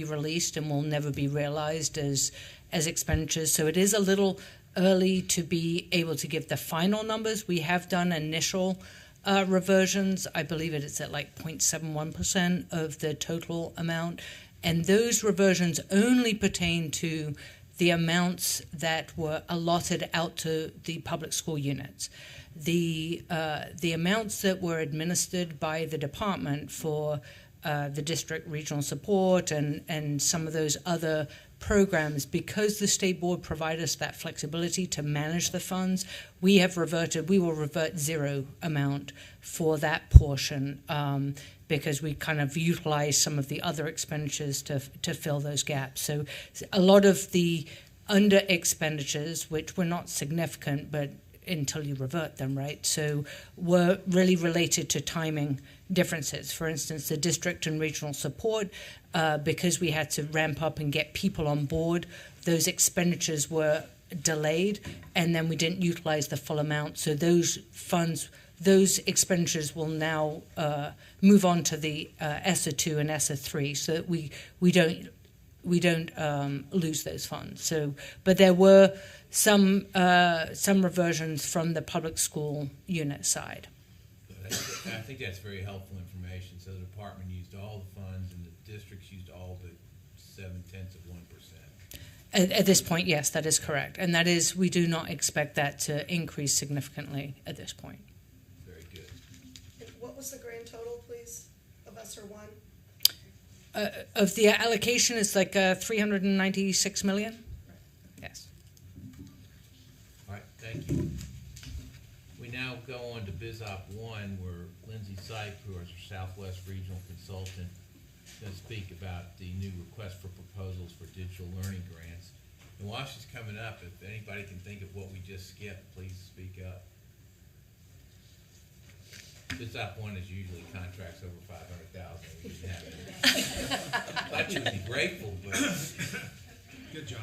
released and will never be realized as expenditures. So it is a little early to be able to give the final numbers. We have done initial reversions. I believe it's at 0.71% of the total amount. And those reversions only pertain to the amounts that were allotted out to the public school units. The amounts that were administered by the department for the district regional support and some of those other programs, because the state board provided us that flexibility to manage the funds, we will revert zero amount for that portion because we kind of utilize some of the other expenditures to fill those gaps. So a lot of the under expenditures, which were not significant, but until you revert them, right? So were really related to timing differences. For instance, the district and regional support, because we had to ramp up and get people on board, those expenditures were delayed, and then we didn't utilize the full amount. So those funds, those expenditures will now move on to the ESSER 2 and ESSER 3, so that we don't lose those funds. So, but there were some reversions from the public school unit side. I think that's very helpful information. So the department used all the funds, and the districts used all but 0.7%. At this point, yes, that is correct, and that is, we do not expect that to increase significantly at this point. Very good. And what was the grand total, please? ESSER one? Of the allocation, it's like 396 million? Yes. All right, thank you. We now go on to BizOp 1, where Lindsay Sipe, who is our Southwest Regional Consultant, is going to speak about the new request for proposals for digital learning grants. And while she's coming up, if anybody can think of what we just skipped, please speak up. BizOp 1 is usually contracts over $500,000. We didn't have it. Thought you would be grateful, but Good job.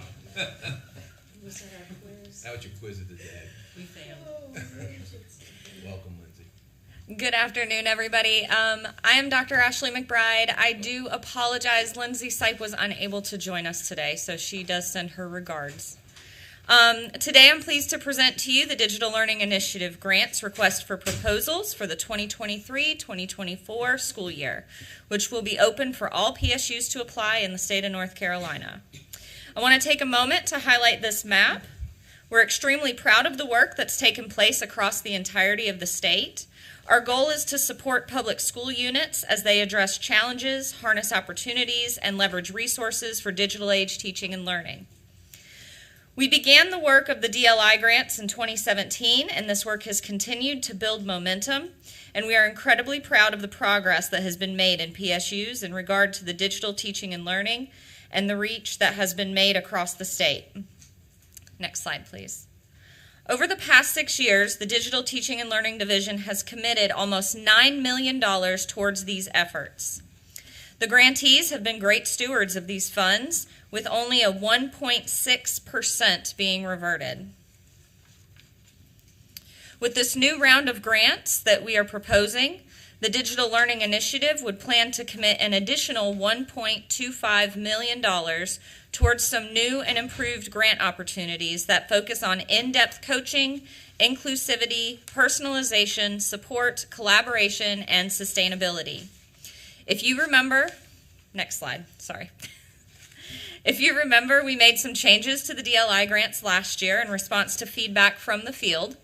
Was that our quiz? that was your quiz of the day. We failed. Welcome, Lindsay. Good afternoon, everybody. I am Dr. Ashley McBride. I do apologize. Lindsay Sipe was unable to join us today, so she does send her regards. Today, I'm pleased to present to you the Digital Learning Initiative Grants Request for Proposals for the 2023-2024 school year, which will be open for all PSUs to apply in the state of North Carolina. I want to take a moment to highlight this map. We're extremely proud of the work that's taken place across the entirety of the state. Our goal is to support public school units as they address challenges, harness opportunities, and leverage resources for digital age teaching and learning. We began the work of the DLI grants in 2017, and this work has continued to build momentum, and we are incredibly proud of the progress that has been made in PSUs in regard to the digital teaching and learning and the reach that has been made across the state. Next slide, please. Over the past 6 years, the Digital Teaching and Learning Division has committed almost $9 million towards these efforts. The grantees have been great stewards of these funds, with only a 1.6% being reverted. With this new round of grants that we are proposing, the Digital Learning Initiative would plan to commit an additional $1.25 million towards some new and improved grant opportunities that focus on in-depth coaching, inclusivity, personalization, support, collaboration, and sustainability. If you remember, next slide, sorry. If you remember, we made some changes to the DLI grants last year in response to feedback from the field.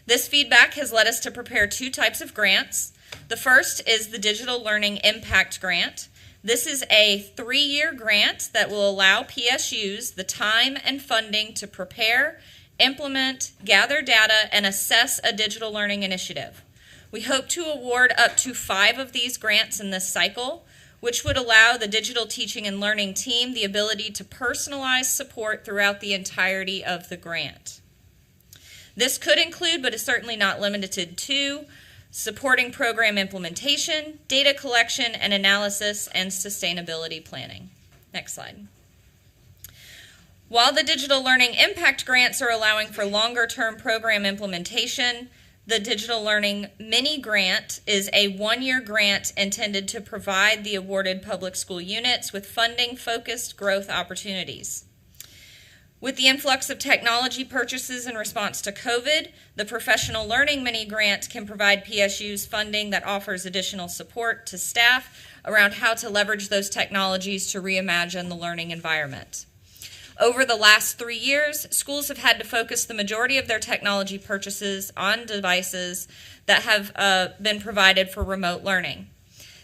This feedback has led us to prepare two types of grants. The first is the Digital Learning Impact Grant. This is a 3-year grant that will allow PSUs the time and funding to prepare, implement, gather data, and assess a digital learning initiative. We hope to award up to 5 of these grants in this cycle, which would allow the digital teaching and learning team the ability to personalize support throughout the entirety of the grant. This could include, but is certainly not limited to, supporting program implementation, data collection and analysis, and sustainability planning. Next slide. While the Digital Learning Impact Grants are allowing for longer-term program implementation, the Digital Learning Mini Grant is a 1-year grant intended to provide the awarded public school units with funding-focused growth opportunities. With the influx of technology purchases in response to COVID, the Professional Learning Mini Grant can provide PSUs funding that offers additional support to staff around how to leverage those technologies to reimagine the learning environment. Over the last 3 years, schools have had to focus the majority of their technology purchases on devices that have been provided for remote learning.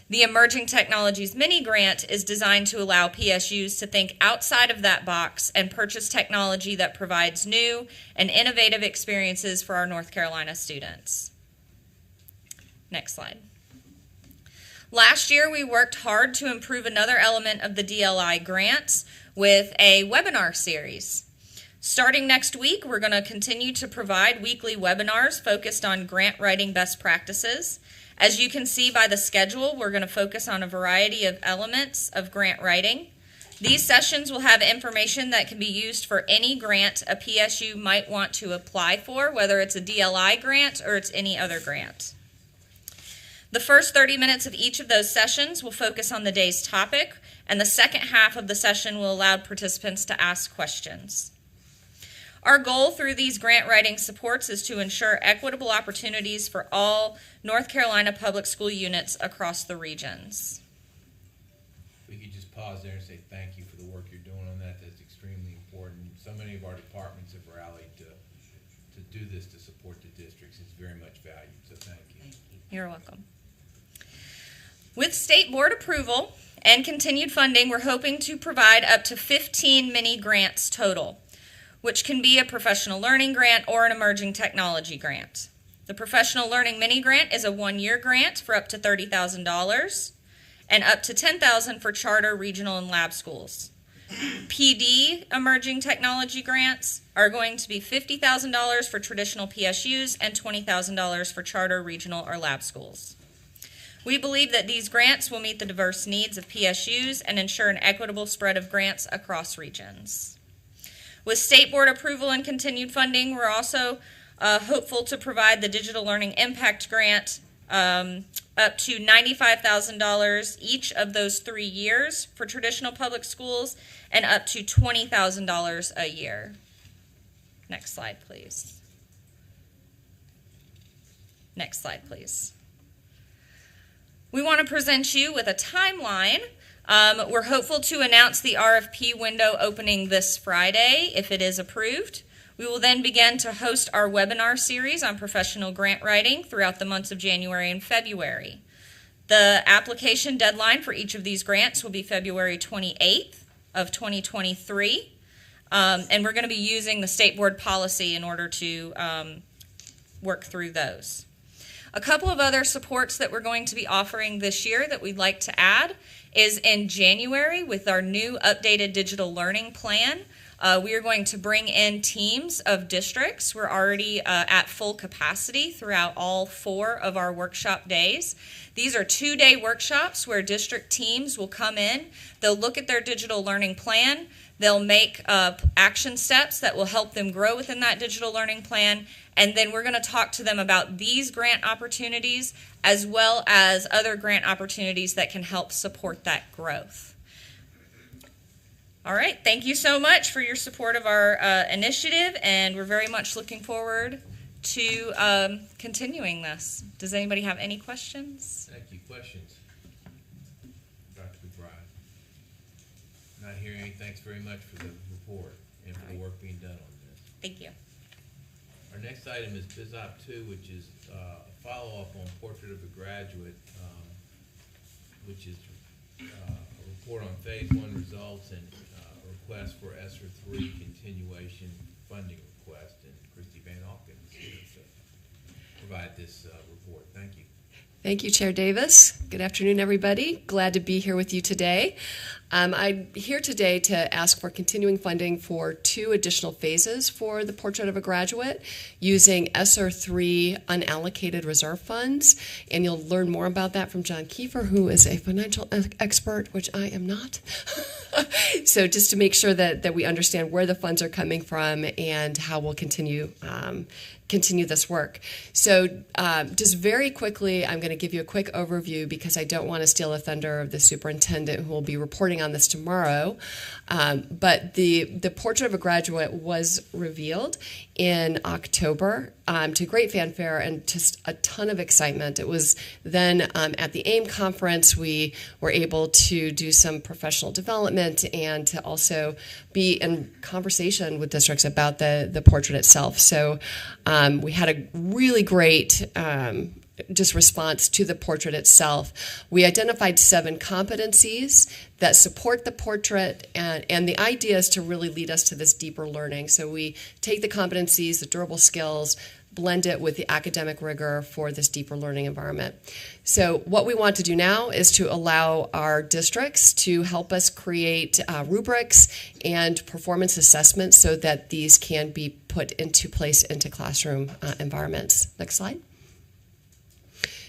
The Emerging Technologies Mini Grant is designed to allow PSUs to think outside of that box and purchase technology that provides new and innovative experiences for our North Carolina students. Next slide. Last year, we worked hard to improve another element of the DLI grants with a webinar series. Starting next week, we're going to continue to provide weekly webinars focused on grant writing best practices. As you can see by the schedule, we're going to focus on a variety of elements of grant writing. These sessions will have information that can be used for any grant a PSU might want to apply for, whether it's a DLI grant or it's any other grant. The first 30 minutes of each of those sessions will focus on the day's topic, and the second half of the session will allow participants to ask questions. Our goal through these grant writing supports is to ensure equitable opportunities for all North Carolina public school units across the regions. We could just pause there and say thank you for the work you're doing on that. That's extremely important. So many of our departments have rallied to do this to support the districts. It's very much valued, so thank you. You're welcome. With state board approval and continued funding, we're hoping to provide up to 15 mini grants total, which can be a professional learning grant or an emerging technology grant. The professional learning mini grant is a 1-year grant for up to $30,000 and up to $10,000 for charter, regional, and lab schools. PD emerging technology grants are going to be $50,000 for traditional PSUs and $20,000 for charter, regional, or lab schools. We believe that these grants will meet the diverse needs of PSUs and ensure an equitable spread of grants across regions. With state board approval and continued funding, we're also hopeful to provide the Digital Learning Impact Grant up to $95,000 each of those 3 years for traditional public schools and up to $20,000 a year. Next slide, please. Next slide, please. We want to present you with a timeline. We're hopeful to announce the RFP window opening this Friday if it is approved. We will then begin to host our webinar series on professional grant writing throughout the months of January and February. The application deadline for each of these grants will be February 28th of 2023. And we're going to be using the state board policy in order to work through those. A couple of other supports that we're going to be offering this year that we'd like to add is in January with our new updated digital learning plan. We are going to bring in teams of districts. We're already at full capacity throughout all 4 of our workshop days. These are 2-day workshops where district teams will come in. They'll look at their digital learning plan. They'll make action steps that will help them grow within that digital learning plan. And then we're going to talk to them about these grant opportunities as well as other grant opportunities that can help support that growth. All right, thank you so much for your support of our initiative, and we're very much looking forward to continuing this. Does anybody have any questions? Thank you. Questions? Dr. McBride? Not hearing any. Thanks very much for the report and for the work being done on this. Thank you. Our next item is BizOp 2, which is a follow-up on Portrait of a Graduate, which is a report on Phase 1 results and a request for ESSER 3 continuation funding request. And Christy Van Auken is here to provide this report. Thank you. Thank you, Chair Davis. Good afternoon, everybody. Glad to be here with you today. I'm here today to ask for continuing funding for 2 additional phases for the Portrait of a Graduate using ESSER 3 unallocated reserve funds. And you'll learn more about that from John Kiefer, who is a financial expert, which I am not. So just to make sure that we understand where the funds are coming from and how we'll continue this work. So just very quickly, I'm going to give you a quick overview because I don't want to steal the thunder of the superintendent who will be reporting on this tomorrow. But the Portrait of a Graduate was revealed in October to great fanfare and just a ton of excitement. It was then at the AIM conference, we were able to do some professional development and to also be in conversation with districts about the portrait itself. So we had a really great just response to the portrait itself. We identified 7 competencies that support the portrait, and the idea is to really lead us to this deeper learning. So we take the competencies, the durable skills, blend it with the academic rigor for this deeper learning environment. So what we want to do now is to allow our districts to help us create rubrics and performance assessments so that these can be put into place into classroom environments. Next slide.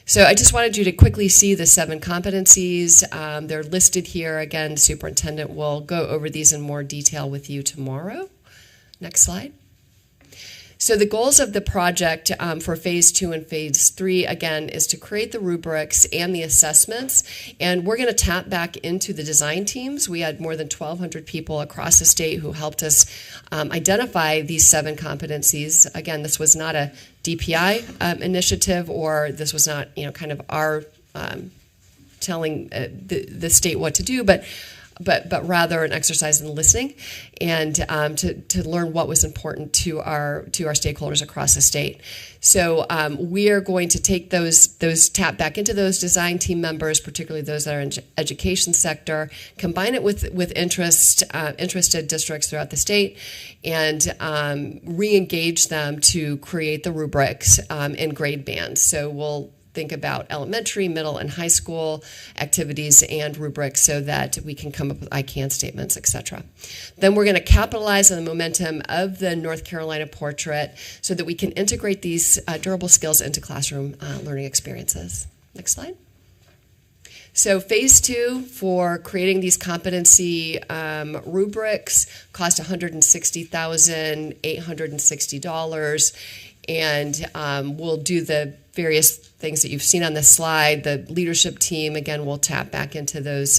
So I just wanted you to quickly see the 7 competencies. They're listed here. Again, the superintendent will go over these in more detail with you tomorrow. Next slide. So the goals of the project for Phase 2 and Phase 3, again, is to create the rubrics and the assessments. And we're going to tap back into the design teams. We had more than 1,200 people across the state who helped us identify these 7 competencies. Again, this was not a DPI initiative, or this was not, kind of our telling the state what to do, but but rather an exercise in listening and to learn what was important to our stakeholders across the state. So we are going to take those tap back into those design team members, particularly those that are in education sector, combine it with interested districts throughout the state, and re-engage them to create the rubrics in grade bands. So we'll think about elementary, middle, and high school activities and rubrics so that we can come up with I can statements, etc. Then we're going to capitalize on the momentum of the North Carolina portrait so that we can integrate these durable skills into classroom learning experiences. Next slide. So phase 2 for creating these competency rubrics cost $160,860, and we'll do the various things that you've seen on this slide. The leadership team, again, will tap back into those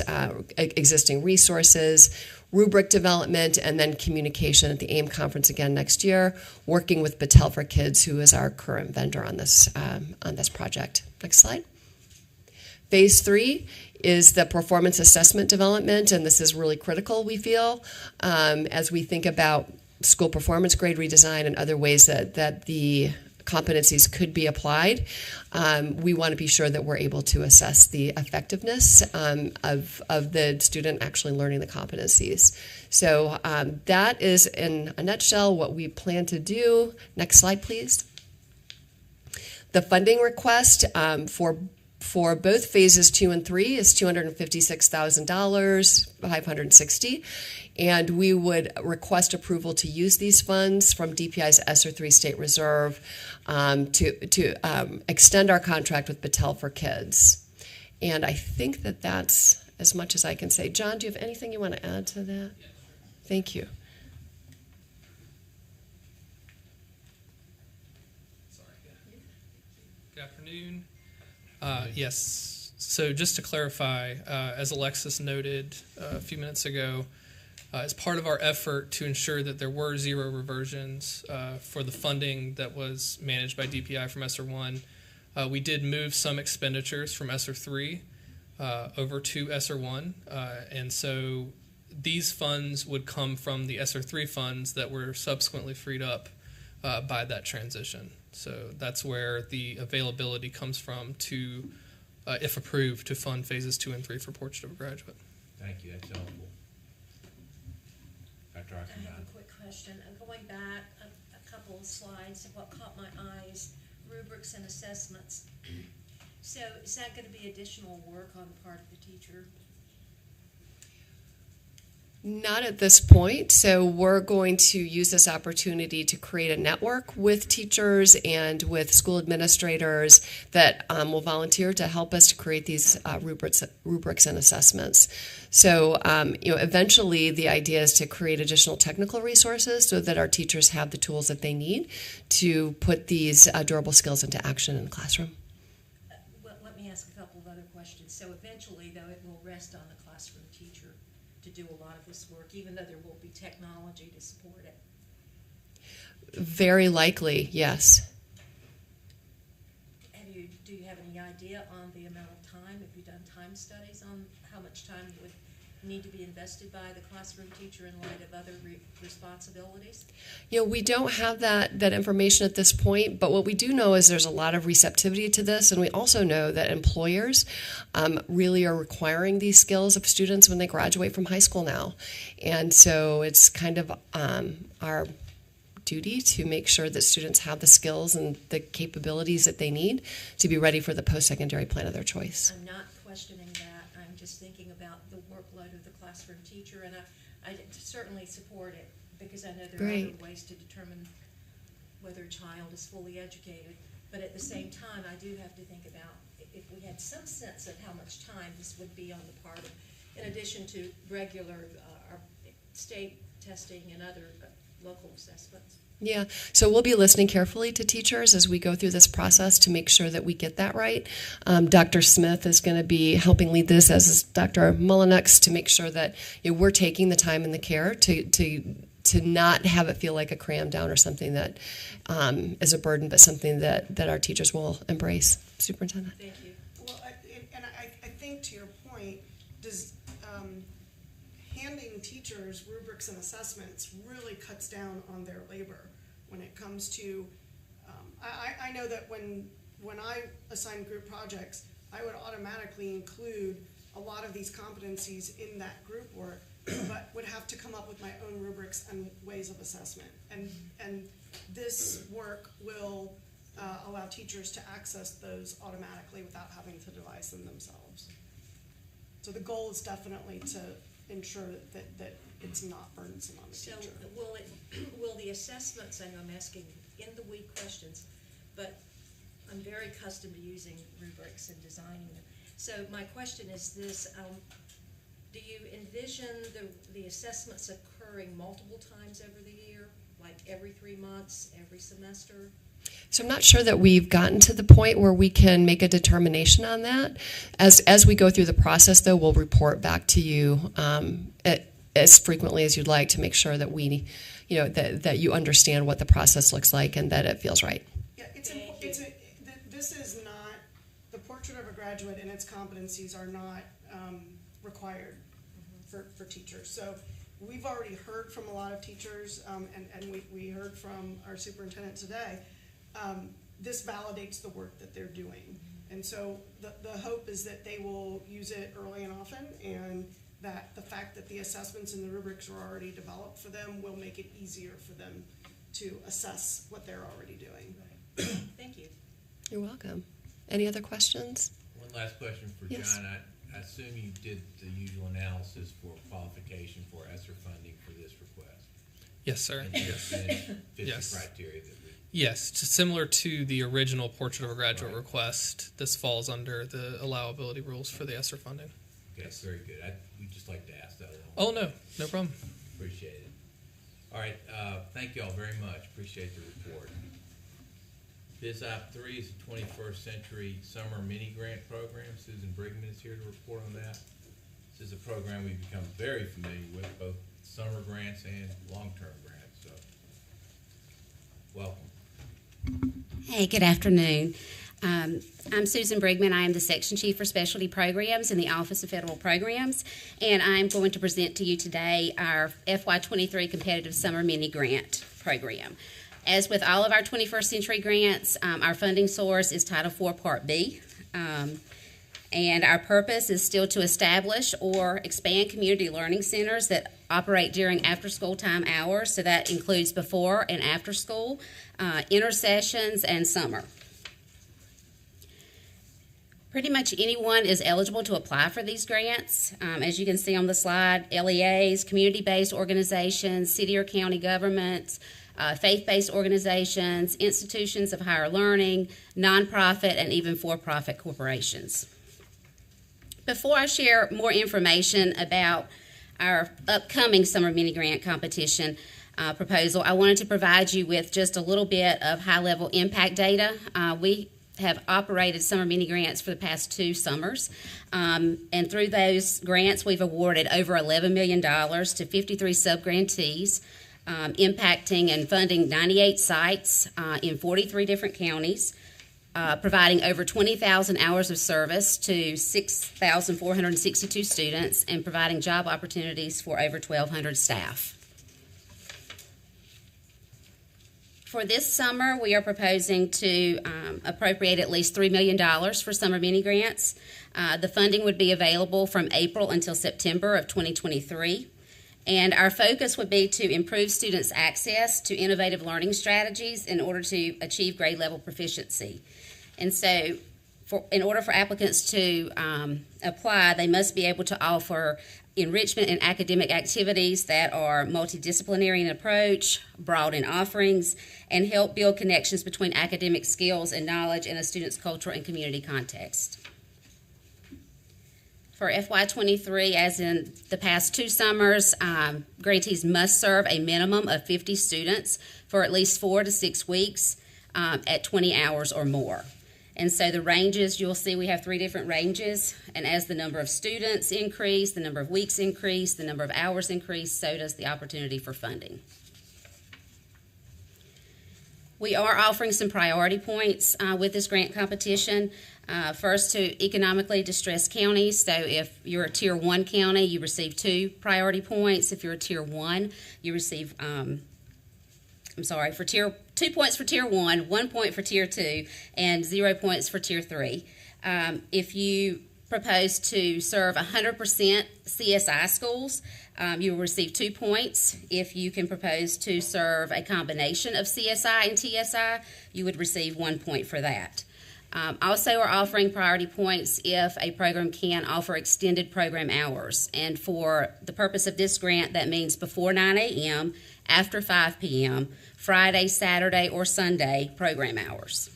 existing resources, rubric development, and then communication at the AIM conference again next year, working with Battelle for Kids, who is our current vendor on this project. Next slide. Phase 3 is the performance assessment development, and this is really critical, we feel, as we think about school performance grade redesign and other ways that the competencies could be applied. We want to be sure that we're able to assess the effectiveness of the student actually learning the competencies. So that is, in a nutshell, what we plan to do. Next slide, please. The funding request for both phases 2 and 3 is $256,000, $560, and we would request approval to use these funds from DPI's ESSER 3 State Reserve to extend our contract with Battelle for Kids. And I think that that's as much as I can say. John, do you have anything you want to add to that? Yes. Thank you. Good afternoon. Yes, so just to clarify, as Alexis noted a few minutes ago, as part of our effort to ensure that there were zero reversions for the funding that was managed by DPI from ESSER 1, we did move some expenditures from ESSER 3 over to ESSER 1, and so these funds would come from the ESSER 3 funds that were subsequently freed up by that transition. So that's where the availability comes from to, if approved, to fund phases 2 and 3 for Portrait of a Graduate. Thank you, that's helpful. Dr. I have Eichenbaum. a quick question. Going back a couple of slides, what caught my eyes, rubrics and assessments. So is that going to be additional work on the part of the teacher? Not at this point. So we're going to use this opportunity to create a network with teachers and with school administrators that will volunteer to help us to create these rubrics and assessments. So eventually the idea is to create additional technical resources so that our teachers have the tools that they need to put these durable skills into action in the classroom. Well, let me ask a couple of other questions. So eventually, though, it will rest on the classroom teacher to do a lot of this work, even though there will be technology to support it? Very likely, yes. Do you have any idea on the amount of time? Have you done time studies on how much time would need to be invested by the classroom teacher in light of other responsibilities? We don't have that information at this point, but what we do know is there's a lot of receptivity to this, and we also know that employers really are requiring these skills of students when they graduate from high school now. And so it's kind of our duty to make sure that students have the skills and the capabilities that they need to be ready for the post-secondary plan of their choice. I'm not questioning that. I'm just thinking about the workload of the classroom teacher, and I certainly support it because I know there are other ways to determine whether a child is fully educated. But at the same time, I do have to think about if we had some sense of how much time this would be on the part of, in addition to regular our state testing and other local assessments. Yeah, so we'll be listening carefully to teachers as we go through this process to make sure that we get that right. Dr. Smith is going to be helping lead this, as is Dr. Mullinex, to make sure that we're taking the time and the care to not have it feel like a cram down or something that is a burden, but something that our teachers will embrace. Superintendent. Thank you. Well, and I think to your point, handing teachers rubrics and assessments really cuts down on their labor when it comes to, I know that when I assign group projects, I would automatically include a lot of these competencies in that group work, but would have to come up with my own rubrics and ways of assessment. And this work will allow teachers to access those automatically without having to devise them themselves. So the goal is definitely to ensure that it's not burdensome on the So teacher. will the assessments, I know I'm asking in the week questions, but I'm very accustomed to using rubrics and designing them. So my question is this, do you envision the assessments occurring multiple times over the year, like every 3 months, every semester? So I'm not sure that we've gotten to the point where we can make a determination on that. As we go through the process, though, we'll report back to you as frequently as you'd like to make sure that that you understand what the process looks like and that it feels right. Yeah, this is not, the portrait of a graduate and its competencies are not required for teachers. So we've already heard from a lot of teachers, and we heard from our superintendent today. This validates the work that they're doing. And so the hope is that they will use it early and often, and that the fact that the assessments and the rubrics are already developed for them will make it easier for them to assess what they're already doing. Thank you. You're welcome. Any other questions? One last question for Yes. John. I assume you did the usual analysis for qualification for ESSER funding for this request. Yes, sir. And Yes. fit Yes. the criteria that we. Yes, just similar to the original Portrait of a Graduate request, this falls under the allowability rules for the ESSER funding. Okay, very good. We'd just like to ask that a little. Oh, no problem. Appreciate it. All right, thank you all very much. Appreciate the report. BizOp 3 is the 21st Century Summer Mini Grant Program. Susan Brigman is here to report on that. This is a program we've become very familiar with, both summer grants and long-term grants. So, welcome. Hey, good afternoon. I'm Susan Brigman. I am the Section Chief for Specialty Programs in the Office of Federal Programs, and I'm going to present to you today our FY23 Competitive Summer Mini Grant Program. As with all of our 21st Century grants, our funding source is Title IV Part B, and our purpose is still to establish or expand community learning centers that operate during after-school time hours, so that includes before and after school, intersessions, and summer. Pretty much anyone is eligible to apply for these grants. As you can see on the slide, LEAs, community-based organizations, city or county governments, faith-based organizations, institutions of higher learning, nonprofit, and even for-profit corporations. Before I share more information about our upcoming summer mini grant competition proposal, I wanted to provide you with just a little bit of high-level impact data. We have operated summer mini grants for the past 2 summers, and through those grants we've awarded over $11 million to 53 sub-grantees, impacting and funding 98 sites in 43 different counties, providing over 20,000 hours of service to 6,462 students, and providing job opportunities for over 1,200 staff. For this summer, we are proposing to appropriate at least $3 million for summer mini grants. The funding would be available from April until September of 2023. And our focus would be to improve students' access to innovative learning strategies in order to achieve grade level proficiency. And so in order for applicants to apply, they must be able to offer enrichment in academic activities that are multidisciplinary in approach, broad in offerings, and help build connections between academic skills and knowledge in a student's cultural and community context. For FY23, as in the past 2 summers, grantees must serve a minimum of 50 students for at least 4 to 6 weeks at 20 hours or more. And so the ranges, you'll see we have 3 different ranges, and as the number of students increase, the number of weeks increase, the number of hours increase, so does the opportunity for funding. We are offering some priority points with this grant competition. First, to economically distressed counties. So if you're a Tier 1 county, you receive 2 priority points. If you're a Tier 1, you receive, for 2 points for Tier 1, 1 point for Tier 2, and 0 points for Tier 3. If you propose to serve 100% CSI schools, you will receive 2 points. If you can propose to serve a combination of CSI and TSI, you would receive 1 point for that. Also, we're offering priority points if a program can offer extended program hours. And for the purpose of this grant, that means before 9 a.m., after 5 p.m., Friday, Saturday, or Sunday program hours.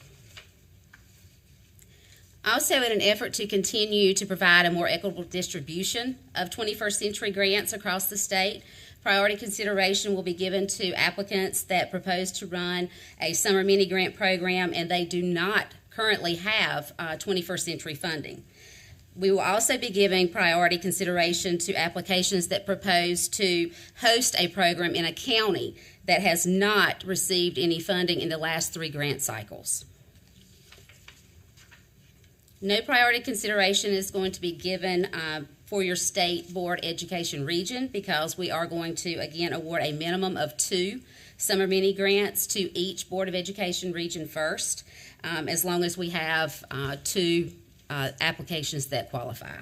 Also, in an effort to continue to provide a more equitable distribution of 21st century grants across the state, priority consideration will be given to applicants that propose to run a summer mini grant program and they do not currently have 21st century funding. We will also be giving priority consideration to applications that propose to host a program in a county that has not received any funding in the last 3 grant cycles. No priority consideration is going to be given for your state board education region because we are going to, again, award a minimum of 2 summer mini grants to each Board of Education region first, as long as we have 2 applications that qualify.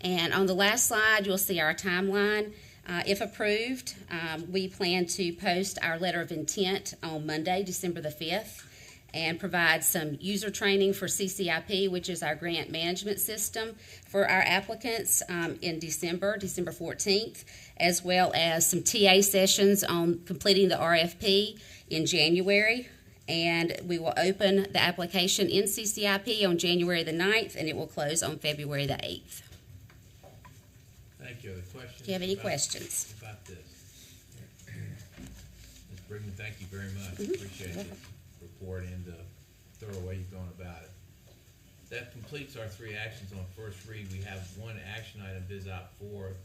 And on the last slide, you'll see our timeline. If approved, we plan to post our letter of intent on Monday, December the 5th, and provide some user training for CCIP, which is our grant management system, for our applicants in December 14th, as well as some TA sessions on completing the RFP in January. And we will open the application in CCIP on January the 9th, and it will close on February the 8th. Thank you. Other questions? Do you have any questions? About this? Ms. Brigman, thank you very much. Mm-hmm. Appreciate the report and the thorough way you've gone about it. That completes our 3 actions on first read. We have 1 action item, Biz Op 4.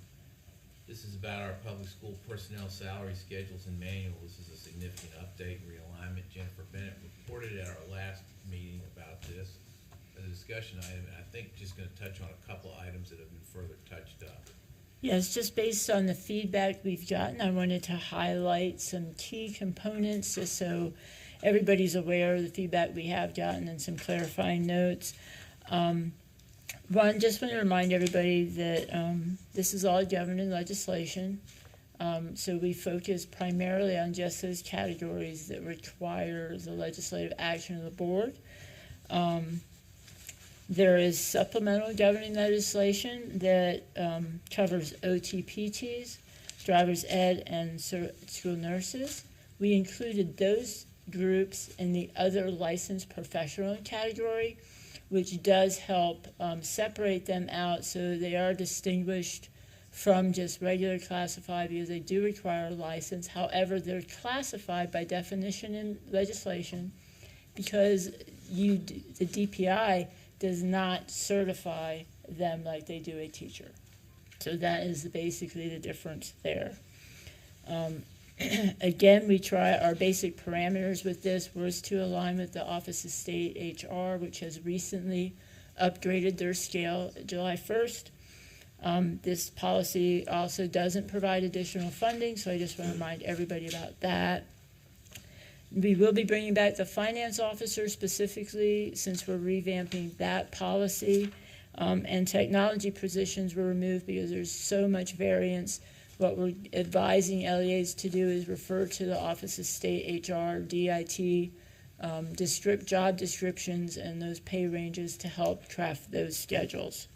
This is about our public school personnel salary schedules and manuals. This is a significant update and realignment. Jennifer Bennett reported at our last meeting about this as a discussion item, and I think just going to touch on a couple items that have been further touched up. Yes, just based on the feedback we've gotten, I wanted to highlight some key components just so everybody's aware of the feedback we have gotten and some clarifying notes. One, just want to remind everybody that this is all governing legislation. So we focus primarily on just those categories that require the legislative action of the board. There is supplemental governing legislation that covers OT/PTs, driver's ed, and school nurses. We included those groups in the other licensed professional category, which does help separate them out so they are distinguished from just regular classified because they do require a license. However, they're classified by definition in legislation because the DPI does not certify them like they do a teacher. So that is basically the difference there. Again, we try our basic parameters with this was to align with the Office of State HR, which has recently upgraded their scale July 1st. This policy also doesn't provide additional funding, so I just want to remind everybody about that. We will be bringing back the finance officer specifically since we're revamping that policy. And technology positions were removed because there's so much variance. What we're advising LEAs to do is refer to the Office of State HR, DIT, job descriptions, and those pay ranges to help craft those schedules.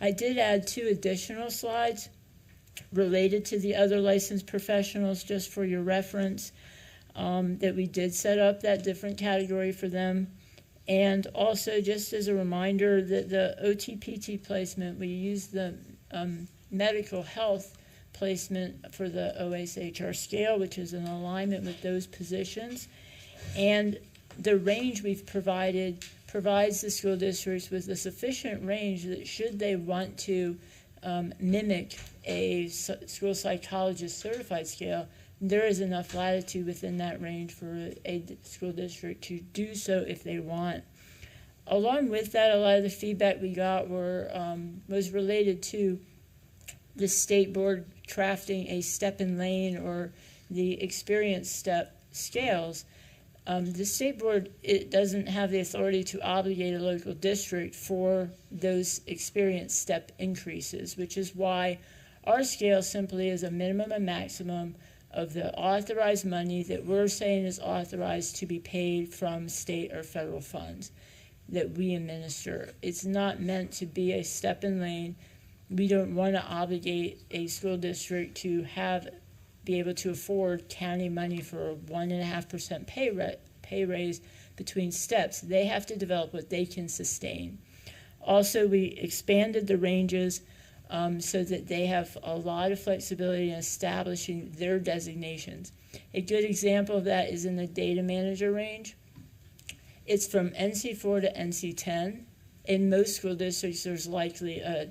I did add 2 additional slides related to the other licensed professionals just for your reference, that we did set up that different category for them. And also just as a reminder that the OT/PT placement, we use the medical health placement for the OASHR scale, which is in alignment with those positions. And the range we've provides the school districts with a sufficient range that should they want to mimic a school psychologist certified scale, there is enough latitude within that range for a school district to do so if they want. Along with that, a lot of the feedback we got was related to the state board crafting a step and lane or the experience step scales. The state board, it doesn't have the authority to obligate a local district for those experience step increases, which is why our scale simply is a minimum and maximum of the authorized money that we're saying is authorized to be paid from state or federal funds that we administer. It's not meant to be a step and lane. We don't want to obligate a school district to be able to afford county money for a 1.5% pay raise between steps. They have to develop what they can sustain. Also, we expanded the ranges so that they have a lot of flexibility in establishing their designations. A good example of that is in the data manager range. It's from NC4 to NC10. In most school districts, there's likely a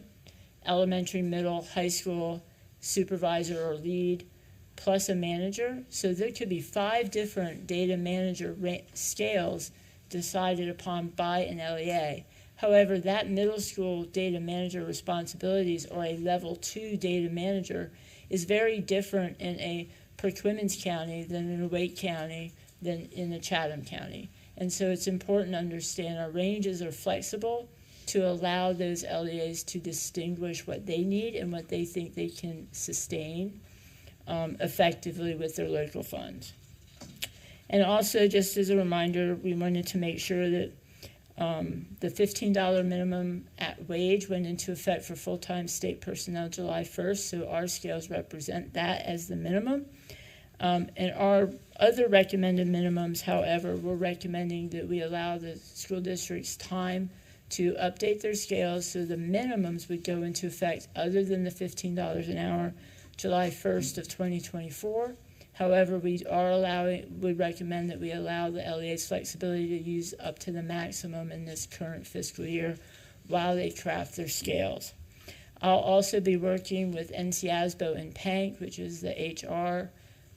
elementary, middle, high school supervisor or lead plus a manager. So there could be 5 different data manager scales decided upon by an LEA. However, that middle school data manager responsibilities or a level 2 data manager is very different in a Perquimans County than in a Wake County than in a Chatham County. And so it's important to understand our ranges are flexible to allow those LEAs to distinguish what they need and what they think they can sustain effectively with their local funds. And also, just as a reminder, we wanted to make sure that the $15 minimum wage went into effect for full-time state personnel July 1st, so our scales represent that as the minimum. And our other recommended minimums, however, we're recommending that we allow the school districts time to update their scales so the minimums would go into effect other than the $15 an hour July 1st of 2024. However, we recommend that we allow the LEA's flexibility to use up to the maximum in this current fiscal year while they craft their scales. I'll also be working with NCASBO and PANC, which is the HR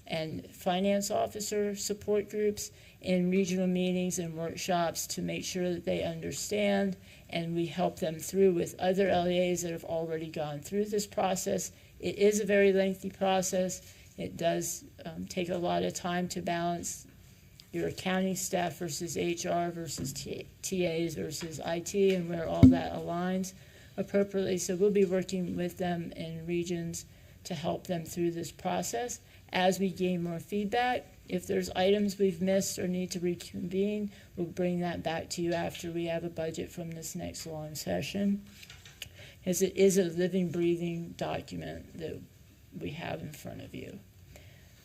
and finance officer support groups in regional meetings and workshops to make sure that they understand, and we help them through with other LEAs that have already gone through this process. It is a very lengthy process. It does take a lot of time to balance your accounting staff versus HR versus TAs versus IT and where all that aligns appropriately. So we'll be working with them in regions to help them through this process. As we gain more feedback, if there's items we've missed or need to reconvene, we'll bring that back to you after we have a budget from this next long session, as it is a living, breathing document that we have in front of you.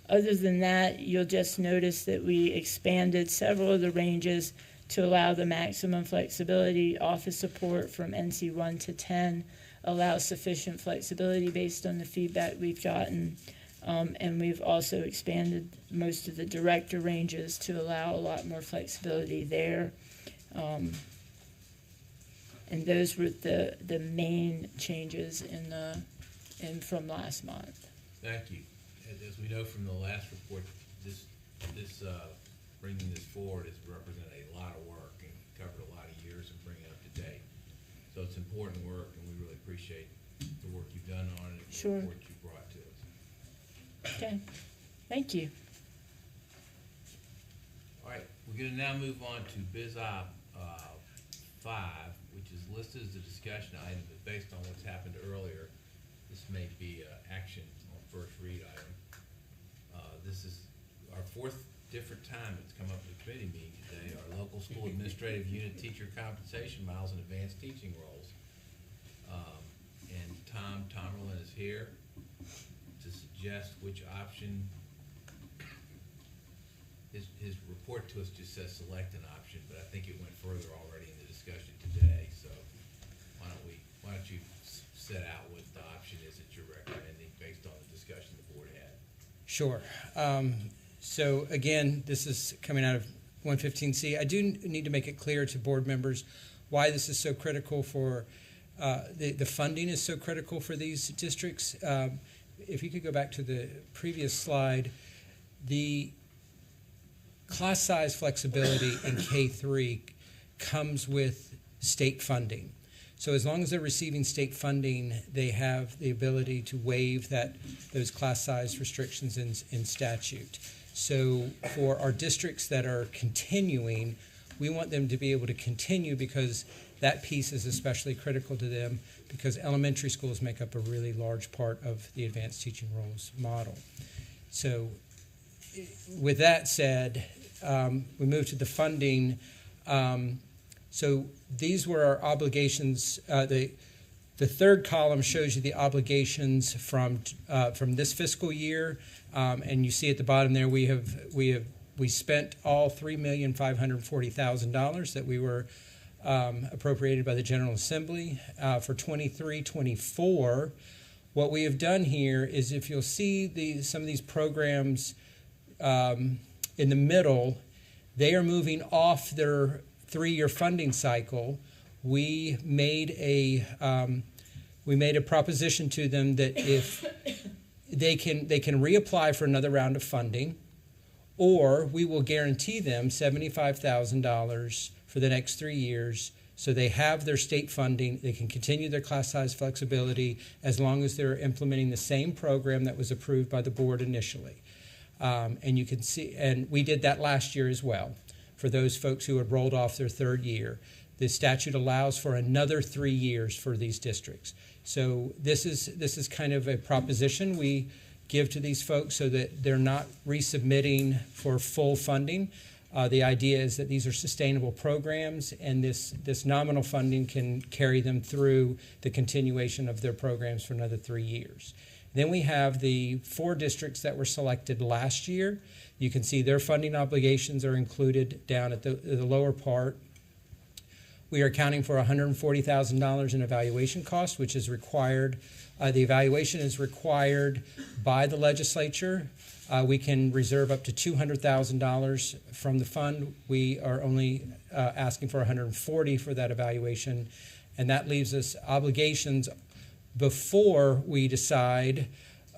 Other than that, you'll just notice that we expanded several of the ranges to allow the maximum flexibility. Office support from NC1 to 10 allows sufficient flexibility based on the feedback we've gotten. And we've also expanded most of the director ranges to allow a lot more flexibility there. And those were the main changes from last month. Thank you. As we know from the last report, this bringing this forward has represented a lot of work and covered a lot of years and bringing it up to date. So it's important work, and we really appreciate the work you've done on it and the report you brought to us. Okay, thank you. All right, we're going to now move on to BizOp 5, which is listed as a discussion item, but based on what's happened earlier, this may be action on first read item. This is our 4th different time it's come up in the committee meeting today. Our local school administrative unit teacher compensation miles and advanced teaching roles. And Tom Tomerlin is here to suggest which option. His report to us just says select an option, but I think it went further already in the discussion today. So why don't you set out what the option is that you're recommending based on the discussion the board had? Sure. So again, this is coming out of 115C. I do need to make it clear to board members why this is so critical for the funding is so critical for these districts. If you could go back to the previous slide, the class size flexibility in K-3 comes with state funding. So as long as they're receiving state funding, they have the ability to waive those class size restrictions in statute. So for our districts that are continuing, we want them to be able to continue because that piece is especially critical to them because elementary schools make up a really large part of the advanced teaching roles model. So with that said, we move to the funding. So these were our obligations. The third column shows you the obligations from this fiscal year, and you see at the bottom there we spent all $3,540,000 that we were appropriated by the General Assembly for 23-24. What we have done here is, if you'll see some of these programs in the middle, they are moving off their 3-year funding cycle. We made a proposition to them that if they can reapply for another round of funding, or we will guarantee them $75,000 for the next 3 years, so they have their state funding. They can continue their class size flexibility as long as they're implementing the same program that was approved by the board initially. And you can see, and we did that last year as well for those folks who had rolled off their 3rd year. The statute allows for another 3 years for these districts. So this is kind of a proposition we give to these folks so that they're not resubmitting for full funding. The idea is that these are sustainable programs, and this nominal funding can carry them through the continuation of their programs for another 3 years. Then we have the 4 districts that were selected last year. You can see their funding obligations are included down at the lower part. We are accounting for $140,000 in evaluation costs, which is required. The evaluation is required by the legislature. We can reserve up to $200,000 from the fund. We are only asking for $140,000 for that evaluation, and that leaves us obligations before we decide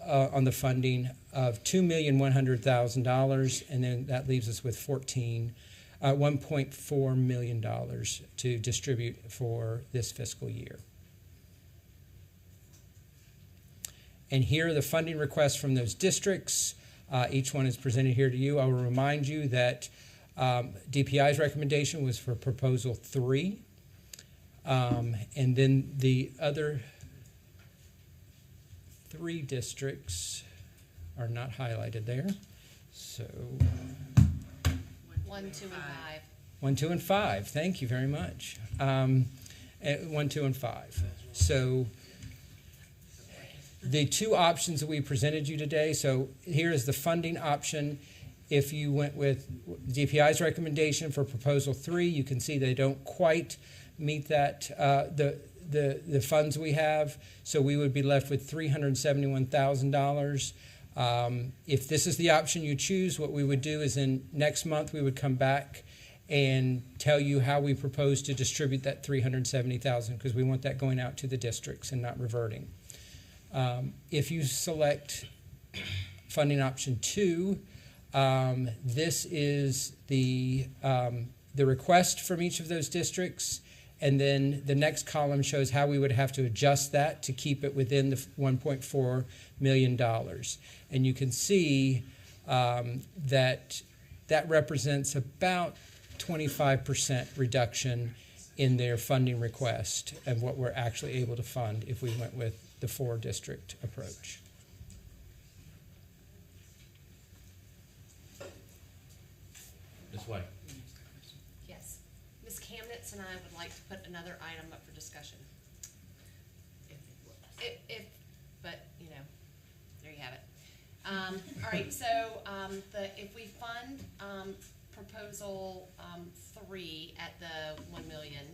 on the funding of $2,100,000, and then that leaves us with $1.4 million to distribute for this fiscal year. And here are the funding requests from those districts. Each one is presented here to you. I will remind you that DPI's recommendation was for proposal 3. And then the other 3 districts are not highlighted there. So 1, 2, and 5. 1, 2, and 5. Thank you very much. 1, 2, and 5. So the 2 options that we presented you today. So here is the funding option. If you went with DPI's recommendation for proposal 3, you can see they don't quite meet that the funds we have. So we would be left with $371,000. If this is the option you choose, what we would do is next month we would come back and tell you how we propose to distribute that $370,000, because we want that going out to the districts and not reverting. If you select funding option 2, this is the request from each of those districts, and then the next column shows how we would have to adjust that to keep it within the $1.4 million. And you can see that represents about 25% reduction in their funding request of what we're actually able to fund if we went with the 4-district approach. Ms. White. Yes. Ms. Kamnitz and I would like to put another item up for discussion. But, you know, there you have it. All right, so if we fund proposal 3 at the $1 million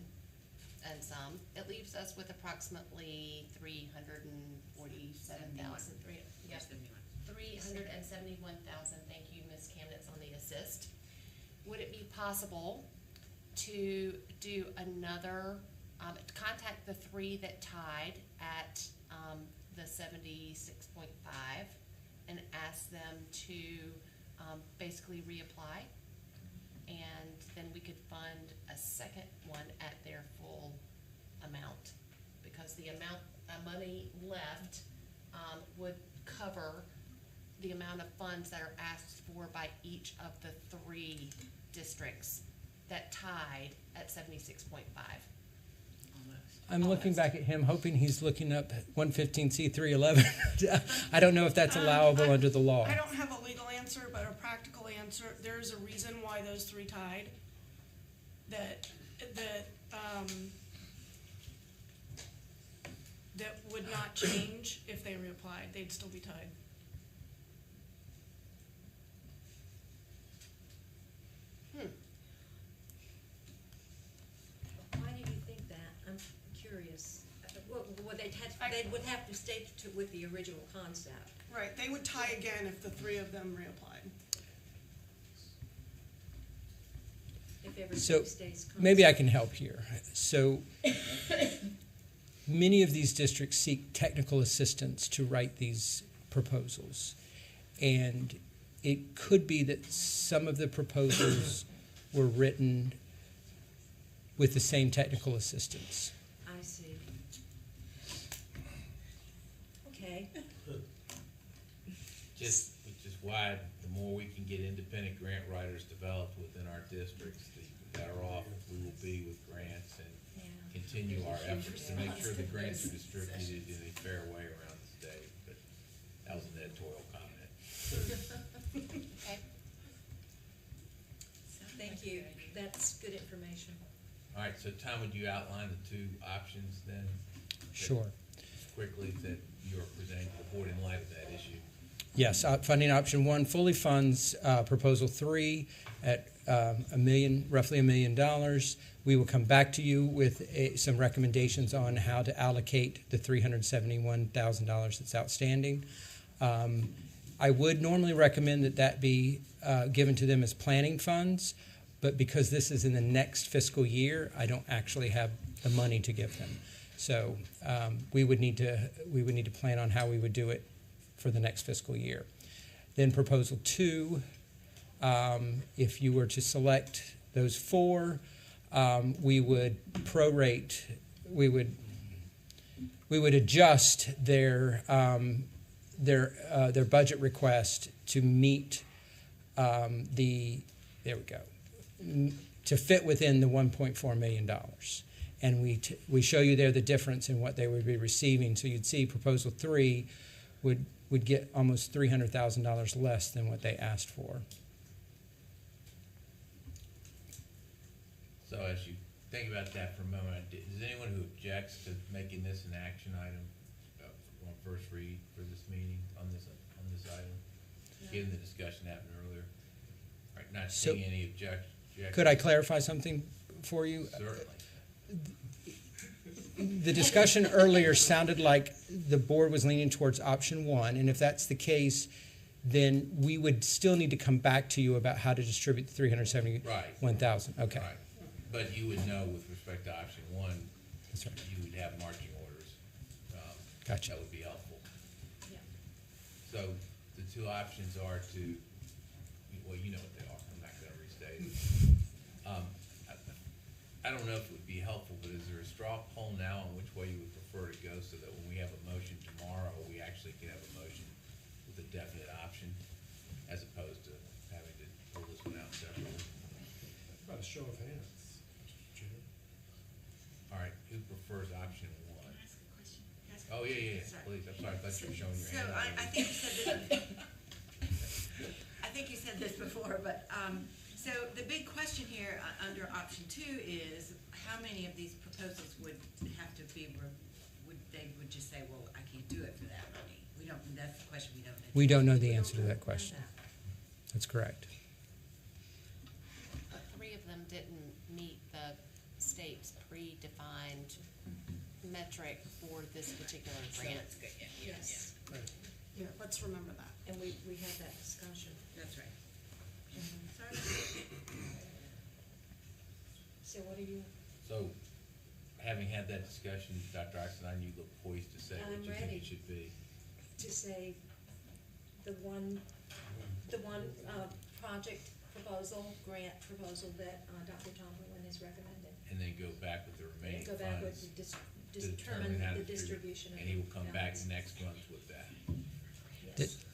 and some, it leaves us with approximately $347,000. Yep, $371,000. Thank you, Ms. Kamnitz, on the assist. Would it be possible to do another contact the three that tied at the 76.5 and ask them to basically reapply. And then we could fund a second one at their full amount, because the amount of money left would cover the amount of funds that are asked for by each of the three districts that tied at 76.5. I'm looking back at him, hoping he's looking up 115C311. I don't know if that's allowable under the law. I don't have a legal answer, but a practical answer. There's a reason why those three tied. That would not change if they reapplied. They'd still be tied. Why do you think that? I'm curious. They would have to stay with the original concept. Right, they would tie again if the three of them reapplied. If everybody So stays maybe I can help here. So many of these districts seek technical assistance to write these proposals. And it could be that some of the proposals were written with the same technical assistance. I see. Okay. Which is why the more we can get independent grant writers developed within our districts, the better off we will be with grants and continue our efforts to make sure the grants are distributed in a fair way around the state. But that was an editorial comment. Okay. Thank you. That's good information. All right, so Tom, would you outline the two options then? Sure. Quickly, that you're presenting to the board in light of that issue. Yes, funding option one fully funds proposal 3 at roughly $1 million. We will come back to you with some recommendations on how to allocate the $371,000 that's outstanding. I would normally recommend that be given to them as planning funds, but because this is in the next fiscal year, I don't actually have the money to give them. So we would need to plan on how we would do it for the next fiscal year. Then proposal 2, if you were to select those 4, we would prorate. We would adjust their budget request to meet to fit within the $1.4 million. And we show you there the difference in what they would be receiving. So you'd see proposal 3 would get almost $300,000 less than what they asked for. So as you think about that for a moment, is anyone who objects to making this an action item on first read for this meeting on this item, given the discussion happened earlier? All right, not seeing any objection. Could I clarify something for you? Certainly. The discussion earlier sounded like the board was leaning towards option 1, and if that's the case, then we would still need to come back to you about how to distribute the $371,000. Okay. Right. But you would know with respect to option 1, That's right. you would have marching orders. Gotcha. That would be helpful. Yeah. So the two options are to, well, you know what they are. I'm not going to restate it. I don't know if it would be helpful, but is there a straw poll now on which way you would prefer to go, so that when we have a motion tomorrow, we actually can have a motion with a definite option, as opposed to having to pull this one out separately? About a show of hands, Mr. Chair. All right, who prefers option 1? Oh, yeah, please, I'm sorry, I thought you were showing your hand. I think you said this. I think you said this before, but so the big question here under option 2 is how many of these proposals would have to be would just say, well, I can't do it for that money. We don't. That's the question we don't know. We don't know the answer to that question. That's correct. 3 of them didn't meet the state's predefined metric for this particular grant. That's good. Yes. Right. Yeah, let's remember that. And we had that discussion. That's right. So what do you? So, having having had that discussion, Dr. Oxendine, you look poised to say what I'm you think ready. it should be. To say the one project proposal, grant proposal that Dr. Tomlin is recommending. And then go back with the remaining Go back with funds. the to determine how the to do it. distribution of And he will come back balance. next month with that.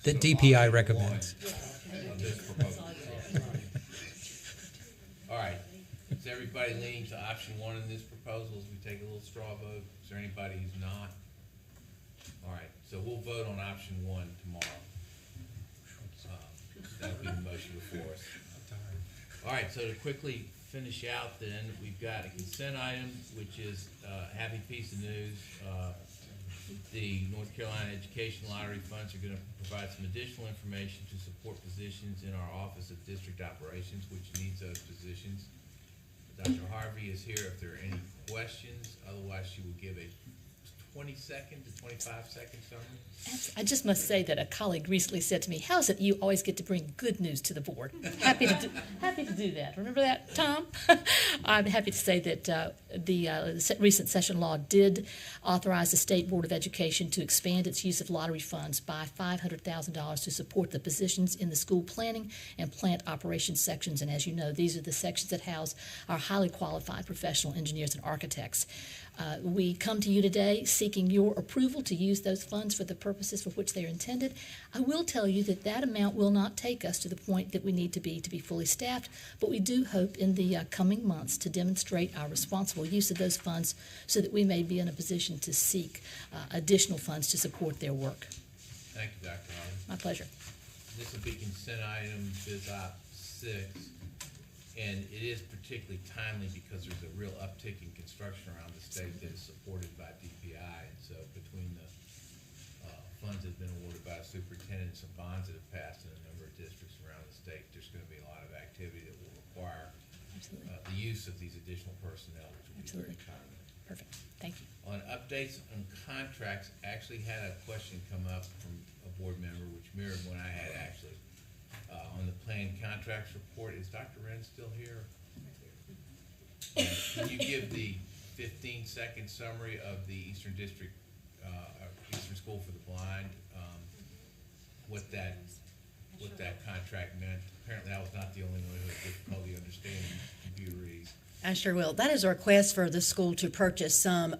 That DPI recommends. Of this proposal. All right, is everybody leaning to option one in this proposal as we take a little straw vote? Is there anybody who's not? All right, so we'll vote on option one tomorrow. That'll be the motion before us. All right, so to quickly finish out then, we've got a consent item, which is a happy piece of news. The North Carolina Education Lottery Funds are going to provide some additional information to support positions in our Office of District Operations, which needs those positions. Dr. Harvey is here if there are any questions. Otherwise, she will give a 20-second to 25-second summary. I just must say that a colleague recently said to me, "How is it you always get to bring good news to the board?" Happy to do that. Remember that, Tom? I'm happy to say that the recent session law did authorize the State Board of Education to expand its use of lottery funds by $500,000 to support the positions in the school planning and plant operations sections. And as you know, these are the sections that house our highly qualified professional engineers and architects. We come to you today seeking your approval to use those funds for the purposes for which they are intended. I will tell you that that amount will not take us to the point that we need to be fully staffed, but we do hope in the coming months to demonstrate our responsible use of those funds so that we may be in a position to seek additional funds to support their work. Thank you, Dr. Harvey. My pleasure. This will be consent item BizOp 6, and it is particularly timely because there's a real uptick in construction around the state that is supported by DPI, and so between the funds that have been awarded by the superintendent and some bonds that have passed in a number of districts around the state, there's going to be a lot of activity that will require the use of these additional personnel, which will be very timely. Perfect. Thank you. On updates on contracts, actually had a question come up from a board member, which mirrored one I had actually. On the planned contracts report, is Dr. Wren still here? Can you give the 15-second summary of the Eastern District, Eastern School for the Blind, what that contract meant? Apparently, I was not the only one who had difficulty understanding computer reads. I sure will. That is a request for the school to purchase some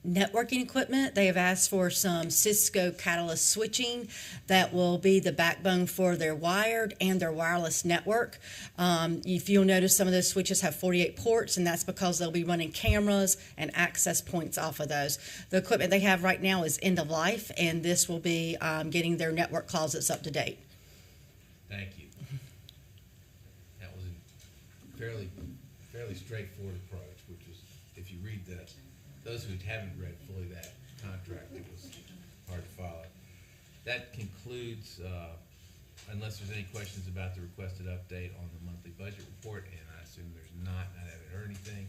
networking equipment. They have asked for some Cisco Catalyst switching that will be the backbone for their wired and their wireless network. If you'll notice, some of those switches have 48 ports, and that's because they'll be running cameras and access points off of those. The equipment they have right now is end of life, and this will be getting their network closets up to date. Thank you. That was a fairly straightforward approach, which is, if you read those who haven't read fully that contract, it was hard to follow. That concludes, unless there's any questions about the requested update on the monthly budget report, and I assume there's not, I haven't heard anything.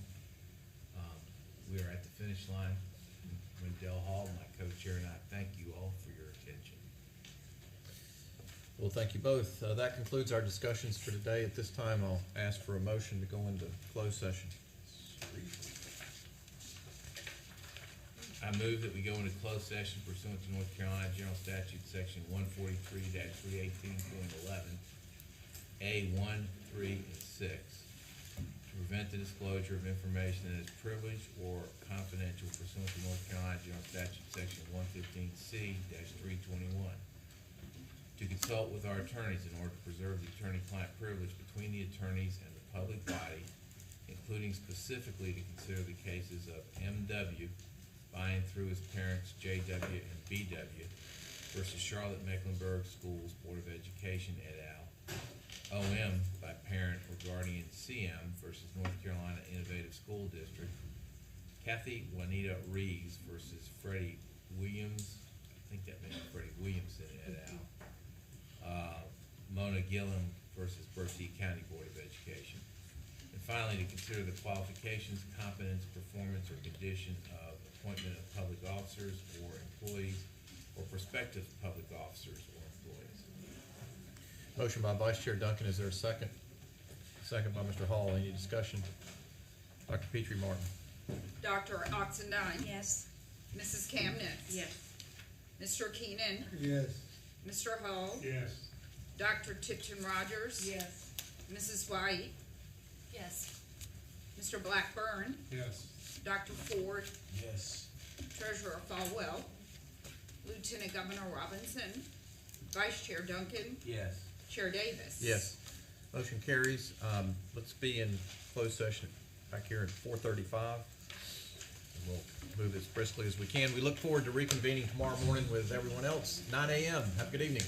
We are at the finish line. Wendell Hall, my co-chair, and I thank you all for your attention. Well, thank you both. That concludes our discussions for today. At this time, I'll ask for a motion to go into closed session. I move that we go into closed session pursuant to North Carolina General Statute, Section 143-318.11, A 1, 3, and 6, to prevent the disclosure of information that is privileged or confidential pursuant to North Carolina General Statute, Section 115C-321. To consult with our attorneys in order to preserve the attorney-client privilege between the attorneys and the public body, including specifically to consider the cases of M.W. buying through his parents J.W. and B.W. versus Charlotte Mecklenburg Schools Board of Education et al. O.M. by parent or guardian C.M. versus North Carolina Innovative School District. Kathy Juanita Reeves versus Freddie Williams, I think that means Freddie Williamson et al. Mona Gillum versus Bertie County Board of Education. And finally, to consider the qualifications, competence, performance, or condition of appointment of public officers or employees or prospective public officers or employees. Motion by Vice Chair Duncan. Is there a second? Second by Mr. Hall. Any discussion? Dr. Petrie Martin. Dr. Oxendine. Yes. Mrs. Camnitz. Yes. Mr. Keenan. Yes. Mr. Hall. Yes. Dr. Tipton Rogers. Yes. Mrs. White. Yes. Mr. Blackburn. Yes. Dr. Ford. Yes. Treasurer Falwell. Lieutenant Governor Robinson. Vice Chair Duncan. Yes. Chair Davis. Yes. Motion carries. Let's be in closed session back here at 4:35. And we'll move as briskly as we can. We look forward to reconvening tomorrow morning with everyone else, 9 a.m. Have a good evening.